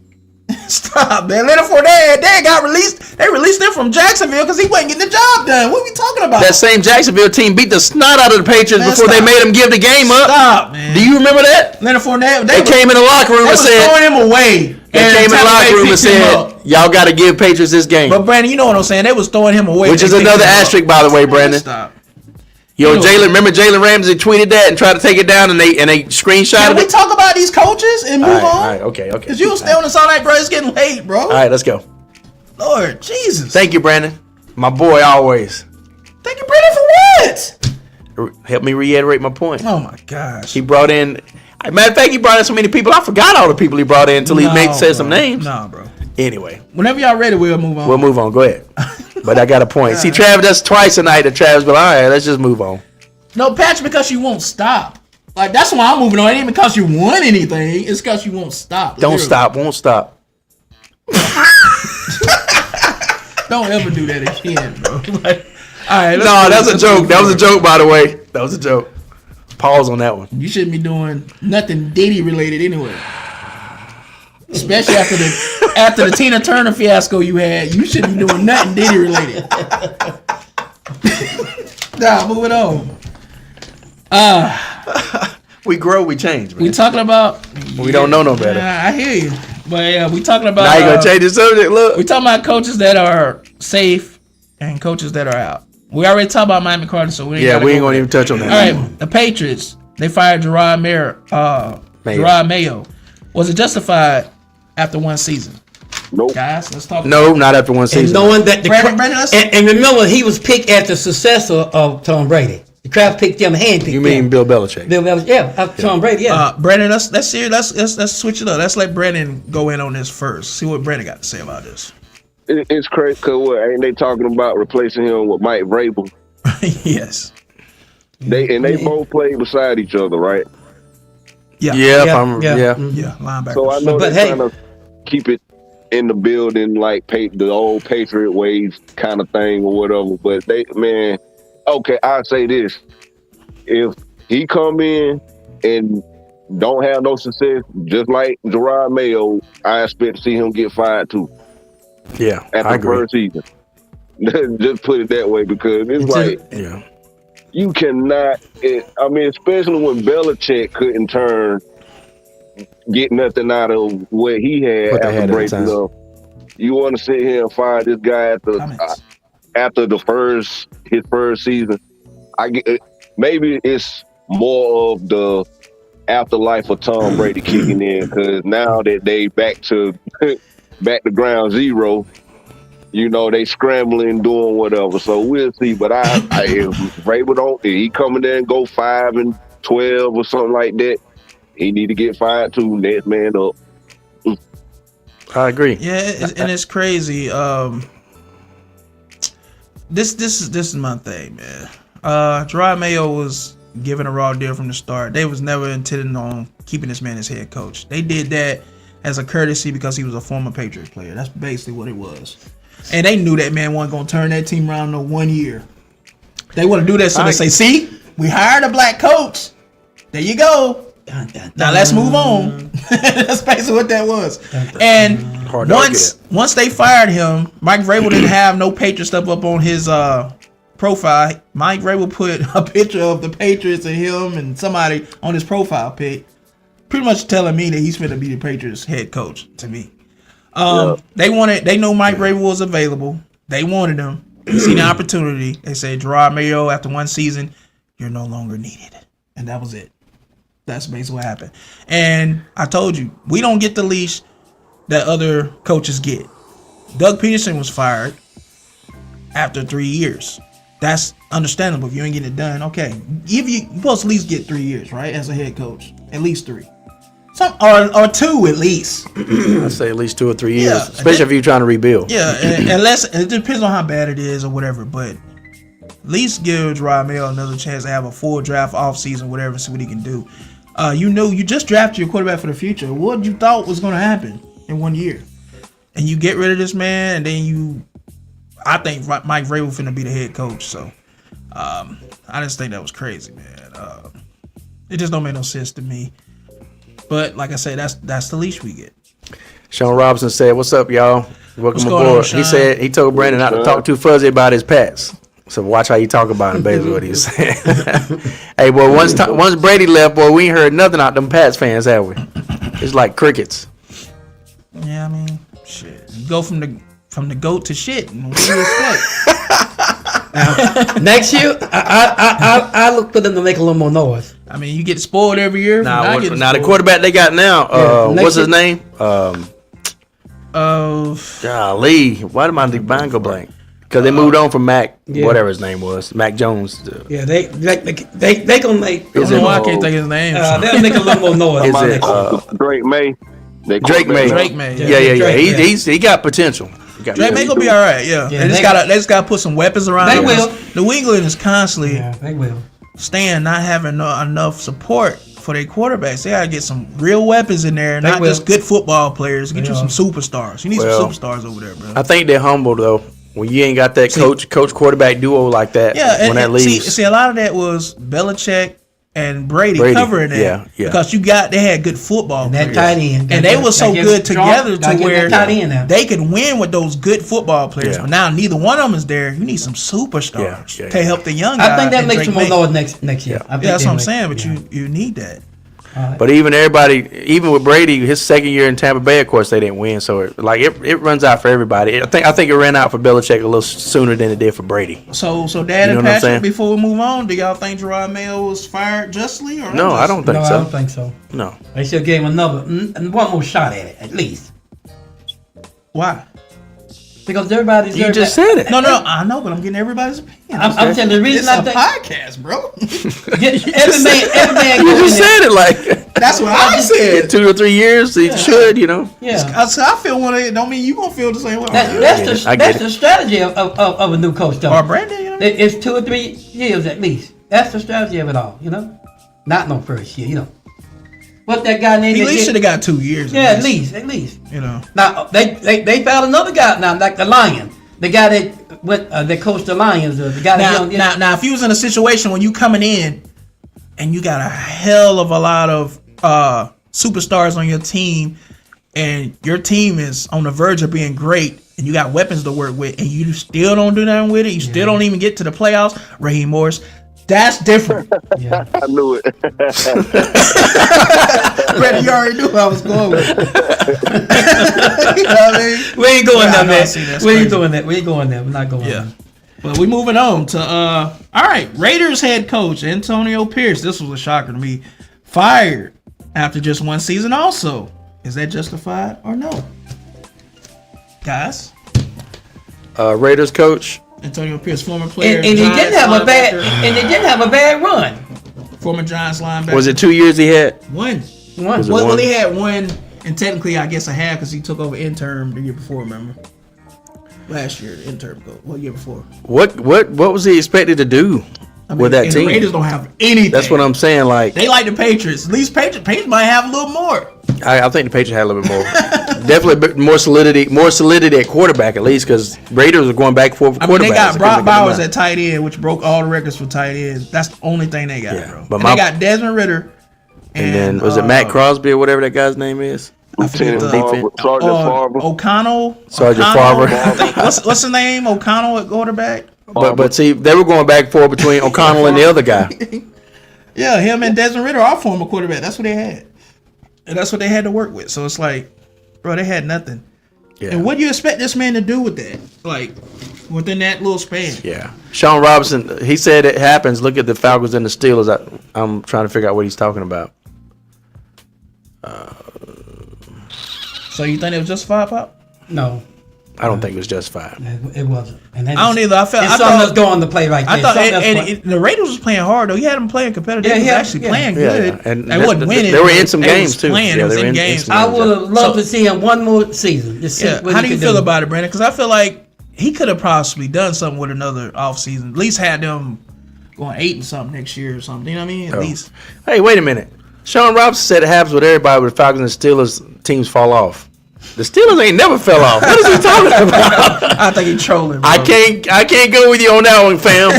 Stop, man. Leonard Fournette, they got released. They released him from Jacksonville because he wasn't getting the job done. What are we talking about? That same Jacksonville team beat the snot out of the Patriots Man, before they stop. made them give the game up. Stop, man. Do you remember that? Leonard Fournette, They came in the locker room they and was said, throwing him away. they came in the locker room and said, y'all got to give Patriots this game. But Brandon, you know what I'm saying? They was throwing him away. Which is They picked another him up. asterisk, by the way, Brandon. Stop. Yo, Jalen, remember Jalen Ramsey tweeted that and tried to take it down and they screenshotted Can we it? talk about these coaches and move All on? right, okay. Because you stay on this all night, bro. It's getting late, bro. All right, let's go. Lord Jesus. Thank you, Brandon. My boy always. Thank you, Brandon, for what? Help me reiterate my point. Oh my gosh. He brought in, matter of fact, he brought in so many people, I forgot all the people he brought in until he said some names. No, bro. Anyway, Whenever y'all ready, we'll move on. we'll move on. Go ahead. But I got a point. See, Travis, that's twice a night that Travis, but all right, let's just move on. No, Patch, because you won't stop. Like, that's why I'm moving on. It ain't because you won anything. It's because you won't stop. Don't Literally. stop, won't stop. Don't ever do that again, bro. Like, all right. No, that's a joke. That was a joke, by the way. That was a joke. Pause on that one. You shouldn't be doing nothing Diddy related anyway. Especially after the Tina Turner fiasco you had, you shouldn't be doing nothing Diddy related. Nah, moving on. We grow, we change, man. We talking about. We don't know no better. I hear you, but yeah, we talking about. Now you gonna change the subject? Look. We talking about coaches that are safe and coaches that are out. We already talked about Mike McCarthy, so we ain't gotta We ain't go gonna there. even touch on that. All right, the Patriots, they fired Gerard Mayo. Was it justified after one season? Nope. Guys, let's talk. No, not after one And season. knowing that Brandon, let's- and remember, he was picked as the successor of Tom Brady. The Kraft picked him, handpicked You mean him. Bill Belichick? Bill Belichick, yeah, after Tom Brady, yeah. Brandon, let's see. Let's switch it up. Let's let Brandon go in on this first. See what Brandon got to say about this. It's crazy because ain't they talking about replacing him with Mike Vrabel? Yes. They both played beside each other, right? Yeah. Yeah, Yeah, linebackers. So I know But they're hey- trying to keep it in the building like the old Patriot ways kind of thing or whatever. But okay, I'll say this. If he come in and don't have no success, just like Gerard Mayo, I expect to see him get fired too Yeah, at I the agree. first season. Just put it that way, because it's like Yeah, you cannot. Especially when Belichick couldn't get nothing out of what he had What they after had at the breaking time. up. You want to sit here and fire this guy after his first season? I get maybe it's more of the afterlife of Tom Brady kicking in, because now that they back to ground zero, they scrambling, doing whatever. So we'll see. But if Vrabel if he coming there and go 5-12 or something like that, he need to get fired too. Next man up. I agree. Yeah, and it's crazy. This is my thing, man. Gerard Mayo was given a raw deal from the start. They was never intending on keeping this man as head coach. They did that as a courtesy because he was a former Patriots player. That's basically what it was. And they knew that man wasn't gonna turn that team around in 1 year. They want to do that so they say, "See, we hired a black coach. There you go. Now let's move on." That's basically what that was. And Hard to argue that. once they fired him, Mike Vrabel didn't have no Patriot stuff up on his profile. Mike Vrabel put a picture of the Patriots and him and somebody on his profile pic, pretty much telling me that he's going to be the Patriots head coach. To me, they know Mike Vrabel was available. They wanted him. He seen the opportunity. They said, Gerard Mayo, after one season, you're no longer needed, and that was it. That's basically what happened. And I told you, we don't get the leash that other coaches get. Doug Peterson was fired after 3 years. That's understandable. If you ain't getting it done, okay. You're supposed to at least get 3 years, right? As a head coach. At least 3. Or 2 at least. I'd say at least 2 or 3 years, Yeah, especially if you're trying to rebuild. Yeah, unless it depends on how bad it is or whatever, but at least give Gerard Mayo another chance to have a full draft offseason, whatever, see what he can do. You just drafted your quarterback for the future. What you thought was going to happen in 1 year? And you get rid of this man, and then I think Mike Vrabel finna be the head coach. So I just think that was crazy, man. It just don't make no sense to me. But like I say, that's the leash we get. Sean Robinson said, "What's up, y'all? Welcome What's going aboard." on, Sean? He said he told Brandon not to talk too fuzzy about his pets. So watch how you talk about him, basically what he's saying. Hey, boy, once Brady left, boy, we ain't heard nothing out them Pats fans, have we? It's like crickets. Yeah, I mean, shit. You go from the goat to shit. What do you expect? Next year, I look for them to make a little more noise. I mean, you get spoiled every year. Now I get the spoiled. quarterback they got now, Yeah, what's his next name? Golly, why did my mind go blank? Because they moved on from Mac, Yeah. whatever his name was, Mac Jones. Yeah, they gonna make. I don't know why I can't think of his name. They'll make a little more noise. Is about it, next year. Drake May. Drake May. Drake May. Yeah. Drake, He got potential. Drake May gonna be all right. Yeah, Yeah, they just gotta put some weapons around. They him. will. New England is constantly Yeah, they will. not having enough support for their quarterbacks. They gotta get some real weapons in there, not will. just good football players. Get you will. some superstars. You need Well, some superstars over there, bro. I think they're humble though. When you ain't got that coach quarterback duo like that, Yeah, when that and leaves, see, a lot of that was Belichick and Brady covering that. yeah. Because they had good football And that players. tight end. And they were so good together to where tight end now. they could win with those good football players. Yeah. But now neither one of them is there. You need some superstars Yeah. to help the young guys. I think that and makes Drake some more May. noise next year. I think Yeah, that's they what I'm make- saying. But yeah. you need that. but even with Brady, his second year in Tampa Bay, of course, they didn't win. So it runs out for everybody. I think it ran out for Belichick a little sooner than it did for Brady. So Dad You know and what I'm saying? Patrick, before we move on, do y'all think Gerard Mayo was fired justly or No, I don't think No, I so. don't think so. No, They should give him one more shot at it, at least. Why? Because everybody's. you just said it. No, I know, but I'm getting everybody's opinion. I'm saying the reason It's I a think podcast, bro. every man You goes just in there. said it like That's what I said. in 2 or 3 years, it should, Yeah. I feel one of it. Don't mean you gonna feel the same way. That's I get that's it. the strategy of a new coach, though. Or Brandon, you know what I mean? It's 2 or 3 years at least. That's the strategy of it all, you know. Not no first year, you know. What that guy named? He at least should have got 2 years. Yeah, at least. You know. Now they found another guy now, like the Lion, the guy that went that coached the Lions, the guy that Now, if you was in a situation when you coming in and you got a hell of a lot of superstars on your team, and your team is on the verge of being great, and you got weapons to work with, and you still don't do nothing with it, you still don't even get to the playoffs, Raheem Morris, that's different. Yeah. I knew it. Brandon, you already knew I was going with it. You know what I mean? We ain't going Yeah, I there, know, I man. see, that's We ain't crazy. doing that. We ain't going there. We're not going Yeah. there. But we moving on to all right, Raiders head coach Antonio Pierce. This was a shocker to me. Fired after just one season also. Is that justified or no? Guys? Raiders coach. Antonio Pierce, former player. And he Giants didn't have a bad linebacker, and he didn't have a bad run. former Giants linebacker. Was it 2 years he had? one? One. Was it Well, one? he had one, and technically, I guess a half because he took over interim the year before. Remember, last year interim go. What year before? What was he expected to do with that and team? The Raiders don't have anything. That's what I'm saying. Like, They like the Patriots. At least Patriots might have a little more. I think the Patriots had a little bit more. Definitely a bit more solidity at quarterback at least, because Raiders are going back and forth for I mean, quarterbacks. they got Brock Bowers at at tight end, which broke all the records for tight ends. That's the only thing they got, Yeah, bro. but And my- they got Desmond Ritter. and then was it Matt Crosby or whatever that guy's name is? Lieutenant the- Farber, Sergeant Farber. O'Connell. Sergeant O'Connell, Farber. I think- what's his name? O'Connell at quarterback. But see, they were going back and forth between O'Connell and the other guy. Yeah, him and Desmond Ritter are former quarterback. That's what they had, and that's what they had to work with. So it's like, bro, they had nothing. Yeah. And what do you expect this man to do with that? Like within that little span? Yeah. Sean Robinson, he said it happens. Look at the Falcons and the Steelers. I'm trying to figure out what he's talking about. So you think it was justified, Pop? No, I don't think it was justified. it wasn't. And I don't either. I It's something that's going to play right there. I thought, Something that's and going- the Raiders was playing hard though. He had them playing competitive. Yeah, He was yeah, actually yeah. playing Yeah, good. yeah. And They wasn't winning. they were in but some they games, was too. Playing. Yeah, It was they were in in games. some I games. would have loved So- to see him one more season. Just see Yeah. what How he do you could feel about it, Brandon? Because I feel like he could have possibly done something with another offseason. At least had them going 8 and something next year or something. You know what I mean? At Oh. least. Hey, wait a minute. Sean Robinson said it happens with everybody with the Falcons and Steelers teams fall off. The Steelers ain't never fell off. What is he talking about? I think he's trolling. Bro. I can't go with you on that one, fam.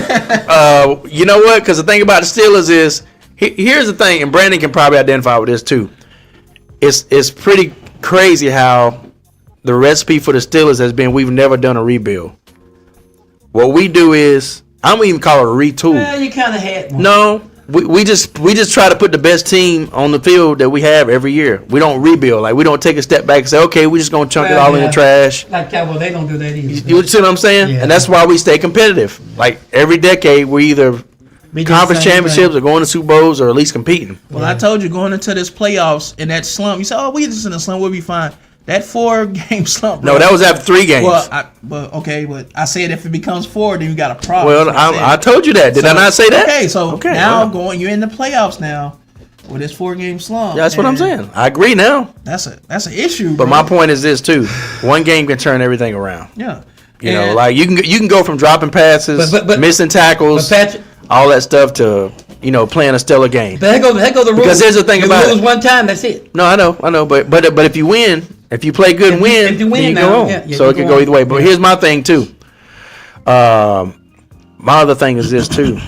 You know what? Because the thing about the Steelers is, here's the thing, and Brandon can probably identify with this too. It's pretty crazy how the recipe for the Steelers has been we've never done a rebuild. What we do is, I'm gonna even call it a retool. Well, you kind of had one. No, we just try to put the best team on the field that we have every year. We don't rebuild. Like, we don't take a step back and say, okay, we're just gonna chunk it all in the trash. Like Cowboy, they don't do that either. You see what I'm saying? Yeah. And that's why we stay competitive. Like, every decade, we either We do the conference same championships thing. or going to Super Bowls or at least competing. Well, I told you going into this playoffs in that slump, you said, "Oh, we just in a slump, we'll be fine." That 4-game slump. No, bro. that was after 3 games. But I said if it becomes 4, then you got a problem. Well, That's what said. I told you that. Did I not say that? Okay, so Okay, now well. you're in the playoffs now with this 4-game slump. That's what I'm and saying. I agree now. That's an issue. But my point is this too: one game can turn everything around. yeah, You know, And- like you can go from dropping passes, But- missing tackles, But Patrick, all that stuff to playing a stellar game. but heck go the rules. Because here's the thing you about lose it. one time, that's it. No, I know, but if you win, if you play good and win, if you win then you now, go on. yeah, So you it can go go on. either way. But Yeah. here's my thing too. My other thing is this too.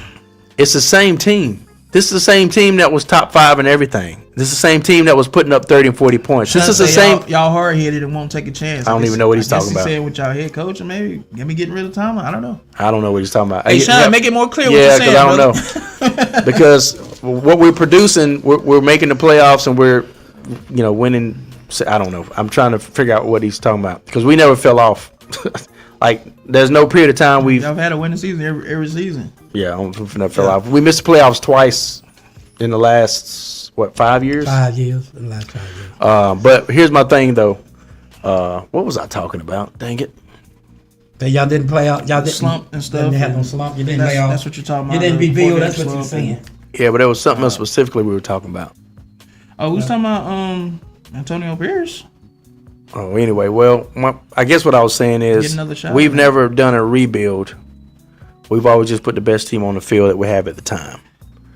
It's the same team. This is the same team that was top 5 in everything. This is the same team that was putting up 30 and 40 points. This is the same. Y'all hard headed and won't take a chance. I don't even know what he's talking about. He said with y'all head coach and maybe get me getting rid of Tomlin. I don't know. I don't know what he's talking about. Hey, Sean, Yeah, make it more clear Yeah, what you're saying. I don't know. Because what we're producing, we're making the playoffs and we're, winning. I don't know. I'm trying to figure out what he's talking about because we never fell off. Like, there's no period of time we've. Y'all had a winning season every season. Yeah, never fell off. We missed the playoffs twice in the last 5 years. 5 years, the last 5 years. But here's my thing though. What was I talking about? Dang it. That y'all didn't play out. Y'all didn't Slump and stuff. Didn't have no slump. You didn't That's- lay off. that's what you're talking You about, didn't the rebuild. 4-game That's what you're slump. saying. Yeah, but there was something else specifically we were talking about. Oh, who's talking about Antonio Pierce? Oh, anyway, well, I guess what I was saying Get is another shot, we've man. never done a rebuild We've always just put the best team on the field that we have at the time,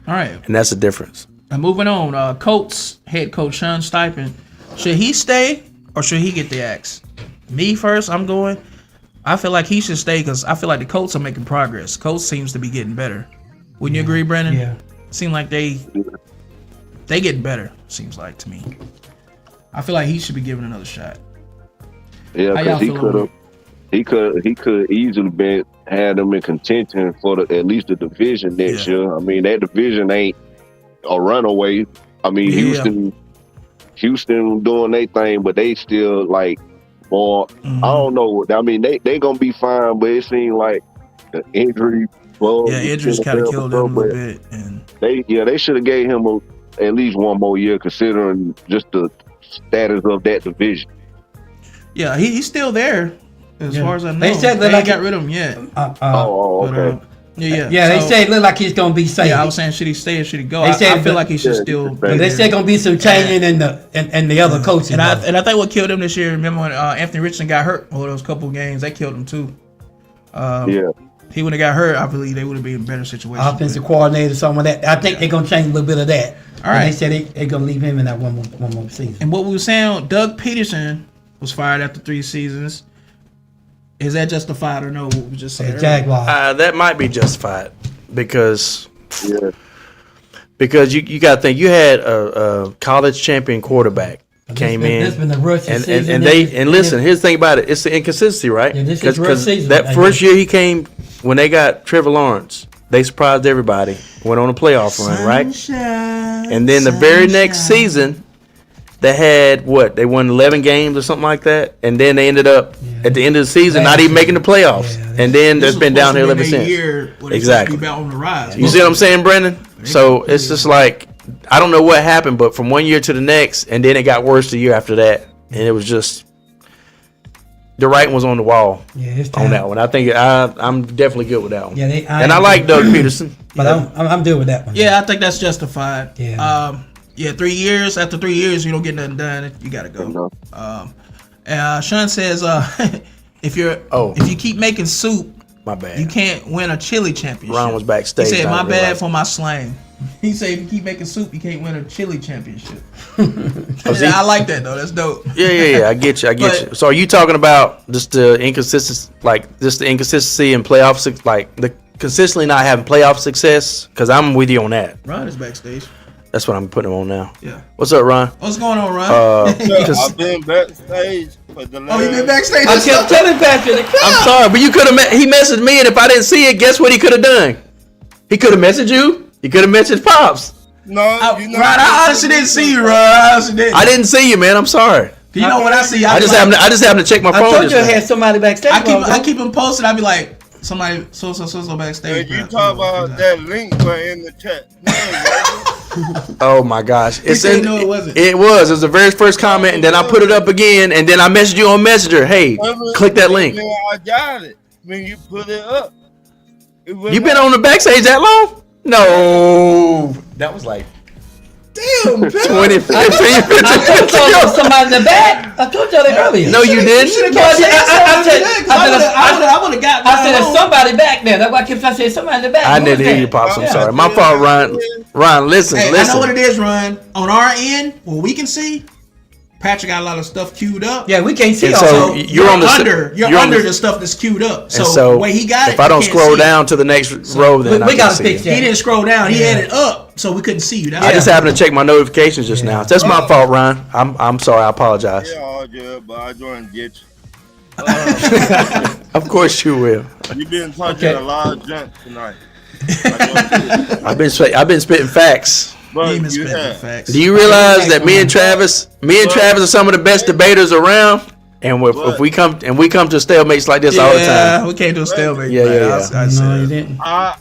All right. and that's the difference. And moving on, Colts head coach Sean Steichen. Should he stay or should he get the axe? Me first, I'm going. I feel like he should stay because I feel like the Colts are making progress. Colts seems to be getting better. Wouldn't you agree, Brandon? Yeah. Seem like they getting better, seems like to me. I feel like he should be given another shot. Yeah, How y'all because he feel could about have. He could easily been had them in contention for at least the division next year. I mean, that division ain't a runaway. I mean, Yeah. Houston doing their thing, but they still like more. Mm-hmm. I don't know. I mean, they gonna be fine, but it seems like the injury. Well, Yeah, injuries kind of killed them a little bit. And They should have gave him at least one more year, considering just the status of that division. yeah, he's still there as Yeah. far as I know. They said they that ain't like- got rid of him yet. Uh, Okay. Yeah. yeah, they So, say it look like he's gonna be safe. Yeah, I was saying, should he stay or should he go? They I said feel that- like he should Yeah, still. but be they there. said gonna be some changing in the other coaches. And I think what killed him this year. Remember when Anthony Richardson got hurt? Oh, those couple games that killed him too. Yeah. He would have got hurt. I believe they would have been in a better situation. offensive coordinator, some of that. I think they're gonna change a little bit of that. All And right. they said they're gonna leave him in that one more season. And what we were saying, Doug Peterson was fired after 3 seasons. Is that justified or no? What we just The said. earlier? Jaguars. That might be justified because Yeah. you got to think you had a college champion quarterback came This in. been the rookie And season. listen, here's the thing about it. It's the inconsistency, right? Yeah, this is rough season. that first year he came, when they got Trevor Lawrence, they surprised everybody. Went on a playoff run, right? And then the very next season, they had what? They won 11 games or something like that. And then they ended up at the end of the season not even making the playoffs. Yeah, and then This there's was been supposed to downhill be ever their since. year where they Exactly. supposed to be on the rise. You see what I'm saying, Brendan? So it's just like I don't know what happened, but from one year to the next, and then it got worse the year after that, and it was just the writing was on the wall Yeah, it's on time. that one. I think I'm definitely good with that one. Yeah, and I like Doug Peterson. But I'm good with that one. Yeah, I think that's justified. Yeah. 3 years. After 3 years, you don't get nothing done. You gotta go. No. Sean says, if you keep making soup, My bad. you can't win a chili championship. Ron was backstage. He said, I "My didn't bad realize. for my slang." He said, "If you keep making soup, you can't win a chili championship." see? I like that though. That's dope. Yeah. I get you. But- you. So are you talking about just the inconsistency, in playoff, like the consistently not having playoff success? Because I'm with you on that. Ron is backstage. That's what I'm putting him on now. Yeah. What's up, Ron? What's going on, Ron? I've been backstage for the last. Oh, you been backstage? I kept telling Patrick to come. I'm sorry, but you could have. He messaged me, and if I didn't see it, guess what he could have done? He could have messaged you. He could have messaged Pops. No, Ron, I honestly didn't see you, Ron. I honestly didn't. I didn't see you, man. I'm sorry. You know what I see? I just happened to check my I phone. told just you I now. had somebody backstage. I keep him posted. I be like, somebody so backstage. If you bro. talk about that link but in the chat. No, Oh my gosh! said no, it wasn't. It was. It was the very first comment, and then I put it up again, and then I messaged you on Messenger. Hey, click that link. I got it when you put it up. You been on the backstage that long? No, that was like Damn, bro. 20, 15, 15 I told minutes y'all there was ago. somebody in the back. I told y'all that earlier. No, you didn't. I would have got. I said there's somebody back there. That's why I kept trying to say somebody in the back. I Who didn't was hear that? you, Pops. I'm Yeah. sorry. My fault, Ron. Ron, listen, Hey, listen. I know what it is, Ron. On our end, what we can see, Patrick got a lot of stuff queued up. Yeah, we can't see And all so that. you're on the you're on under the- the stuff that's queued up. So, and so the way he got if it, I don't you can't scroll see it. down to the next row, then we I gotta can see fix it. that. He didn't scroll down. He Yeah. had it up, so we couldn't see you. That's I just all. happened to check my notifications just now. That's my fault, Ron. I'm sorry. I apologize. Yeah, all good, but I joined get you. Of course you will. You've been touching Okay. a lot of junk tonight. I I've been spitting facts. but He you misspelled the have. facts. Do you realize that me and Travis are some of the best debaters around? And if we come to stalemates like this all the Yeah, time. we can't do a stalemate. Yeah, man. yeah, yeah. I said No, you it. didn't. I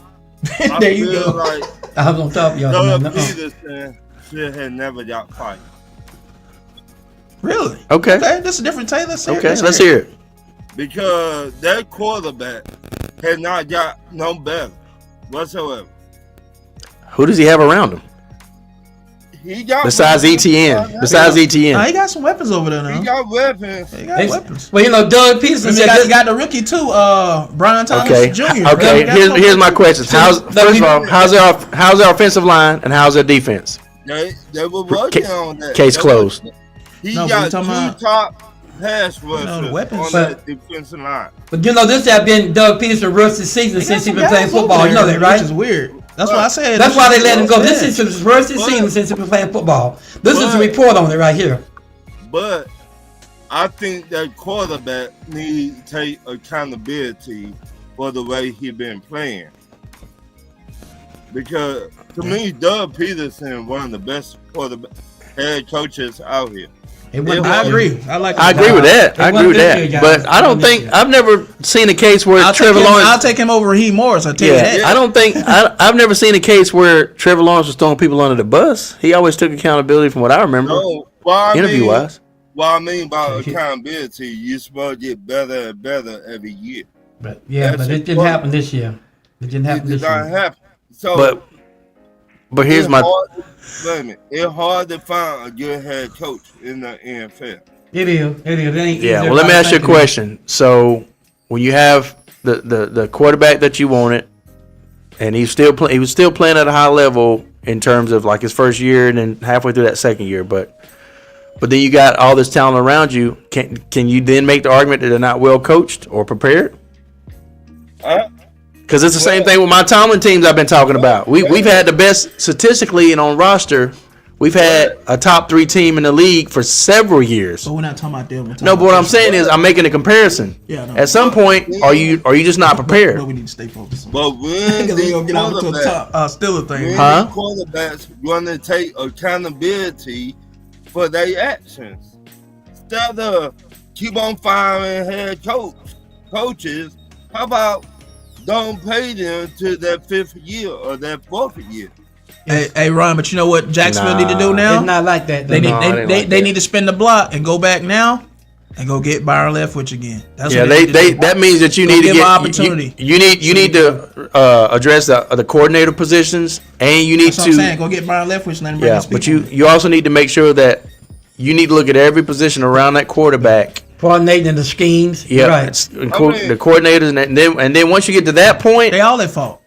There you feel go. like I was on top of y'all. Doug No. Peterson should have never got fired. Really? Okay. Okay, this is a different take. Let's hear it. Okay, let's hear it. Because that quarterback has not got no better whatsoever. Who does he have around him? He got Besides weapons. ETN. Besides Nah, ETN. he got some weapons over there now. He got weapons. He got weapons. Well, you know, Doug Peterson And said he this. got the rookie too, Brian Thomas Okay. Jr. Okay. He got Here's some my weapons. questions. First of all, how's their offensive line and how's their defense? They were working on that. Case closed. He No, but got we talking two about- top pass rushers the weapons. on that defensive line. But you know, this has been Doug Peterson rookie season He got since he some been playing guys over football. You know there, that, right? Which is weird. That's why I said. That's why they let him go. Yeah. This is his rookie season since he been playing football. This is a report on it right here. But I think that quarterback needs to take accountability for the way he been playing. Because to me, Doug Peterson one of the best head coaches out here. It wasn't I this agree. year. I agree with that. I agree with wasn't this year, that. guys. But I don't think I've never seen a case where I'll Trevor Lawrence. I'll take him over Raheem Morris. I tell you Yeah, that. I don't think I've never seen a case where Trevor Lawrence was throwing people under the bus. He always took accountability, from what I remember, No, what interview wise. What I mean by accountability, you're supposed to get better and better every year. But it didn't happen this year. It didn't happen It did this not year. happen. So, But here's my it's hard to find a good head coach in the NFL. It is. It ain't yeah. easy Well, let me as ask you a everybody question. So when you have the quarterback that you wanted, and he was still playing at a high level in terms of like his first year and then halfway through that second year, but then you got all this talent around you. Can you then make the argument that they're not well coached or prepared? Because it's the same thing with my Tomlin teams I've been talking about. We've had the best statistically and on roster. We've had a top 3 team in the league for several years. But we're not talking about them. No, but what I'm saying is I'm making a comparison. Yeah, I know. At some point, are you just not prepared? But we need to stay focused on. But when Because we gonna get out to the quarterback- top. Still a thing. when Huh? quarterbacks want to take accountability for their actions, instead of keep on firing coaches, how about don't pay them to their 5th year or their 4th year? Hey, Ron, but you know what Jacksonville need to do now? It's not like that. They need No, it ain't they like they that. need to spin the block and go back now and go get Byron Leftwich again. That's Yeah, what they need to do. that means that you Go need to give get an opportunity. You need to address the coordinator positions, and you need That's what I'm saying. to Go get Byron Leftwich and let him bring yeah. his But people. you also need to make sure that you need to look at every position around that quarterback. Coordinating the schemes. Yeah, Right. the coordinators, and then once you get to that point, They all at fault.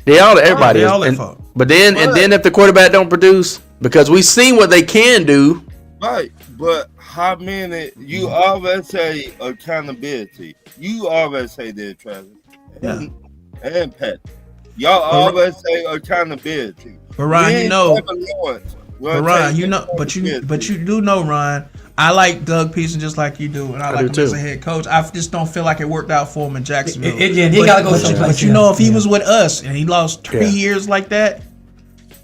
everybody They is. all at And- fault. But then if the quarterback don't produce, because we've seen what they can do. Right, but how many? You always say accountability. You always say that, Travis. Yeah. And Pat. Y'all always say accountability. But Ron, When you know. Trevor Lawrence will But Ron, take you know, but accountability. you do know, Ron. I like Doug Peterson just like you do, and I like do him as too. a head coach. I just don't feel like it worked out for him in Jacksonville. He But- gotta go but, someplace But you know, else. if he was with us and he lost 3 Yeah. years like that,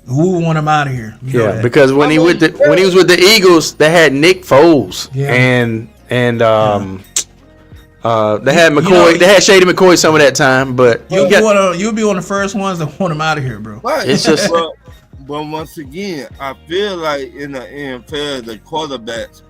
we would want him out of here. You know Yeah, that. because when he was with the Eagles, they had Nick Foles Yeah. and they had McCoy. know- They had Shady McCoy some of that time, but you'll be one of the first ones that want him out of here, bro. Right. It's just- but once again, I feel like in the NFL, the quarterbacks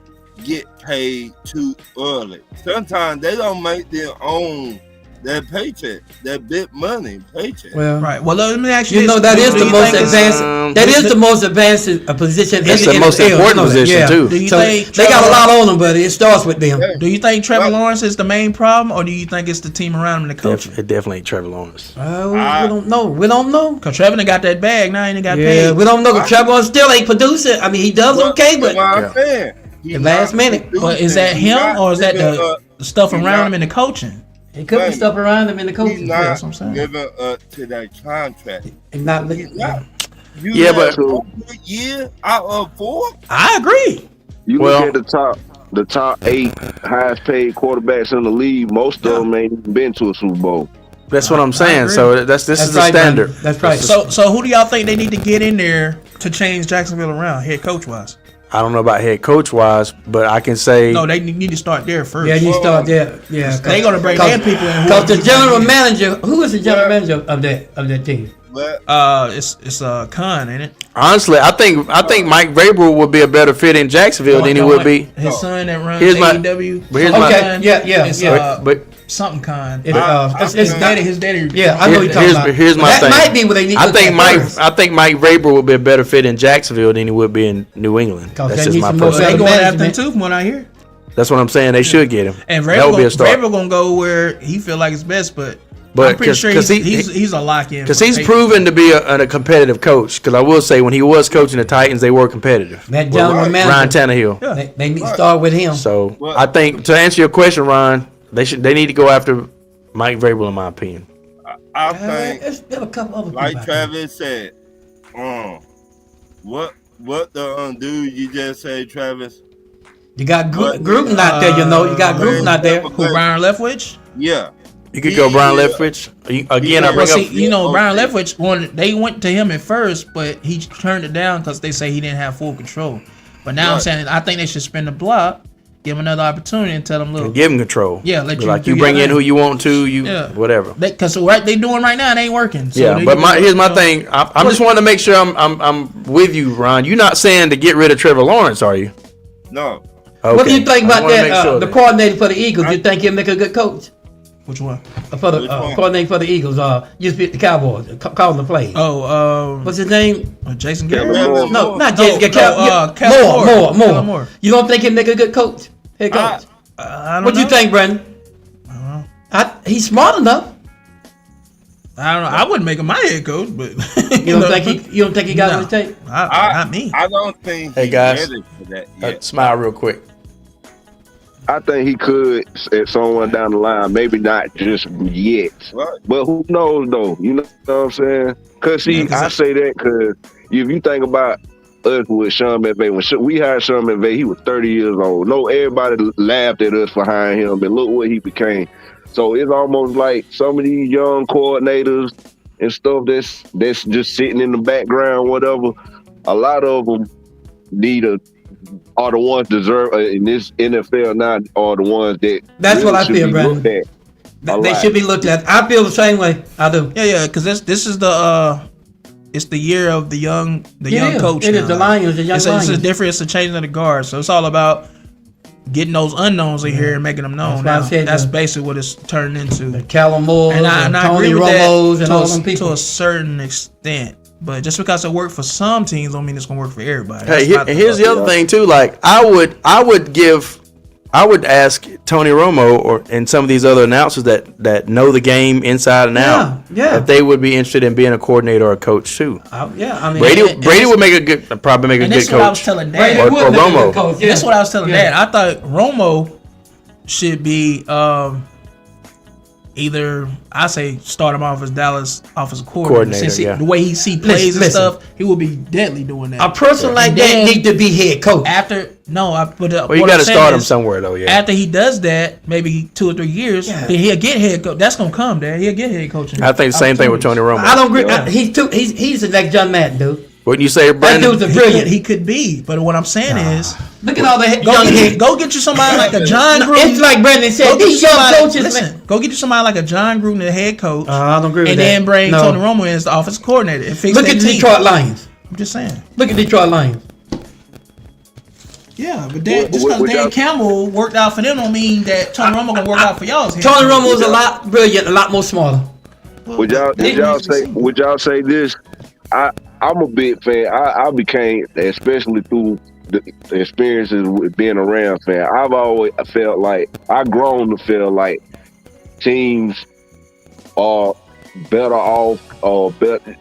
get paid too early. Sometimes they don't make their own their paycheck, their big money paycheck. Well, Right. Well, let me ask you. you this. know that is Do the you most think it's- advanced. That is the most advanced position. That's in the most NFL, important you know that, position, yeah. too. Do you So think they got a Trevor- lot on them, but it starts with them. Do you think Trevor Right. Lawrence is the main problem, or do you think it's the team around him and the coach? it definitely ain't Trevor Lawrence. We don't know. We don't know. Because Trevor done got that bag now, he ain't got Yeah, paid. we don't know. Trevor still ain't producing. I mean, he does okay, but I'm saying, the last minute. But is that him or is that the stuff he's around not- him and the coaching? it could be Right. stuff around him in the He's coaching. not that's what I'm saying. living up to that contract. And not He's not. You Yeah, had but- 1 good year out of 4. I agree. You Well- look at the top 8 highest paid quarterbacks in the league. Most of them ain't even been to a Super Bowl. That's what I'm saying. agree. So this is the right, standard. man. That's right. So who do y'all think they need to get in there to change Jacksonville around, head coach wise? I don't know about head coach wise, but I can say No, they need to start there first. Yeah, you start there. Yeah, They gonna bring their people in. Because the general manager, who is the general manager of that team? But It's a Khan, ain't it? Honestly, I think Mike Vrabel would be a better fit in Jacksonville than he would be. His son that runs Here's my- AEW. but here's my- Okay, yeah. It's, But something Khan. It's His daddy. Yeah, I know you're talking about. here's my that thing. might be what they need to I look think at first. I think Mike Vrabel would be a better fit in Jacksonville than he would be in New England. 'Cause That's they just need my some more personal. They going after him management. too, from what I hear. That's what I'm saying. They should get him. And that would be a start. Vrabel gonna go where he feel like it's best, but But I'm pretty sure 'cause he's a lock in. Because he's proven to be a competitive coach. Because I will say, when he was coaching the Titans, they were competitive. That general Ryan manager, Tannehill. they need to start with him. So Well- I think, to answer your question, Ron, they need to go after Mike Vrabel, in my opinion. I think, There's a couple other people. like out there. Travis said, what the dude you just said, Travis? You got Gruden out there, you know. You got Gruden out there. who Brian Leftwich. Yeah. You could go Brian Leftwich. Again, I Well, bring See, up. you know, Brian Leftwich, they went to him at first, but he turned it down because they say he didn't have full control. But now I'm Right. saying I think they should spin the block, give him another opportunity, and tell them, look, Give him control. Yeah, let Be you like do you your bring in thing. who you want to. Yeah. Whatever. because what they doing right now, it ain't working. So Yeah, they but can- here's my thing. I'm just wanting to make sure I'm with you, Ron. You're not saying to get rid of Trevor Lawrence, are you? No. Okay. What do you think I about wanna that? make sure The that- coordinator for the Eagles. You think he'll make a good coach? Which one? For the Which one? coordinator for the Eagles. Used to be the Cowboys, calling the plays. Oh, What's his name? Jason Kellen Garrett. Moore. No, not No, Jessica. Kellen Moore. More. Kellen Moore. You don't think he'll make a good coach? Head coach. I don't What do you know. think, Brandon? He's smart enough. I don't know. I wouldn't make him my head coach, but You don't think he got No. what it takes? not me. I don't think Hey, he's guys. ready for that yet. Smile real quick. I think he could at someone down the line, maybe not just yet. Right. But who knows though? You know what I'm saying? Cause see, Yeah, 'cause I say that because if you think about us with Sean McVay, when we hired Sean McVay, he was 30 years old. No, everybody laughed at us for hiring him, and look what he became. So it's almost like some of these young coordinators and stuff that's just sitting in the background, whatever. A lot of them are the ones deserve in this NFL now are the ones that That's what I should feel, be Brandon. looked at. They lot. should be looked at. I feel the same way. I do. Yeah, because this is the it's the year of the young coach. It is now. the Lions, the young It's Lions. a different. It's a changing of the guard. So it's all about getting those unknowns in here and making them known. That's why I Now, said that's that. basically what it's turned into. Callum Moore And and, I Tony agree with Romos that and to all a, them people. to a certain extent. But just because it worked for some teams, don't mean it's gonna work for everybody. Hey, That's not here's the other thing too. Like I would ask Tony Romo and some of these other announcers that know the game inside and out. Yeah. If they would be interested in being a coordinator or a coach too. I mean, Brady would make a good, probably make a And good this is what I was coach. telling Brady Dad. Or would make a Romo. good coach, That's what I was telling Yeah. Dad. I thought Romo should be either I say start him off as Dallas offensive coordinator. Since yeah. the way he see plays and Listen. stuff, he will be deadly doing that. A person like And that then- need to be head coach. After Well, you got to start him somewhere though. Yeah. After he does that, maybe 2 or 3 years, Yeah. then he'll get head coach. That's gonna come, Dad. He'll get head coaching. I think the same thing with Tony Romo. I don't agree. Yeah. He's the next John Madden, dude. Wouldn't you say, That Brandon? dude's a He brilliant. he could be, but what I'm saying is, Look at all the go young get, head. go get you somebody like a John No, Gruden. it's like Brandon Go said. get These you young somebody, coaches, listen, man. go get you somebody like a John Gruden, the head coach, I don't agree with and that. then bring No. Tony Romo in as the offensive coordinator and fix Look that at the team. Detroit Lions. I'm just saying. Look at Detroit Lions. Yeah, but Dan, just What- because what Dan y'all- Campbell worked out for them don't mean that Tony Romo gonna work out for y'all. Tony Romo was a lot brilliant, a lot more smarter. Would y'all say this? I'm a big fan. I became, especially through the experiences with being a Rams fan. I've always felt like I've grown to feel like teams are better off or better.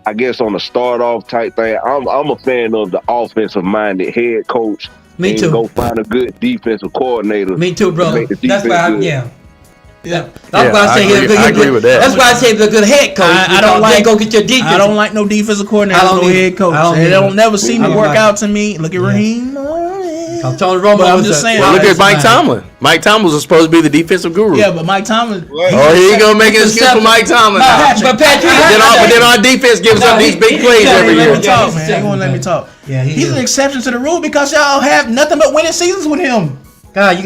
I guess on the start off type thing. I'm a fan of the offensive minded head coach. Me and too. Go find a good defensive coordinator. Me too, brother. Make the That's defense why, good. yeah. Yeah. That's why I say he's a good. I agree with that. That's why I say he's a good head coach. I don't because like then go get your defense. I don't like no defensive coordinator, I don't no either. head coach. I don't They either. don't never seem I to don't work like out to me. Look at Raheem. Tony Romo. But I'm was just a- saying. Well, look at Mike man. Tomlin. Mike Tomlin was supposed to be the defensive guru. Yeah, but Mike Tomlin. Oh, he ain't gonna make an excuse for Mike Tomlin. But Patrick, But then our defense gives up these big plays every Let year. me talk, man. They won't let me talk. Yeah, He's an exception to the rule because y'all have nothing but winning seasons with him. God,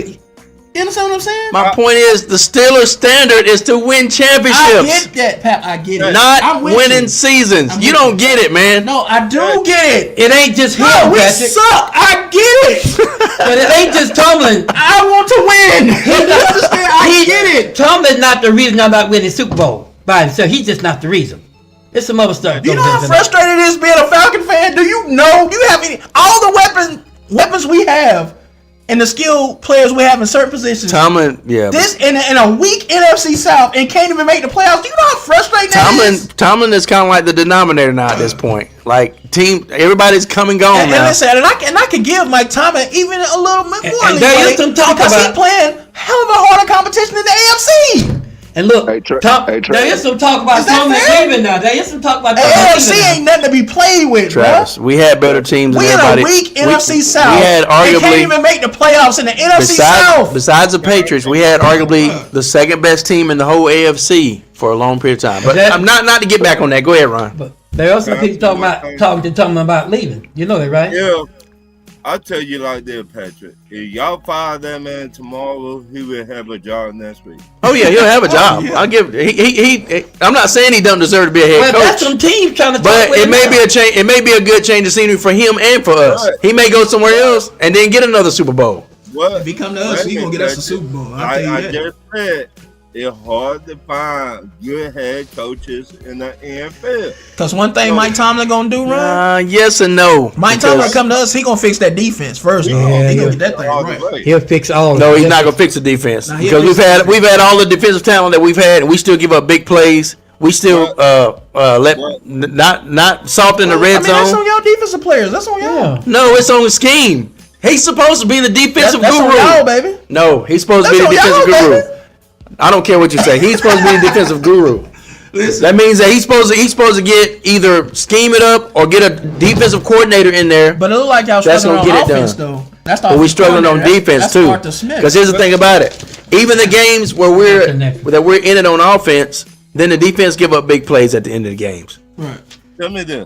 You understand what I'm saying? My point is, the Steelers' standard is to win I championships, get that, Pat. I get it. not I'm with winning you. seasons. I'm You with don't you. get it, man. No, I do get it. It ain't just him, No, we Patrick. suck. I get it. But it ain't just Tomlin. I want to win. You understand? I get it. Tomlin's not the reason I'm not winning Super Bowl by himself. He's just not the reason. It's some other stuff. You know how frustrated it is being a Falcon fan? Do you know? Do you have any? All the weapons we have, and the skilled players we have in certain positions. Tomlin, yeah. This in a weak NFC South and can't even make the playoffs. Do you know how frustrating that is? Tomlin is kind of like the denominator now at this point. Like everybody's come and gone And now. listen, and I can give Mike Tomlin even a little bit more And there leeway is some talk because about- he's playing hell of a harder competition in the AFC. And look, Hey, Tra- hey, Tra- there is some talk about Is that Tomlin fair? leaving now. There is some talk about The Tomlin AFC leaving now. ain't nothing to be played with, Travis, bro. we had better teams than We in everybody. a weak NFC South. We had and can't arguably, even make the playoffs in the NFC South. besides the Patriots, we had arguably the second best team in the whole AFC for a long period of time. But That- I'm not to get back on that. Go ahead, Ron. But there are some people talking to Tomlin about leaving. You know that, right? Yeah, I'll tell you like this, Patrick. If y'all fire that man tomorrow, he will have a job next week. Oh yeah, he'll have a job. yeah. I'll give. He I'm not saying he doesn't deserve to be a head Well, that's coach. some teams trying to talk But with it him may now. be a change. It may be a good change of scenery for him and for us. Right. He may go somewhere else and then get another Super Bowl. What? If he come to us, he gonna get us a Super Bowl. I'll tell you I that. just said it's hard to find good head coaches in the NFL. Because one thing Mike Tomlin gonna do, Ron, Yes and no. Mike because- Tomlin come to us, he gonna fix that defense first. Yeah, he yeah. gonna get that thing All the right. way. He'll fix all. No, of he's it. not gonna fix the defense Nah, he'll because fix the we've had all the defensive talent that we've had, and we still give up big plays. We still not soft in the red That's zone. on y'all defensive players. That's on y'all. Yeah. No, it's on the scheme. He's supposed to be the defensive That's on guru. y'all, baby. No, he's supposed to be That's the on defensive y'all, guru. baby. I don't care what you say. He's supposed to be the defensive guru. That means that he's supposed to get either scheme it up or get a defensive coordinator in there. But it look like y'all That's struggling gonna on get it offense, done. though. That's the But we're offensive struggling on coordinator. defense That's too. Arthur Smith. Because here's the thing about it: even the games where we're in it on offense, then the defense give up big plays at the end of the games. Right. Tell me this,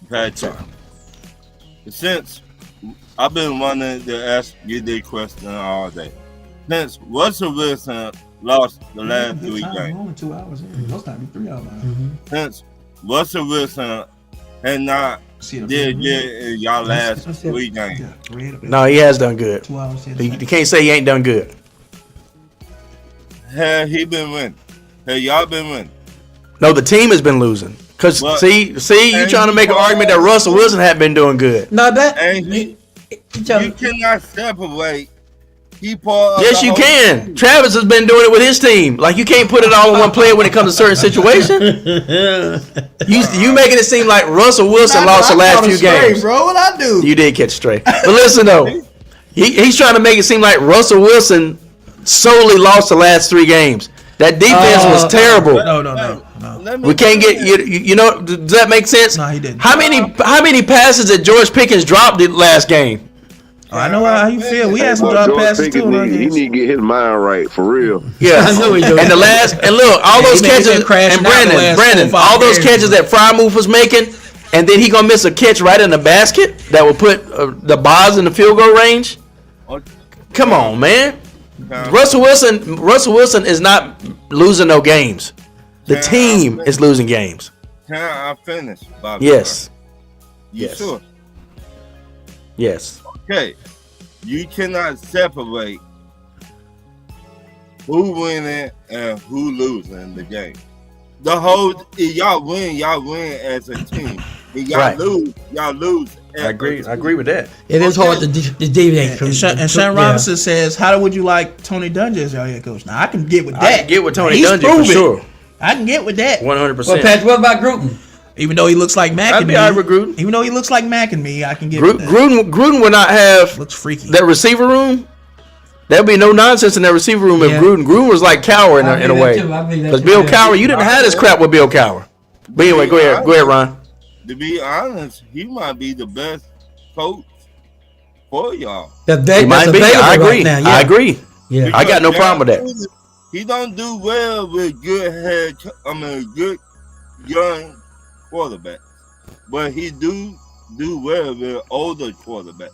Patrick. Since I've been wanting to ask you this question all day, since Russell Wilson lost the last 3 games, Only 2 hours. Most time 3 hours. since Russell Wilson had not did good in y'all last 3 games, No, he has done good. 2 hours. You can't say he ain't done good. have he been winning? Have y'all been winning? No, the team has been losing. Cause But- see, you trying to make an argument that Russell Wilson hadn't been doing good. No, that. And he you trying- cannot separate. He part of Yes, the you whole can. team. Travis has been doing it with his team. Like you can't put it all in one player when it comes to certain situations. You making it seem like Russell Wilson lost the last few games. Bro, what I do? You did catch straight. But listen though, he's trying to make it seem like Russell Wilson solely lost the last 3 games. That defense was terrible. No. Let me We can't tell get you know. Does that make sense? No, he didn't. How many passes did George Pickens drop the last game? I know how you feel. We had some Well, drop George passes Pickens too. in our he games. need to get his mind right for real. Yeah, I know he do. and look, all Yeah, those he been catches, crashing and out the last Brandon, 4 or 5 all those games, catches bro. that Frymouth was making, and then he gonna miss a catch right in the basket that will put the bars in the field goal range. Come on, man. Russell Wilson is not losing no games. The team is losing games. Can I finish, Bobby? Yes, You Yes. sure? yes. Okay. You cannot separate who winning and who losing the game. The whole if y'all win as a team. If y'all Right. lose as a team. with that. It is hard to deviate from. And Sean yeah. Robinson says, "How would you like Tony Dungy as your head coach?" Now I can get with that. I can get with Tony He's Dungy for proven. sure, I can get with that. 100%. Well, Patrick, what about Gruden? Even though he looks like Mac I'd and be me. all right with Gruden. Even though he looks like Mac and me, I can get with that. Gruden would not have Looks freaky. that receiver room. There'd be no nonsense in that receiver room Yeah. if Gruden was like Cowher in a way. Because Bill Cowher, you didn't have this crap with Bill Cowher. But anyway, go ahead, Ron. To be honest, he might be the best coach for y'all. He might be. I agree. Right now, yeah. I agree. Yeah. I got no problem with that. He don't do well with good young quarterbacks, but he do well with older quarterbacks.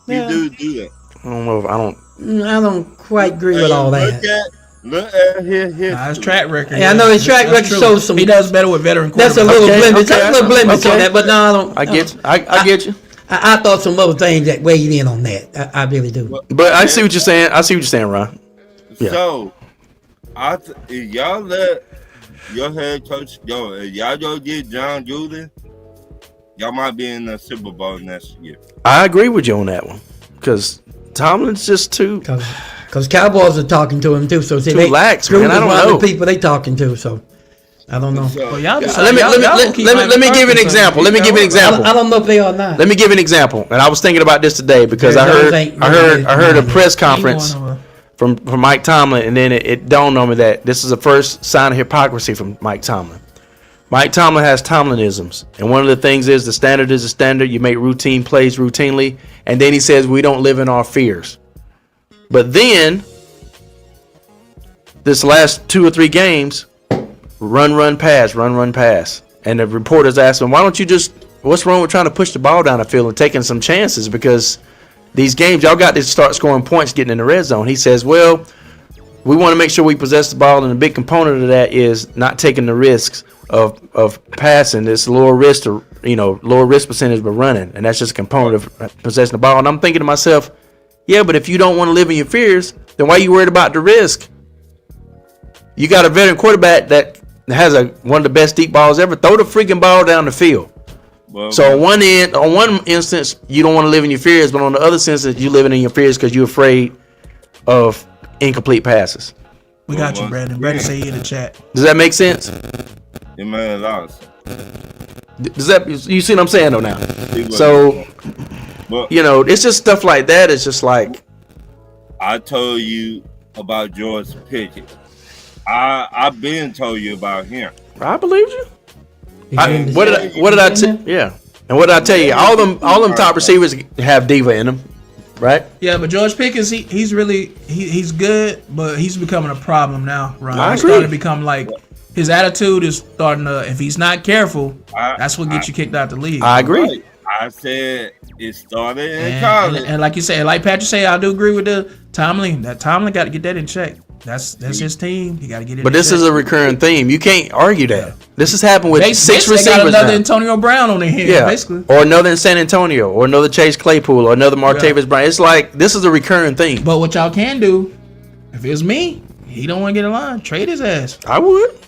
Yeah. He do that. I don't know if I don't. I don't quite agree with all that. Look at his His track record. Yeah, I know his track That's record true. shows some. He does better with veteran That's a quarterbacks. little Okay, blemish. okay, That's a little blemish okay. on that, but no, I don't. I get you. I get you. I thought some other things that weighed in on that. I really do. But I see what you're saying. I see what you're saying, Ron. Yeah. So, if y'all let your head coach go, if y'all go get John Gruden, y'all might be in the Super Bowl next year. I agree with you on that one because Tomlin's just too. Because Cowboys are talking to him too. So see, Too lax, man. I don't one of know. the people they talking to. So I don't know. So, Well, y'all just Let me give you an example. Let me give you an example. I don't know if they are not. Let me give you an example. And I was thinking about this today because I heard a press conference from Mike Tomlin, and then it dawned on me that this is the first sign of hypocrisy from Mike Tomlin. Mike Tomlin has Tomlinisms, and one of the things is the standard is a standard. You make routine plays routinely, and then he says we don't live in our fears. But then this last 2 or 3 games, run, pass. And the reporters asked him, why don't you just, what's wrong with trying to push the ball down the field and taking some chances? Because these games, y'all got to start scoring points getting in the red zone. He says, well, we want to make sure we possess the ball, and a big component of that is not taking the risks of passing. It's lower risk percentage but running, and that's just a component of possessing the ball. And I'm thinking to myself, yeah, but if you don't want to live in your fears, then why are you worried about the risk? You got a veteran quarterback that has one of the best deep balls ever. Throw the freaking ball down the field. well, So on one instance, you don't want to live in your fears, but on the other instance, you living in your fears because you're afraid of incomplete passes. We got you, Brandon. Brandon say he in the chat. Does that make sense? it made a lot of sense. Does that you see what I'm saying though now? People- So but it's just stuff like that. It's just like I told you about George Pickett. I've been told you about him. I believe you. He's What did I tell? Yeah, and what did I tell you? All them top receivers have diva in them, right? Yeah, but George Pickens, he's really he's good, but he's becoming a problem now, right? I He's agree. starting to become like his attitude is starting to. If he's not careful, I- that's what gets you kicked out the league. I agree. Right. I said it started in and, college. and like you said, like Patrick said, I do agree with the Tomlin. That Tomlin got to get that in check. That's his team. He got to get it. But this is a recurring theme. You can't argue that. This has happened with 6 They got receivers another now. Antonio Brown on their hands, Yeah, basically. or another in San Antonio, or another Chase Claypool, or another Martavis Bryant. It's like this is a recurring theme. But what y'all can do, if it's me, he don't want to get in line. Trade his ass. I would.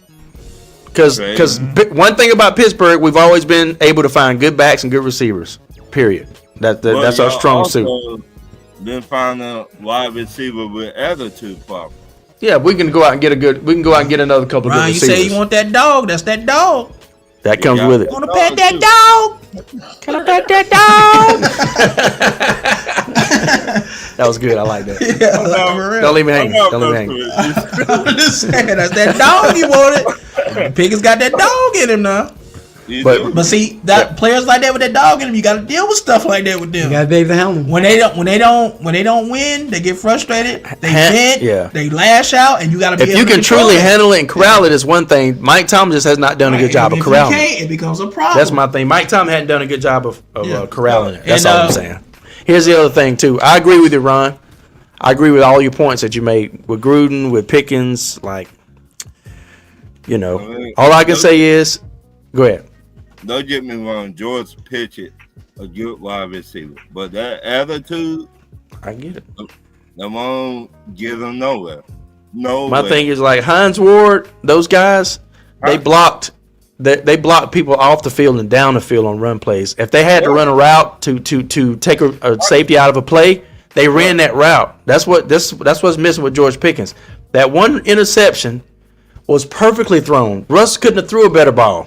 Because one thing about Pittsburgh, we've always been able to find good backs and good receivers. Period. That's our y'all strong also suit. Been finding a wide receiver with attitude problems. Yeah, we can go out and get another couple of Ryan, good you receivers. say you want that dog. That's that dog. that comes Yeah. with it. Want to pet that dog? Can I pet that dog? That was good. I like that. Yeah, like, for real. Don't leave me hanging. I'm Don't leave me not hanging. messing with I'm just saying, that's that dog you wanted. Pickens got that dog in him now. you. You But- do? But see, that players like that with that dog in them, you got to deal with stuff like that with them. You gotta be able to handle him. When they don't win, they get frustrated. They vent. Yeah. They lash out, and you got to be. If able you to can control truly it. handle it and corral it, is one thing. Mike Tomlin just has not done a good job of If corralling you it. can't, it becomes a problem. That's my thing. Mike Tomlin hadn't done a good job of Yeah. corralling it. That's And, all I'm saying. Here's the other thing too. I agree with you, Ron. I agree with all your points that you made with Gruden, with Pickens. Like, all I can say is, go ahead. Don't get me wrong, George Pickett, a good wide receiver, but that attitude, I get it. that won't get him nowhere. No. My way. thing is like Hines Ward, those guys, they blocked people off the field and down the field on run plays. If they had to run a route to take a safety out of a play, they ran that route. That's what's missing with George Pickens. That one interception was perfectly thrown. Russ couldn't have threw a better ball.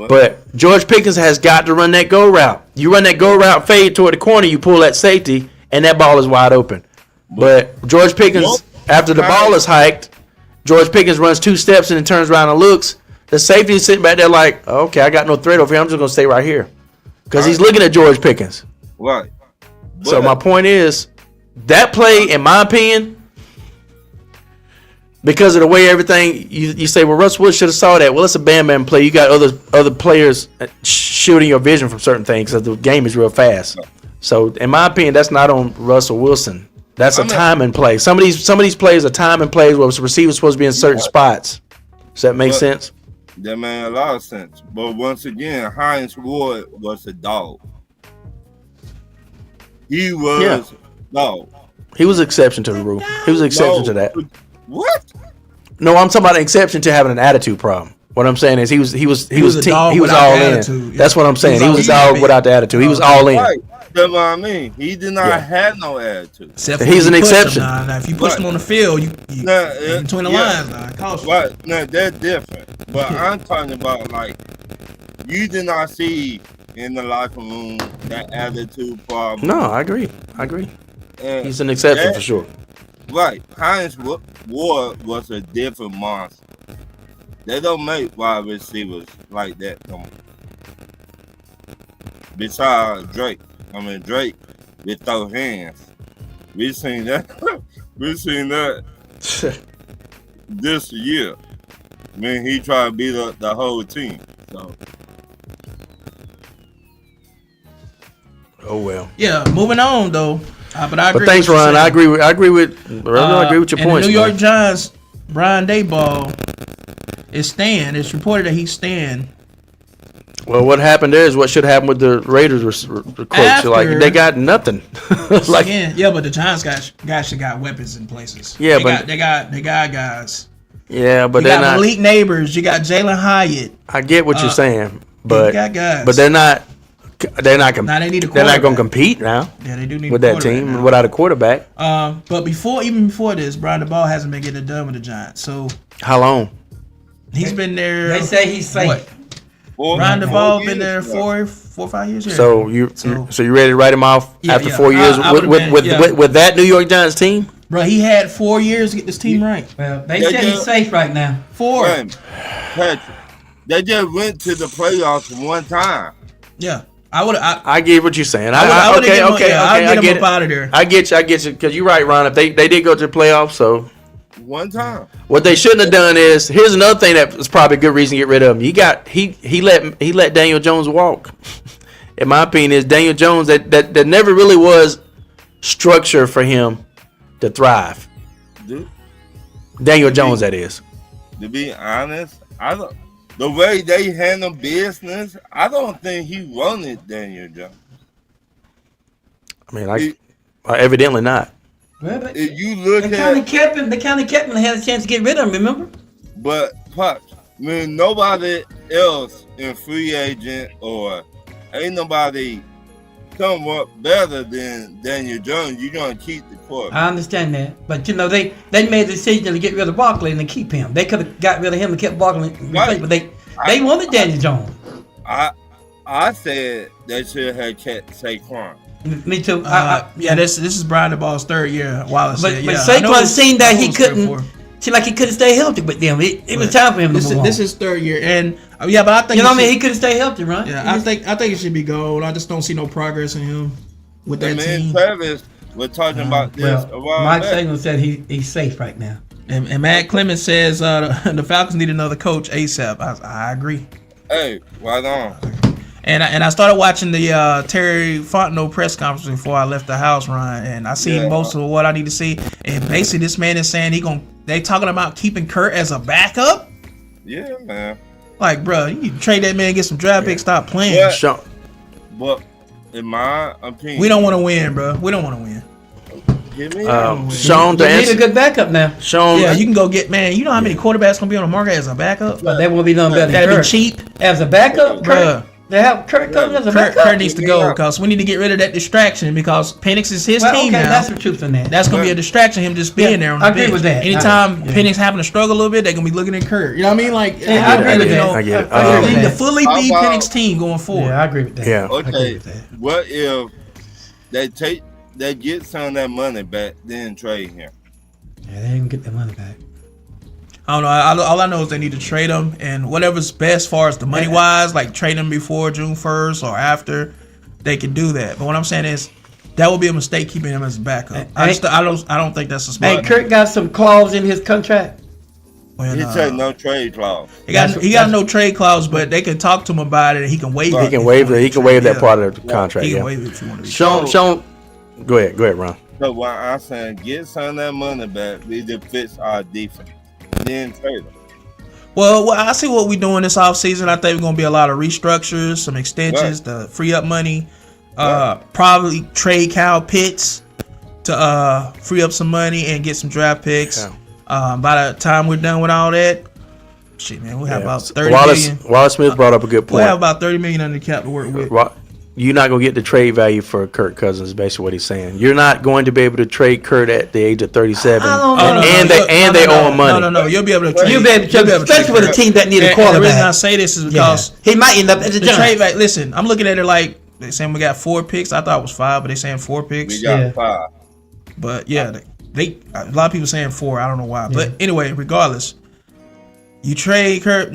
But George Pickens has got to run that go route. You run that go route, fade toward the corner, you pull that safety, and that ball is wide open. But George Pickens, after the ball is hiked, George Pickens runs 2 steps and then turns around and looks. The safety is sitting back there like, okay, I got no threat over here. I'm just going to stay right here. Because he's looking at George Pickens. Right. So But- my point is, that play, in my opinion, because of the way everything, you say, well, Russ Wood should have saw that. Well, it's a Bam play. You got other players shooting your vision from certain things because the game is real fast. So, in my opinion, that's not on Russell Wilson. That's I a mean- time and play. Some of these plays are time and plays where the receiver's supposed to be in certain spots. Does that make But- sense? That made a lot of sense. But once again, Hines Ward was a dog. He was dog. He was an exception to the rule. He was an exception to that. What? No, I'm talking about an exception to having an attitude problem. What I'm saying is he was was a dog he was without all the in. attitude, yeah. That's what I'm saying. He was a always dog been. without the attitude. He was all in. Right. That's what I mean. He did not Yeah. have no attitude. Except He's when an you push him exception. Now, if you push him on the field, you Nah, between the yeah. lines. Now, it costs you. Right. Now that's different. But I'm talking about like you did not see in the locker room that attitude problem. No, I agree. And He's an exception that- for sure. Right. Hines Ward was a different monster. They don't make wide receivers like that no more. Besides Drake. Drake with those hands. We seen that. We seen that this year. When he tried to beat up the whole team. So Oh well. Yeah, moving on though. But I agree. But thanks, with what Ron. you're I saying. agree with I agree with your and points. the New York man. Giants, Brian Daboll is staying. It's reported that he's staying. Well, what happened there is what should happen with the Raiders coach. After- Like they got nothing. like Again, yeah, but the Giants guys got weapons in places. Yeah, they got guys. yeah, but You they're got not. Malik Neighbors. You got Jalen Hyatt. I get what you're saying, but you got guys. but they're not. They're not. Now they need a They're not going to quarterback. compete now Yeah, they do need with a that quarterback team now. without a quarterback. But even before this, Brian Daboll hasn't been getting it done with the Giants. So How long? he's been there. They say he's safe. What? Brian Brian Daboll been there 4 or 5 years. Yeah. So you ready to write him off Yeah, after yeah. 4 years I would've been, yeah. with that New York Giants team? Bro, he had 4 years to get this team right. Well, they Yeah, say yeah. he's safe right now. 4. Patrick, they just went to the playoffs one time. Yeah, I would. I get what you're saying. I would Okay, get him, okay, yeah, I'll I get get him it. up out of there. I get you, because you're right, Ron. If they did go to the playoffs, so One time. what they shouldn't have done is here's another thing that was probably a good reason to get rid of him. He let Daniel Jones walk. In my opinion, is Daniel Jones that never really was structure for him to thrive. Dude, Daniel Jones, that is. to be honest, I don't. The way they handle business, I don't think he wanted Daniel Jones. I mean, evidently not. Well, but If you look they kind at, of kept him. They kind of kept him and had a chance to get rid of him. Remember? but Pops, when nobody else in free agent or ain't nobody come up better than Daniel Jones, you're gonna keep the quarterback. I understand that, but they made the decision to get rid of Barkley and to keep him. They could have got rid of him and kept Barkley, Right. but they wanted Daniel Jones. I said they should have kept Saquon. Me too. Yeah, this is Brian Daboll's 3rd year. Wallace But said, yeah, I know Saquon it's- seen that I know he it's 3rd, couldn't. 4th. Seemed like he couldn't stay healthy with them. It was time for him to This move on. is his 3rd year, and yeah, but I think You know it what I mean? should- He couldn't stay healthy, right? Yeah, I think it should be gold. I just don't see no progress in him with The that man team. Travis was talking about this a Well, while Mike back. Saban said he's safe right now. And Matt Clemens says the Falcons need another coach ASAP. I agree. Hey, right on. And I started watching the Terry Fontenot press conference before I left the house, Ryan, and I see Yeah. most of what I need to see. And basically, this man is saying they talking about keeping Kurt as a backup. Yeah, man. Like, bro, you trade that man, get some draft picks, stop playing. Yeah. Sean, But in my opinion, We don't want to win, bro. We don't want to win. give me Sean, to They need a answer, good backup now, Sean, Yeah, you can go get, man. You know how many quarterbacks gonna be on the market as a backup? but they won't be none better than That'd be Kurt. cheap, As a backup, bro. Kurt, they have Kurt coming as a Kurt backup. needs to go because we need to get rid of that distraction because Penix is his Well, team okay, now. that's the truth in that. That's gonna be a distraction. Him just being Yeah, there on the I agree bench. with that. Anytime Yeah. Penix having to struggle a little bit, they're gonna be looking at Kurt. You know what I mean? Like, Yeah, I agree with you that. know, I get it. I agree we with need to that. fully How be about- Penix team going forward. Yeah, I agree with that. Yeah. I agree Okay, with that. what if they get some of that money back, then trade him? Yeah, they didn't get their money back. I don't know. All I know is they need to trade him and whatever's best as far as the money wise, like trade him before June 1st or after, they can do that. But what I'm saying is that would be a mistake keeping him as a backup. I don't think that's a smart. Hey, Kurt got some clause in his contract. Well, He said no trade clause. He got no trade clause, but they can talk to him about it and he can waive it. he can waive that Yeah. part of the contract. He can Yeah. waive it if you want to. Sean, go ahead, Ron. So what I'm saying, get some of that money back. We just fix our defense. Then trade them. Well, I see what we're doing this offseason. I think we're going to be a lot of restructures, some extensions to free up money. Probably trade Kyle Pitts to free up some money and get some draft picks. Yeah. By the time we're done with all that, shit, man, we'll have about 30 million. Wallace Smith brought up a good point. We'll have about 30 million under the cap to work with. You're not going to get the trade value for Kirk Cousins, is basically what he's saying. You're not going to be able to trade Kurt at the age of 37. They owe him money. No. You'll be able to trade. You'll be able to, especially with a team that need a And the quarterback. reason I say this is because he might end up at the the trade value. Listen, I'm looking at it like they saying we got 4 picks. I thought it was 5, but they saying 4 picks. We got 5. But yeah, they a lot of people saying 4. I don't know why. But anyway, regardless, you trade Kurt.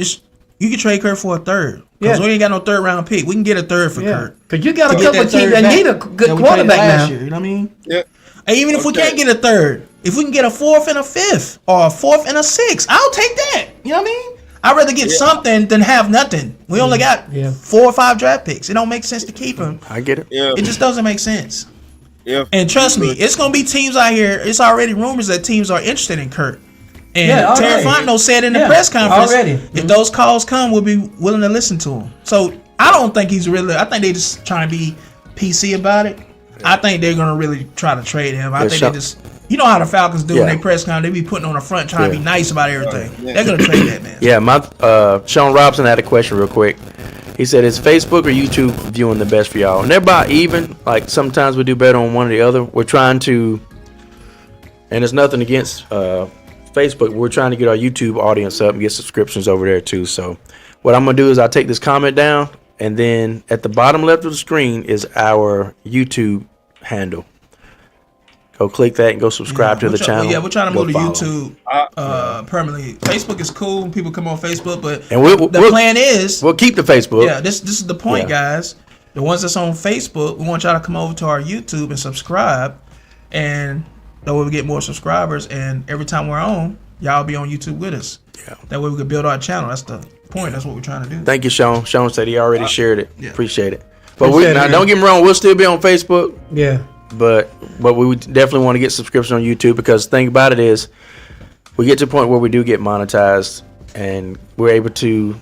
You can trade Kurt for a third. Because we ain't got no 3rd round pick. We can get a 3rd for Kurt. Because you got a To get couple that of teams third that back need a good that we quarterback traded now. last year, you know what I mean? Yeah. And even if we can't get a 3rd, if we can get a 4th and a 5th or a 4th and a 6th, I'll take that. You know what I mean? I'd rather get something than have nothing. We only got 4 or 5 draft picks. It don't make sense to keep him. I get it. Yeah. It just doesn't make sense. Yeah. And trust me, it's gonna be teams out here. It's already rumors that teams are interested in Kurt. And Terry Fontenot said in the press conference, if those calls come, we'll be willing to listen to him. So I don't think he's really. I think they just trying to be PC about it. I think they're gonna really try to trade him. I think they just. You know how the Falcons do in their press conference. They be putting on the front, trying to be nice about everything. They're gonna trade that man. Yeah, Sean Robinson had a question real quick. He said, "Is Facebook or YouTube viewing the best for y'all?" And they're about even. Like sometimes we do better on one or the other. We're trying to, and it's nothing against Facebook. We're trying to get our YouTube audience up and get subscriptions over there too. So, what I'm gonna do is I'll take this comment down, and then at the bottom left of the screen is our YouTube handle. Go click that and go subscribe to the channel. We're trying to Go move to follow. YouTube permanently. Facebook is cool when people come on Facebook, but And the plan is we'll keep the Facebook. Yeah, this is the point, guys. The ones that's on Facebook, we want y'all to come over to our YouTube and subscribe, and that way we get more subscribers. And every time we're on, y'all be on YouTube with us. Yeah. That way we can build our channel. That's the point. That's what we're trying to do. Thank you, Sean. Sean said he already shared it. Yeah. Appreciate it. But don't get me wrong, we'll still be on Facebook. Yeah. But we would definitely want to get subscription on YouTube, because the thing about it is we get to a point where we do get monetized and we're able to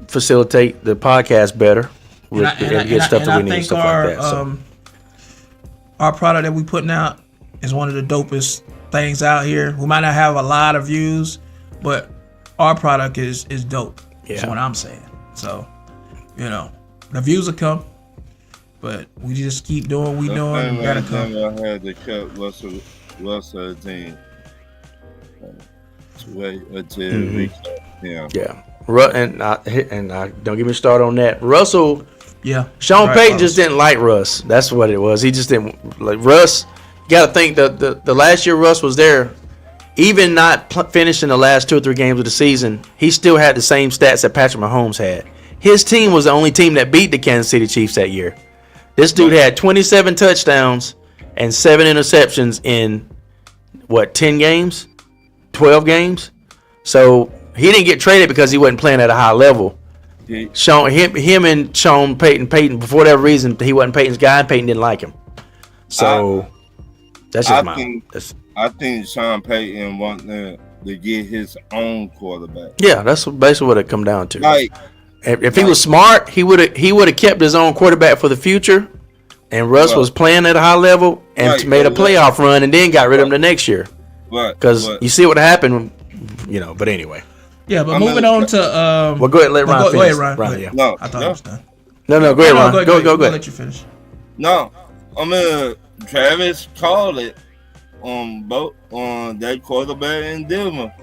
facilitate the podcast better. Get stuff that we need and stuff like that. So. Our product that we putting out is one of the dopest things out here. We might not have a lot of views, but our product is dope. Yeah. That's what I'm saying. So, the views will come. But we just keep doing what we doing. We gotta come. I had to cut Russell team. Wait until we cut him. Yeah. And I don't get me started on that. Russell. Yeah. Sean Payton just didn't like Russ. That's what it was. He just didn't like Russ. You got to think the last year Russ was there, even not finishing the last 2 or 3 games of the season, he still had the same stats that Patrick Mahomes had. His team was the only team that beat the Kansas City Chiefs that year. This dude had 27 touchdowns and 7 interceptions in 10 games, 12 games. So he didn't get traded because he wasn't playing at a high level. Him and Sean Payton, for whatever reason, he wasn't Payton's guy, and Payton didn't like him. So that's just I think Sean Payton wanted to get his own quarterback. Yeah, that's basically what it come down to. Like, if he was smart, he would have kept his own quarterback for the future. And Russ was playing at a high level and made a playoff run, and then got rid of him the next year. Because you see what happened, But anyway. Yeah, but moving on to well, go ahead, let Ron finish. Go ahead, Ron. Ron, yeah. No, I thought it was done. No, go ahead, Ron. Go ahead. I'll let you finish. No, Travis called it on that quarterback in Denver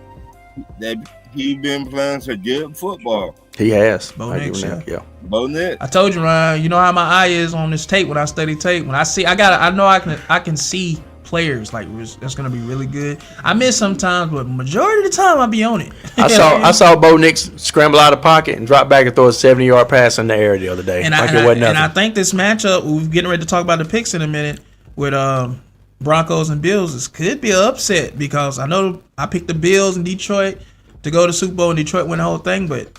that he been playing some good football. He has. Bo Nix, yeah. Bo Nix. I told you, Ryan. You know how my eye is on this tape when I study tape. When I see, I know I can see players like that's gonna be really good. I miss sometimes, but majority of the time I be on it. I saw Bo Nix scramble out of pocket and drop back and throw a 70-yard pass in the air the other day. And I think this matchup, we're getting ready to talk about the picks in a minute, with Broncos and Bills, this could be an upset, because I know I picked the Bills in Detroit to go to Super Bowl, and Detroit win the whole thing, but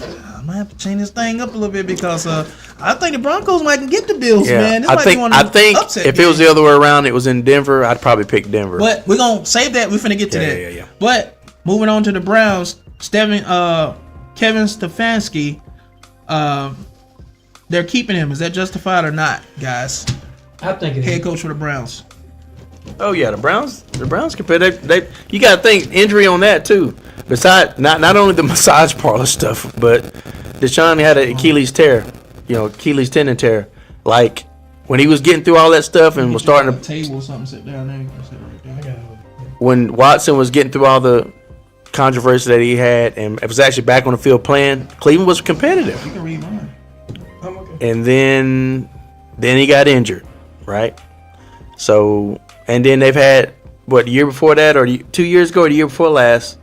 I'm might have to change this thing up a little bit because I think the Broncos might get the Bills, Yeah, man. This I might think be one of the upset if it was games. the other way around, it was in Denver, I'd probably pick Denver. But we're gonna save that. We're finna get to that. Yeah. But moving on to the Browns, Kevin Stefanski, they're keeping him. Is that justified or not, guys? I think it Head is. coach for the Browns. Oh yeah, the Browns competitive. You got to think injury on that too. Besides, not only the massage parlor stuff, but Deshaun had an Achilles tear, Achilles tendon tear. Like when he was getting through all that stuff and was starting to, table or something. Sit down there. You can sit right there. when Watson was getting through all the controversy that he had and was actually back on the field playing, Cleveland was competitive. You can read mine. And then he got injured, right? So, and then they've had the year before that, or 2 years ago, or the year before last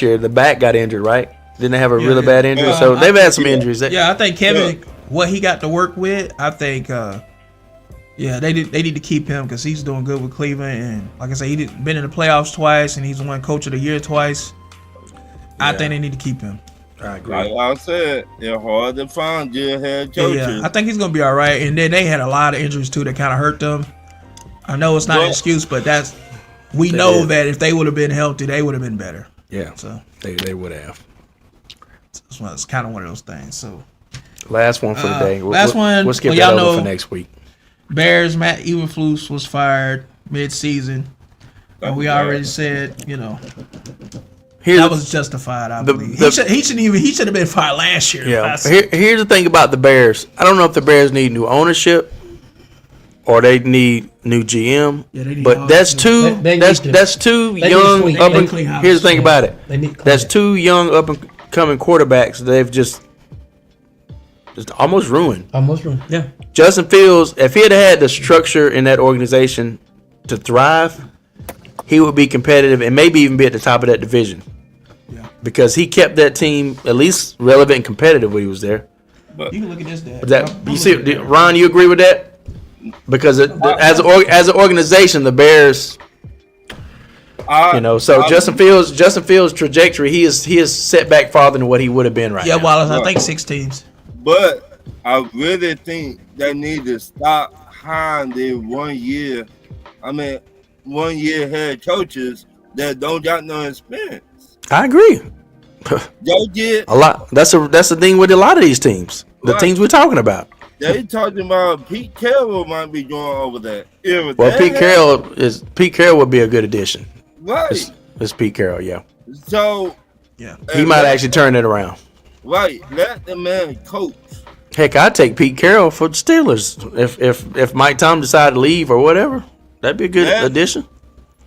year, the back got injured, right? Didn't they have a really bad injury? So they've had some injuries. Yeah, I think Kevin, what he got to work with, I think, they need to keep him because he's doing good with Cleveland, and like I said, he's been in the playoffs twice, and he's won Coach of the Year twice. I think they need to keep him. I agree. Like I said, it's hard to find good head coaches. Yeah, I think he's gonna be all right. And then they had a lot of injuries too that kind of hurt them. I know it's not an excuse, but we know that if they would have been healthy, they would have been better. Yeah, So they would have. it's kind of one of those things. So Last one for the day. last one, We'll skip well, that y'all over know- for next week. Bears, Matt Eberflus was fired mid-season. And we already said, that was justified. I believe he should have been fired last year. Yeah. Here's the thing about the Bears. I don't know if the Bears need new ownership or they need new GM. Yeah, they need but all that's that. two. They That's need to- that's two they need young clean- up they and. need clean house. Here's the thing Yeah. about it. They need clean That's house. two young up and coming quarterbacks. They've just almost ruined. Almost wrong. Yeah. Justin Fields, if he had the structure in that organization to thrive, he would be competitive and maybe even be at the top of that division. Yeah. Because he kept that team at least relevant and competitive when he was there. You can look at this. Ron, you agree with that? Because as an organization, the Bears, Justin Fields' trajectory, he is set back farther than what he would have been right now. Wallace, I think 6 teams. But I really think they need to stop hiring the 1 year head coaches that don't got no experience. I agree. They get A lot. That's the thing with a lot of these teams. The Right. teams we're talking about. they talking about Pete Carroll might be going over there. Well, Pete Carroll would be a good addition. Right. It's Pete Carroll, yeah. So Yeah. He might actually turn it around. right, let the man coach. Heck, I'd take Pete Carroll for the Steelers if Mike Tom decided to leave or whatever. That'd be a good addition.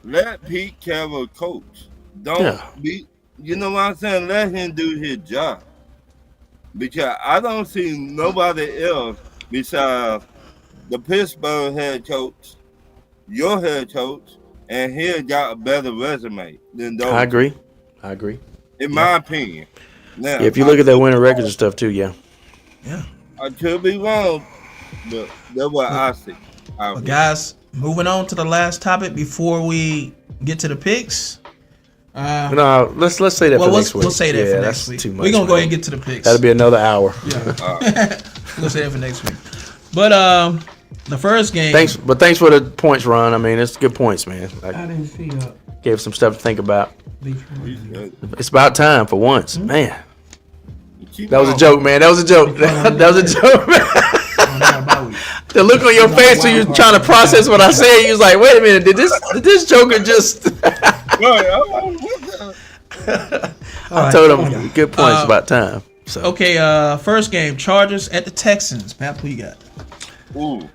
Let Pete Carroll coach. Don't be. You know what I'm saying? Let him do his job. Because I don't see nobody else besides the Pittsburgh head coach, your head coach, and he got a better resume than those. I agree. In my opinion. Now, If you look at their winning records and stuff too, yeah. I could be wrong, but that's what I see. But guys, moving on to the last topic before we get to the picks. No, let's say that for next week. We'll say that for next that's week. too much. We're gonna go man. ahead and get to the picks. That'll be another hour. We'll say that for next week. But the first game. Thanks for the points, Ron. I mean, it's good points, man. I I didn't see gave some stuff to think about. Detroit. It's about time for once, man. Keep That was a on. joke, man. That was a joke. That was a joke, man. The look on your face when you were trying to process what I said, you was like, "Wait a minute, did this joker just?" I told him, "Good points about time." So Okay, first game, Chargers at the Texans. Pap, who you got? Ooh.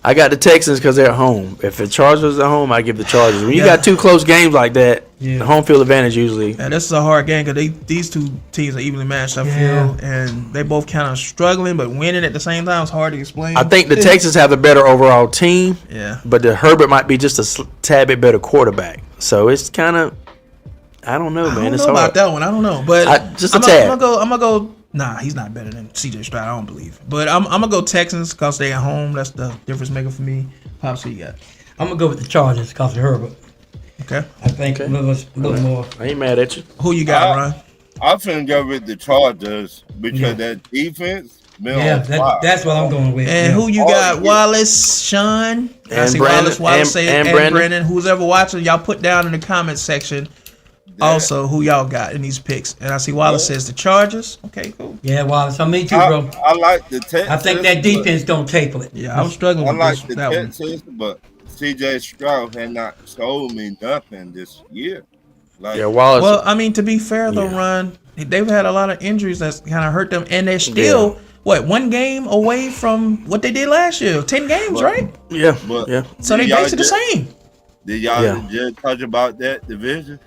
I got the Texans because they're at home. If the Chargers are at home, I give the Chargers. When you got two close games like that, the home field advantage usually. Yeah, this is a hard game because these two teams are evenly matched, I feel, and they both kind of struggling, but winning at the same time is hard to explain. I think the Texans have the better overall team, Yeah. but the Herbert might be just a tad bit better quarterback. So it's kind of, I don't know, I man. don't It's know hard. about that one. I don't know, but Just a I'm tad. gonna go. Nah, he's not better than C.J. Stroud. I don't believe. But I'm gonna go Texans because they at home. That's the difference maker for me. Pops, who you got? I'm gonna go with the Chargers because of Herbert. Okay. I think a little more. I ain't mad at you. Who you got, Ron? I'm finna go with the Chargers because that defense. Yeah, that's what I'm going with. And yeah. who you got? Wallace, Sean, I And see Brandon, Wallace say, and and Brandon. Brennan. Who's ever watching, y'all put down in the comment section. Also, who y'all got in these picks? And I see Wallace says the Chargers. Okay, cool. Yeah, Wallace. So me too, bro. I like the Texans. I think that defense gonna taper it. Yeah, I was struggling I with like this, the that one. Texans, but C.J. Stroud had not showed me nothing this year. Like, Yeah, Wallace. Well, I mean, to be fair though, Yeah. Ron, they've had a lot of injuries that's kind of hurt them, and they're still one game away from what they did last year. 10 games, right? yeah, but- yeah. So they Y'all basically the just- same. Did y'all Yeah. just talk about that division?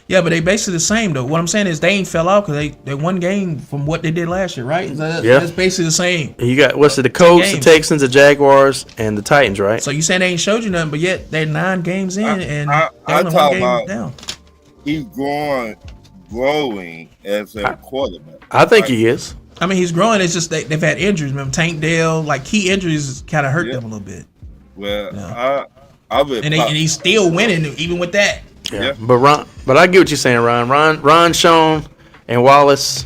Yeah, but they basically the same though. What I'm saying is they ain't fell out because they won game from what they did last year, right? Yeah. That's basically the same. You got what's it? The Colts, the games. Texans, the Jaguars, and the Titans, right? So you saying they ain't showed you nothing, but yet they're 9 games in and I they're only talk one game about- down. He's growing as a quarterback. I think he is. I mean, he's growing. It's just they've had injuries. Remember, Tank Dell, like key injuries, kind of hurt Yeah. them a little bit. Well, Yeah. I would. And he's still winning even with that. Yeah. Yeah. But I get what you're saying, Ron. Ron, Sean, and Wallace,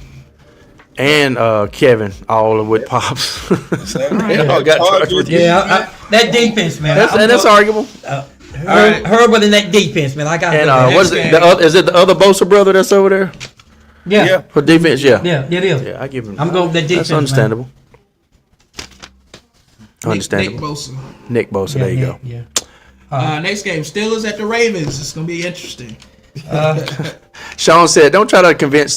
and Kevin, all with Pops. They all got charged with you. Yeah, that defense, man. That's arguable. Herbert in that defense, man. I got And that. what is it? Is it the other Bosa brother that's over there Yeah, for defense? Yeah. yeah, it is. Yeah, I give him. I'm going with that defense. That's understandable. Nick Understandable. Bosa. Nick Bosa. There you go. Yeah. Next game, Steelers at the Ravens. It's gonna be interesting. Sean said, "Don't try to convince."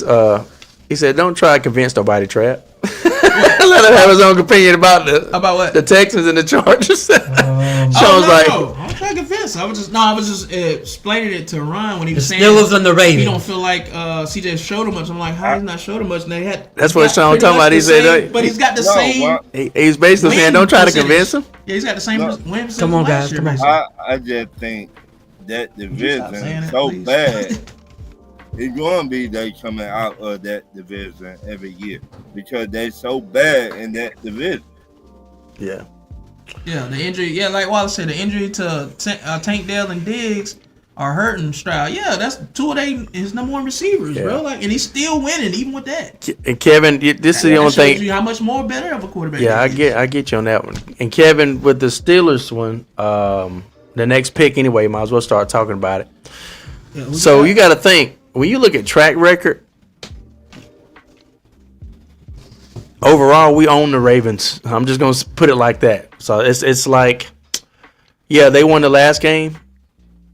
He said, "Don't try to convince nobody, Trap. Let him have his own opinion about what? the Texans and the Chargers." Sean's like, I'm trying to convince. I was just explaining it to Ron when he The was saying Steelers and the Ravens. he don't feel like CJ showed him much. I'm like, how he's not showed him much? And they had. That's he's what got Sean pretty talking much about. He the said, same- but he's got the same. he's basically saying, "Don't try to win convince him." Yeah, he's got the same win percentage Come on, last guys, year, come on. basically. I just think that Stop division saying is it, so please. bad. It's going to be they coming out of that division every year because they're so bad in that division. Yeah. Yeah, the injury. Yeah, like Wallace said, the injury to Tank Dell and Diggs are hurting Stroud. Yeah, that's two of his number one receivers, bro. Like, and he's still winning even with that. And Kevin, this is the That only shows thing. you how much more better of a quarterback. Yeah, he is. I get you on that one. And Kevin, with the Steelers one, the next pick anyway, might as well start talking about it. Yeah, So you got to think when you look at track record. Overall, we own the Ravens. I'm just gonna put it like that. So it's like, yeah, they won the last game,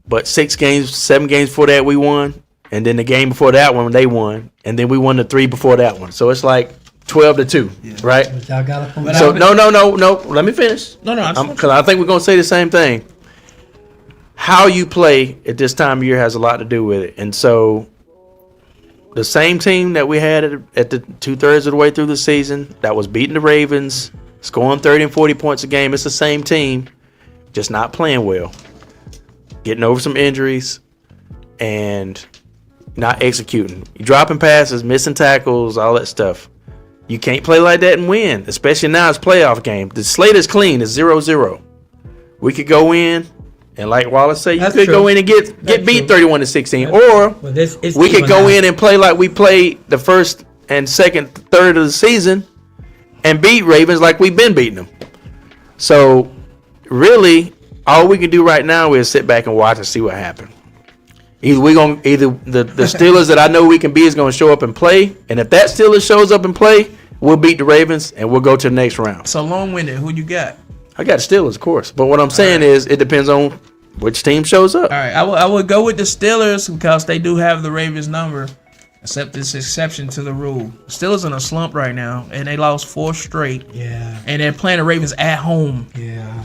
but 7 games before that we won, and then the game before that one they won, and then we won the 3 before that one. So it's like 12-2, right? Y'all got a point. So no. Let me finish. No, I just want Because I think we're gonna say the same thing. How you play at this time of year has a lot to do with it, and so the same team that we had at the 2/3 of the way through the season that was beating the Ravens, scoring 30 and 40 points a game. It's the same team, just not playing well, getting over some injuries, and not executing. You dropping passes, missing tackles, all that stuff. You can't play like that and win, especially now it's playoff game. The slate is clean. It's 0-0. We could go in, and like Wallace said, you That's could true. go in and get beat true. 31-16, or Well, it's we could even go now. in and play like we played the first and second third of the season and beat Ravens like we've been beating them. So really, all we can do right now is sit back and watch and see what happens. Either the Steelers that I know we can be is going to show up and play, and if that Steelers shows up and play, we'll beat the Ravens and we'll go to the next round. so long-winded. Who you got? I got Steelers, of course, but what I'm saying is it depends on which team shows up. All right, I would go with the Steelers because they do have the Ravens number, except this exception to the rule. Steelers in a slump right now, and they lost 4 straight, Yeah, and they're playing the Ravens at home. yeah.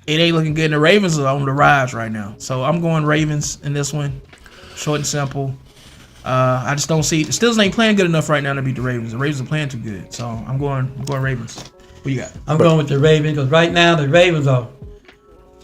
It ain't looking good. And the Ravens are on the rise right now, so I'm going Ravens in this one, short and simple. I just don't see the Steelers ain't playing good enough right now to beat the Ravens. The Ravens are playing too good, so I'm going Ravens. Who you got? I'm going with the Ravens because right now the Ravens are.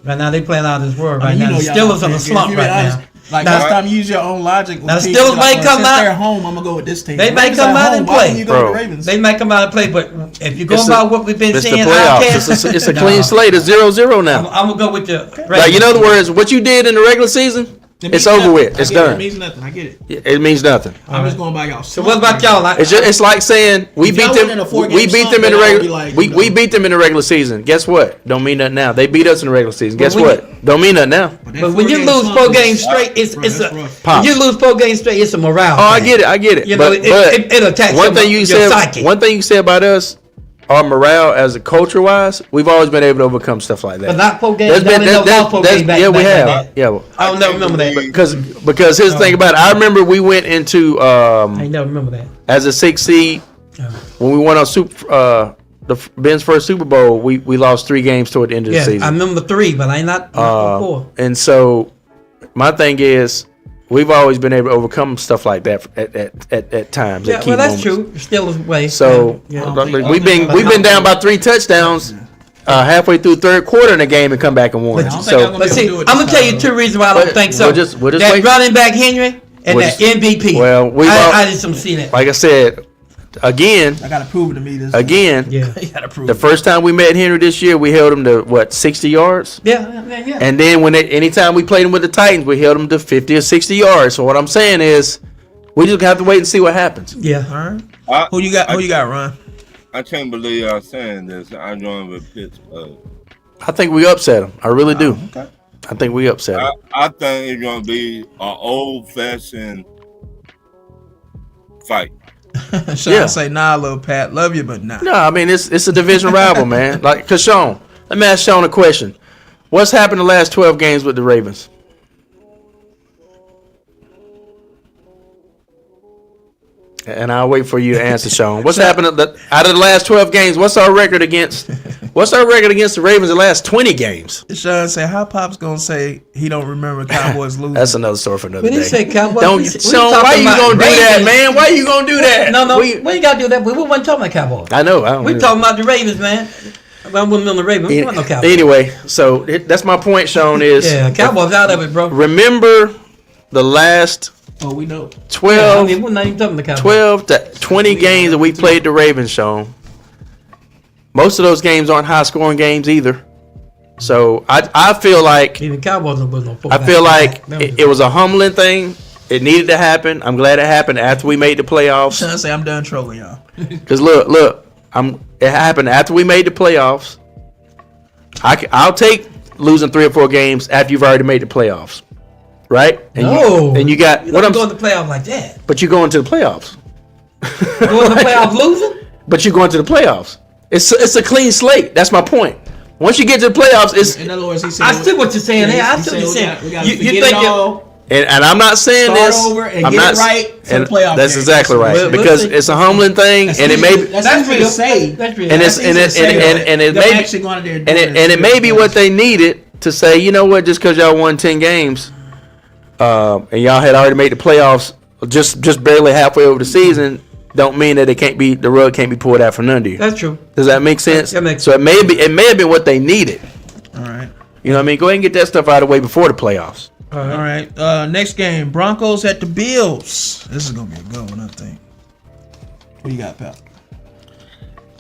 Right now they playing out of this world. Right now the Steelers on a slump right now. Like Now- next time, use your own logic. Now, Steelers may come since out- they're home, I'm gonna go with this team. They may Ravens come at out home, and why play. wouldn't you go with Bro. the Ravens? They may come out and play, but if you go It's by the- what we've been It's the seeing, playoffs. It's a clean slate. It's 0-0 now. I'm gonna go with the Ravens. Like, in other words, what you did in the regular season, It's over with. It's done. It means nothing. I get it. It means nothing. I'm just going by y'all. So what about y'all? It's like saying we If beat y'all them. win in a 4-game We beat them in the slump, then I'll regular. be like, we you know. we beat them in the regular season. Guess what? Don't mean nothing now. They beat us in the regular season. Guess when what? Don't mean nothing now. But when you lose 4 games straight, it's That's a rough. when you lose 4 games straight, it's a morale. Oh, I thing. get it. I get it. You know, but it attacks one thing your you said. psyche. One thing you said about us, our morale as a culture wise, we've always been able to overcome stuff like that. But not 4 games. There's been yeah, we have. That. Yeah. I don't never remember that. Because here's the thing about it. I remember we went into I never remember that. as a 6 seed when we won on Ben's first Super Bowl. We lost 3 games toward the end of the Yeah, season. I remember 3, but I not 4. And so my thing is, we've always been able to overcome stuff like that at times. Yeah, at key well, that's moments. true. Still a way. So yeah. we've been down by 3 touchdowns halfway through third quarter in the game and come back and won. I don't think So I'm But see, I'm gonna tell you 2 reasons why I don't think so. We'll just that wait. running back Henry and We'll that just- MVP. Well, I just don't see that. like I said again. I gotta prove it to me this. Again, Yeah, You gotta prove the it. first time we met Henry this year, we held him to what 60 yards. yeah. And then anytime we played him with the Titans, we held him to 50 or 60 yards. So what I'm saying is, we just have to wait and see what happens. Yeah. All right. Who you got, Ron? I can't believe I'm saying this. I joined with Pittsburgh. I think we upset him. I really do. Okay. I think we upset him. I think it's gonna be an old-fashioned fight. Sean Yeah. say, nah, little Pat, love you, but nah. No, I mean it's a division rival, man. Like, cause Sean, let me ask Sean a question. What's happened the last 12 games with the Ravens? And I'll wait for you to answer, Sean. What's happened out of the last 12 games? What's our record against the Ravens the last 20 games? Sean say, how Pop's gonna say he don't remember Cowboys losing? That's another story for another When he day. said Cowboys, Don't, we Sean, talking why you about gonna do that, Ravens. man? Why you gonna do that? No, we ain't gotta do that. We weren't talking about Cowboys. I know. I don't We know. talking about the Ravens, man. I wasn't on the Ravens. We weren't no Cowboys. Anyway, so that's my point, Sean. Is Yeah, Cowboys out of it, bro. remember the last Oh, we know. 12, we're not even talking about Cowboys. 12 to 20 games that we played the Ravens, Sean. Most of those games aren't high scoring games either. So I feel like Even Cowboys was no. I feel like it was a humbling thing. It needed to happen. I'm glad it happened after we made the playoffs. Sean say, I'm done trolling y'all. Cause look, it happened after we made the playoffs. I'll take losing 3 or 4 games after you've already made the playoffs, right? And you got you what I'm. going to the playoffs like that. But you're going to the playoffs. Going to the playoffs losing? But you're going to the playoffs. It's a clean slate. That's my point. Once you get to the playoffs, it's In other words, he said, I see what you're saying. Yeah, I he see what you're said saying. we gotta You forget think it you all, and I'm not saying start this. over and I'm get not it right for and the playoff That's game. exactly right We'll because see. it's a humbling thing, and it may be, That's easy to say. That's real. and it's That's easy to say, and it them may be, actually going out there and it may be doing what they needed to say. You know what? Just because y'all won 10 games, and y'all had already made the playoffs, just barely halfway over the season, don't mean that the rug can't be pulled out from under you. That's true. Does that make sense? That makes so it may have been what they needed. All right. You know what I mean? Go ahead and get that stuff out of the way before the playoffs. All right. Next game, Broncos at the Bills. This is gonna be a good one, I think. What you got, pal?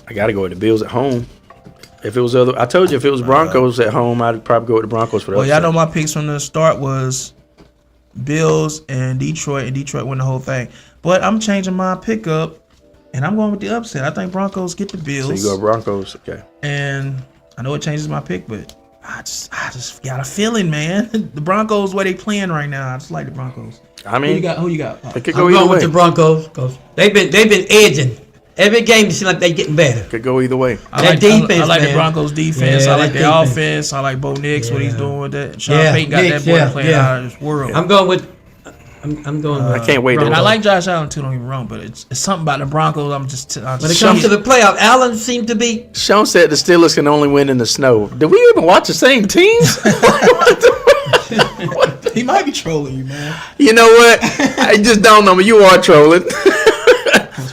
I got to go with the Bills at home. If it was I told you if it was Broncos at home, I'd probably go with the Broncos for the Well, y'all upset. know my picks from the start was Bills and Detroit won the whole thing. But I'm changing my pickup, and I'm going with the upset. I think Broncos get the Bills. So you go Broncos, okay. And I know it changes my pick, but I just got a feeling, man. The Broncos, where they playing right now, I just like the Broncos. I mean, Who you got? Pop? it could I'm go either going with way. the Broncos because they've been edging. Every game it seems like they getting better. Could go either way. I That like, defense, I like the man. Broncos defense. Yeah, I like that their defense. offense. I like Bo Nix, what he's Yeah. doing with that. Sean Yeah, Payton got Nix, that boy yeah, playing yeah. out of this world. I'm going with. I'm going. I can't wait to And I watch. like Josh Allen too. Don't get me wrong, but it's something about the Broncos. When it comes to the playoff, Allen seemed to be. Sean said the Steelers can only win in the snow. Did we even watch the same teams? he might be trolling you, man. You know what? I just don't know. You are trolling.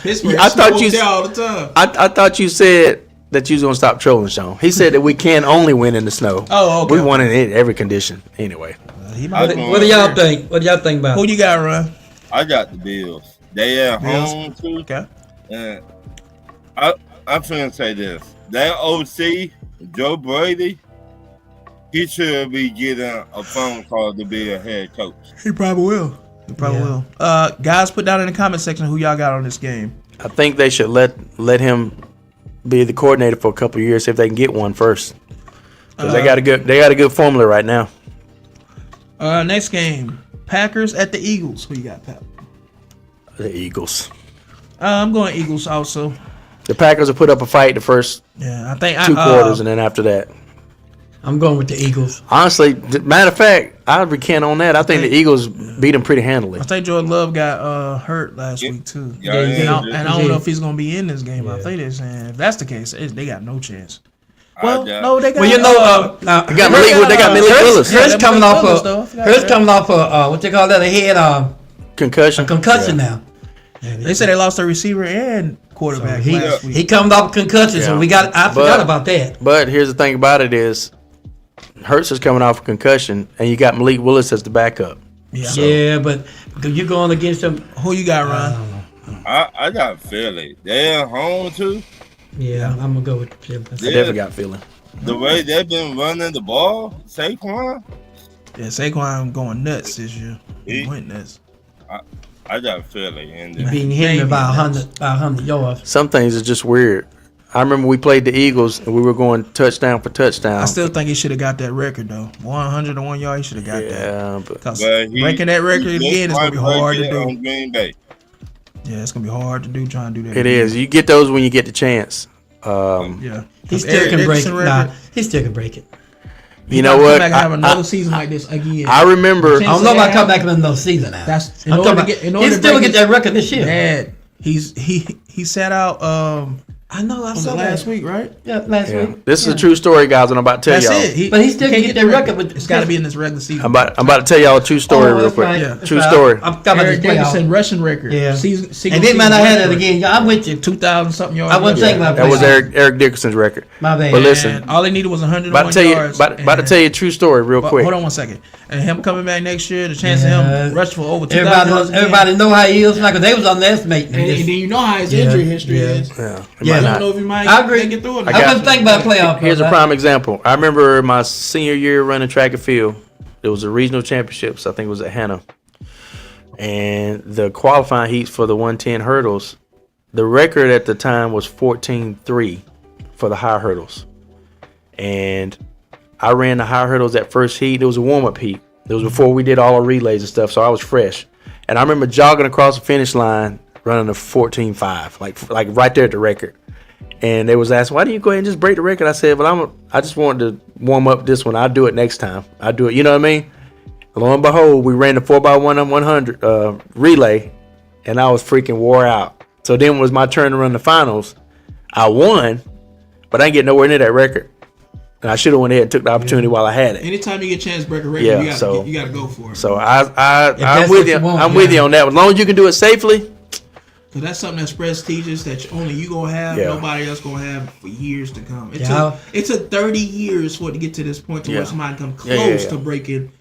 Pittsburgh, I thought you- there all the time. I thought you said that you was gonna stop trolling, Sean. He said that we can only win in the snow. Oh, okay. We won in every condition. Anyway, He might. What do y'all think? What do y'all think about Who it? you got, Ron? I got the Bills. They at Bills? home too. Okay. And I'm finna say this. That OC, Joe Brady, he should be getting a phone call to be a head coach. He probably will. He probably will. Guys, put down in the comment section who y'all got on this game. I think they should let him be the coordinator for a couple of years, see if they can get one first. Because they got a good formula right now. Next game, Packers at the Eagles. Who you got, Pap? The Eagles. I'm going Eagles also. The Packers will put up a fight the first Yeah, I think 2 quarters, and then after that. I'm going with the Eagles. Honestly, matter of fact, I would recant on that. I think the Eagles beat them pretty handily. I think Jordan Love got hurt last week too. Yeah, And I don't know if he's gonna be in this game. I think they're saying if that's the case, they got no chance. Well, no, they got. Well, you know, now, They got Malik Willis. Hurts Yeah, coming Malik off Willis, of though. I forgot Hurts that. coming off of what they call that, a head Concussion. concussion now. They said they lost their receiver and quarterback last week. He coming off concussion, so Yeah. I forgot about that. But here's the thing about it is, Hurts is coming off a concussion, and you got Malik Willis as the backup. Yeah, but you're going against them. Who you got, Ron? I got Philly. They're at home too. Yeah, I'm gonna go with I them. definitely got feeling. The way they've been running the ball, Saquon, Yeah, Saquon going nuts this year. He He- went nuts. I got Philly in You there. beating him by 100 yards. Some things are just weird. I remember we played the Eagles, and we were going touchdown for touchdown. I still think he should have got that record though. 101 yards, he should have got that. Yeah, but Because But breaking that record again is gonna be hard to do. on Green Bay. Yeah, it's gonna be hard to do. Trying to do that. it again. is. You get those when you get the chance. Yeah, He still Eric can break it. Dickerson Nah, record, he still can break it. You know what? Come back and have another season like this again. I remember. I don't know about coming back in another season now. That's in I'm order talking to about, get. In order he to still break get that record this year. Dad, he sat out. I know. I Was saw it last that. week, right? Yeah, last Yeah. week. This is a true story, guys, and I'm about to tell That's y'all. it. But he still can't get that record with- It's got to be in this regular season. I'm about to tell y'all a true story real that's quick. right. Yeah. That's True right. story. I'm talking about Eric this playoff. Dickerson rushing record. Yeah. Season, And then man, I had that record. again. I'm with you. 2,000 something yards. I wasn't thinking about That was playoff. Eric Dickerson's record. My bad. But listen, And all they needed was 101 about to tell you, yards. about to and- tell you a true story real but quick. Hold on one second. And him coming back next year, the chance of Yeah. him rushing for over 2,000 Everybody, yards. everybody know how he is. Like they was underestimating And him. then you know how his Yeah. injury history Yeah. is. Yeah, it Yeah. might I not. don't know if he might I agree. make it through it. I I got- wasn't thinking about playoff. Here's a brother. prime example. I remember my senior year running track and field. It was a regional championships. I think it was at Hannah. And the qualifying heats for the 110 hurdles, the record at the time was 14-3 for the high hurdles. And I ran the high hurdles at first heat. It was a warm-up heat. It was before we did all our relays and stuff, so I was fresh. And I remember jogging across the finish line running a 14.5, like right there at the record. And they was asking, why do you go ahead and just break the record? I said, well, I just wanted to warm up this one. I'll do it next time. I'll do it. You know what I mean? Lo and behold, we ran the 4x1 on 100 relay, and I was freaking wore out. So then when it was my turn to run the finals. I won, but I didn't get nowhere near that record. And I should have went ahead and took the opportunity while I had it. Anytime you get a chance to break a record, Yeah, you got to go for it. So I'm that's with what you. you want, I'm with yeah. you on that. As long as you can do it safely. Because that's something that's prestigious that only you going to have, Yeah. nobody else going to have for years to come. Yeah. It took 30 years for it to get to this point to Yeah. where somebody come Yeah, close yeah. to breaking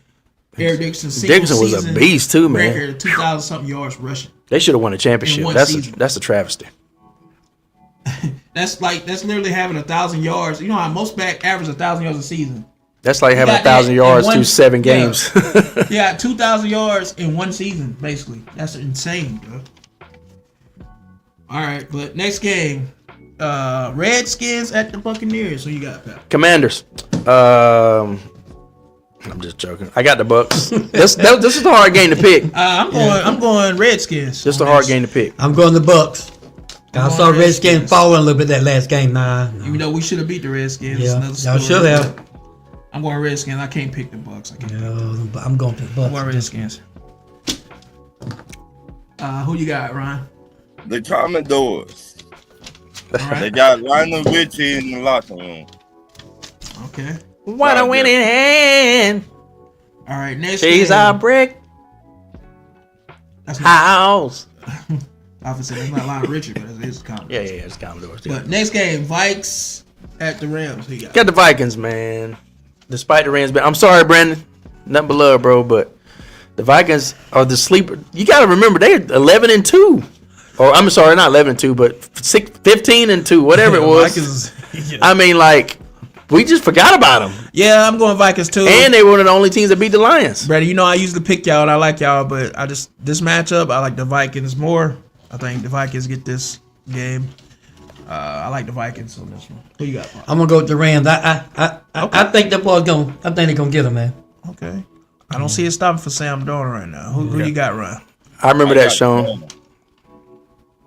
Eric Dickerson's Dickerson was a beast too, man. record of 2,000 something yards rushing. They should have won a championship. In one That's season. that's a travesty. That's literally having 1,000 yards. You know how most back average 1,000 yards a season. That's like having got that 1,000 in yards one- through 7 yeah. games. Yeah, 2,000 yards in one season, basically. That's insane, bro. All right, but next game, Redskins at the Buccaneers. Who you got, Pat? Commanders. I'm just joking. I got the Bucks. This is a hard game to pick. I'm going Redskins. Just a on hard this. game to pick. I'm going the Bucks. I saw Redskins. Redskins falling a little bit that last game. Nah. Even though we should have beat the Redskins. Yeah, Another y'all story. should have. I'm going Redskins. I can't pick the Bucks. I can't. No, but I'm going to the I'm going Bucks. Redskins. Who you got, Ryan? The Commodores. All They right. got Lionel Richie in the locker room. Okay. What a winning hand. All right. Next She's game. our brick That's not, house. obviously, that's not Lionel Richie, but it's common. Yeah, it's Commodores. Yeah. But next game, Vikes at the Rams. Who you got? Got the Vikings, man. Despite the Rams, I'm sorry, Brandon. Nothing but love, bro. But the Vikings are the sleeper. You got to remember they're 11-2. Or I'm sorry, not 11-2, but 15-2, whatever it was. Vikings, I mean, like We just forgot about them. Yeah, I'm going Vikings too. And they were one of the only teams that beat the Lions. Brady, you know I usually pick y'all and I like y'all, but this matchup I like the Vikings more. I think the Vikings get this game. I like the Vikings on this one. Who you got? I'm gonna go with the Rams. I think the boys I think they're gonna get them, man. Okay. I don't see it stopping for Sam Darnold right now. Who you got, Ryan? I remember that, Sean.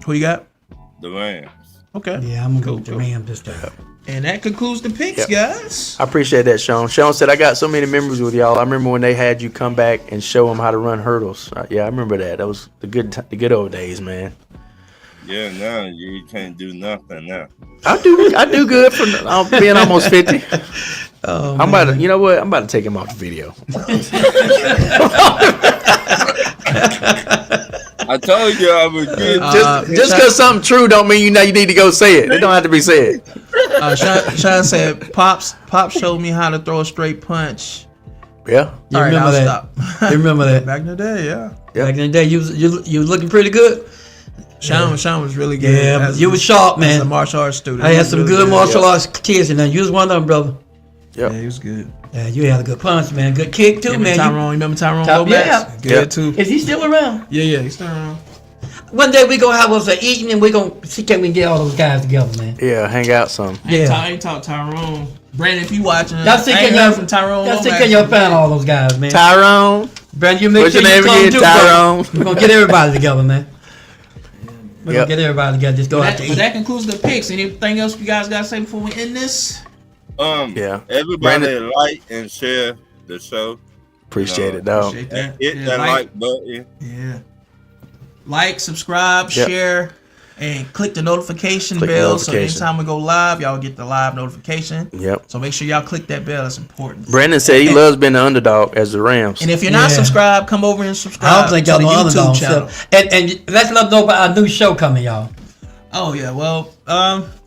Who you got? The Rams. Okay. Yeah, I'm gonna go with the Rams this time. And that concludes the picks, Yep. guys. I appreciate that, Sean. Sean said, I got so many memories with y'all. I remember when they had you come back and show them how to run hurdles. Yeah, I remember that. That was the good old days, man. Yeah, now you can't do nothing now. I do good for being almost 50. Oh, I'm about to, you know what? I'm about to take him off the video. I told you I would get Just because something true don't mean you need to go say it. It don't have to be said. Sean said, Pops showed me how to throw a straight punch. Yeah. You All right, remember I'll that? stop. You remember that? Back in the day, yeah. Back in the day, you was looking pretty good. Sean was really good. Yeah, you was sharp, As a man. martial arts student. I He had was some really good martial arts kids, and you was one of them, brother. Yep. Yeah, he was good. Yeah, you had a good punch, man. Good kick too, man. You remember Tyrone Top- Lomax? yeah. Good Yeah. too. Is he still around? Yeah, he's still around. One day we gonna have us a eating, and we gonna see can we get all those guys together, man. Yeah, hang out some. Yeah. I ain't talk Tyrone. Brandon, if you watching, Y'all I see ain't can heard y'all from Tyrone. Y'all see Lomax. can y'all find all those guys, man. Tyrone. Brandon, you make What's sure your you name come again? too, brother. Tyrone. We're gonna get everybody together, man. We're Yep. gonna get everybody together. Just go out to But eat. that concludes the picks. Anything else you guys got to say before we end this? Yeah. everybody Brandon- like and share the show. Appreciate it, dog. Appreciate that. Hit Yeah, that like button. Yeah. Like, subscribe, Yep. share, and click the notification Click the bell. notification. So anytime we go live, y'all get the live notification. Yep. So make sure y'all click that bell. That's important. Brandon said he loves being the underdog as the Rams. And if you're not Yeah. subscribed, come over and subscribe. I don't think to y'all the know YouTube underdog channel. stuff. And let's let them know about our new show coming, y'all. Oh yeah, well,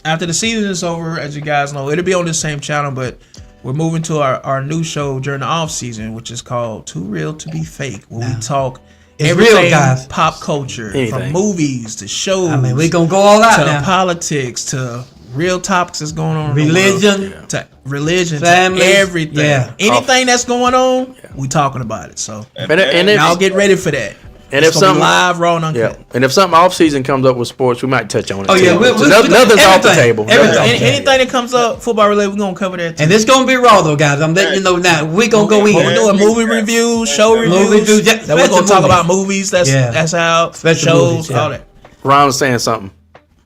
after the season is over, as you guys know, it'll be on the same channel, but we're moving to our new show during the off season, which is called Too Real to Be Fake, where we talk It's everything real, guys. pop culture, from Anything. movies to shows. I mean, we gonna go all out to now. politics to real topics that's going on. In the Religion. world, to religion, Family. to everything. Yeah. Anything that's going on, we talking about it. So And if- y'all get ready for that. And It's if gonna be something, live, raw, and uncut. yeah, and if something off season comes up with sports, we might touch on it. Oh, yeah, too. we- So we- nothing's off the everything. table. Everything. Nothing's off the table. Anything that comes up football related, we're gonna cover that too. And it's gonna be raw though, guys. I'm letting you know now. We gonna go in. When we're doing movie reviews, show reviews, reviews, yeah, that we're gonna special talk movies. about movies. That's out. Special Shows, movies, yeah. all that. Ron was saying something.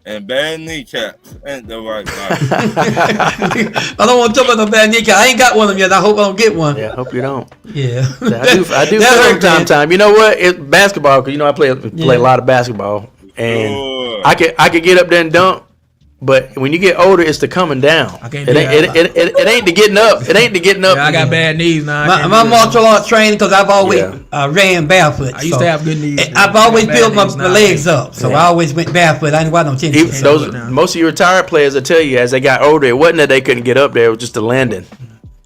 And bad kneecaps ain't the right body. I don't want to talk about no bad kneecap. I ain't got one of them yet. I hope I don't get one. Yeah, hope you don't. Yeah. I do That feel hurt, from time man. to time. You know what? It's basketball, because you know I play a lot of basketball, and Sure. I could get up there and dunk. But when you get older, it's the coming down. I can't It do ain't, that. it ain't the getting up. It ain't the getting up. Yeah, I got bad knees now. I My, can't my do that. martial arts training, because I've always Yeah. ran barefoot. I used to have good knees. I've always Bad built my knees now. legs up, so I always went barefoot. I didn't wear no tennis Even shoes. those do it now. most of your retired players will tell you as they got older, it wasn't that they couldn't get up there; it was just the landing.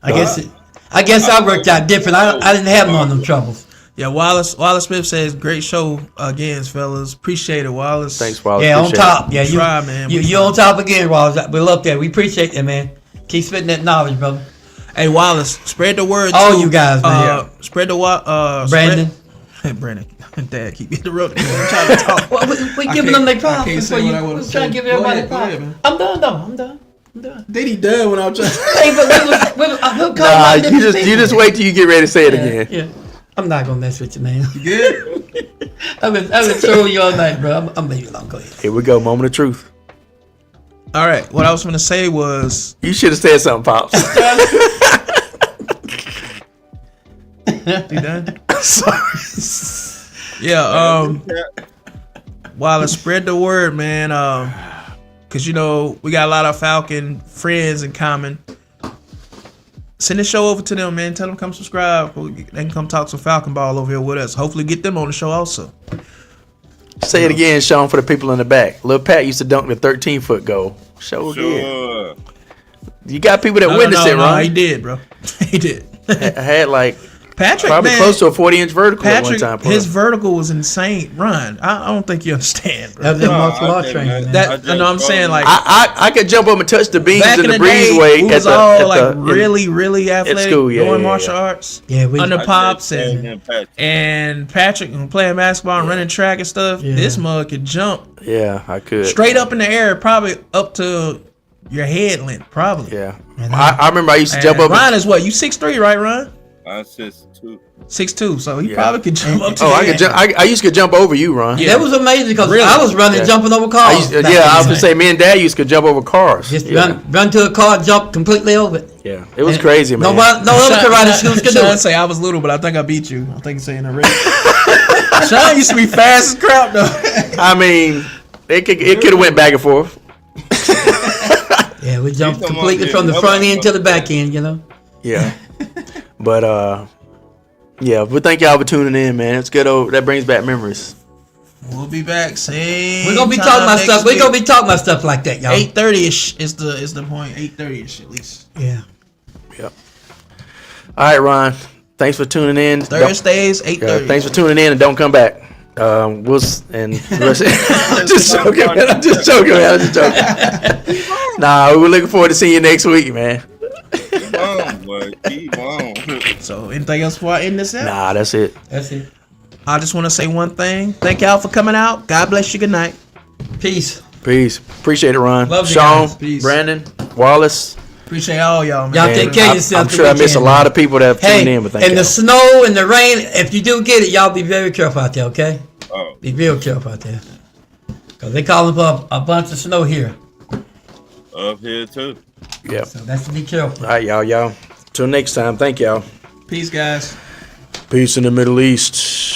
I guess I worked out different. I didn't have none of them troubles. Yeah, Wallace Smith says, great show again, fellas. Appreciate it, Wallace. Thanks, Wallace. Yeah, on Appreciate top. Yeah, Try, man. We you on top again, Wallace. We love that. We appreciate that, man. Keep spitting that knowledge, brother. Hey, Wallace, spread the word. All too. you guys, man. Spread the word. Brandon. Hey, Brandon. Dad, keep getting the road. I'm trying to talk. Well, we I giving can't- them their I props can't before say you. what I wanna We're say. trying to give Go everybody ahead, go props. ahead, man. I'm done, though. I'm done. Did he done when I was trying? Hey, but we'll call Nah, about you different just people. wait till you get ready to say it again. Yeah. I'm not gonna mess with you, man. Good. I've been trolling you all night, bro. I'm leaving you alone. Go ahead. Here we go, moment of truth. All right. What I was going to say was, You should have said something, pops. you done? Yeah. Wallace, spread the word, man. Cause you know we got a lot of Falcon friends in common. Send the show over to them, man. Tell them come subscribe. They can come talk some Falcon ball over here with us. Hopefully get them on the show also. Say it again, Sean, for the people in the back. Lil Pat used to dunk the 13-foot goal. Show again. Sure. You got people that witnessed it, No, right? he did, bro. He did. I had like Patrick, Probably man, close to a 40-inch vertical Patrick, at one time. his vertical was insane. Run, I don't think you understand, bro. That was a martial I art didn't, training. man. Man. That I know I'm saying, like I could jump up and touch the beams back in in the the day, breezeway we was at all the, like really athletic, school, yeah, doing yeah, martial yeah. arts, Yeah, we under I pops did and Patrick. Patrick and playing basketball and running track and stuff. Yeah. This mug could jump Yeah, I could. straight up in the air, probably up to your head length, probably. Yeah. I remember I used to And jump up. Ron is what? You 6'3", right, Ron? I said 2. 6'2", so he Yeah. probably could jump up to Oh, the I could end. jump. I used to jump over you, Ron. Yeah. That was amazing because Really? I was running, Yeah. jumping over I cars. used, back yeah, then. I was gonna say, me and Dad used to jump over cars. Just Yeah. run to a car, jump completely over it. Yeah, it was crazy, man. No other karate schools could do Sean it. say I was little, but I think I beat you. I think he's saying that right. Sean used to be fast as crap though. I mean, it could have went back and forth. Yeah, we jumped He's the completely one from the getting front up. end to the back end, you know. Yeah, but yeah. But thank y'all for tuning in, man. It's good. That brings back memories. We'll be back. Same. We're gonna be time talking about next stuff. We're week. gonna be talking about stuff like that, y'all. 8:30ish is the point. 8:30ish at least. Yeah. Yep. All right, Ron. Thanks for tuning in. Thursdays 8:30. Thanks for tuning in and don't come back. I'm just joking, man. I'm just joking. Nah, we're looking forward to seeing you next week, man. Keep on, boy. Keep on. So anything else before I end this out? Nah, that's it. That's it. I just want to say one thing. Thank y'all for coming out. God bless you. Good night. Peace. Peace. Appreciate it, Ron. Love you Sean, guys. Peace. Brandon, Wallace. Appreciate all y'all, man. Y'all Man, take care of I'm yourself. sure I missed a lot of people that have tuned Hey, in, but thank and you. the snow and the rain, if you do get it, y'all be very careful out there, okay? Oh, Be real careful out there. Because they calling for a bunch of snow here. up here too. Yep. So that's to be careful. All right, y'all. Till next time. Thank y'all. Peace, guys. Peace in the Middle East.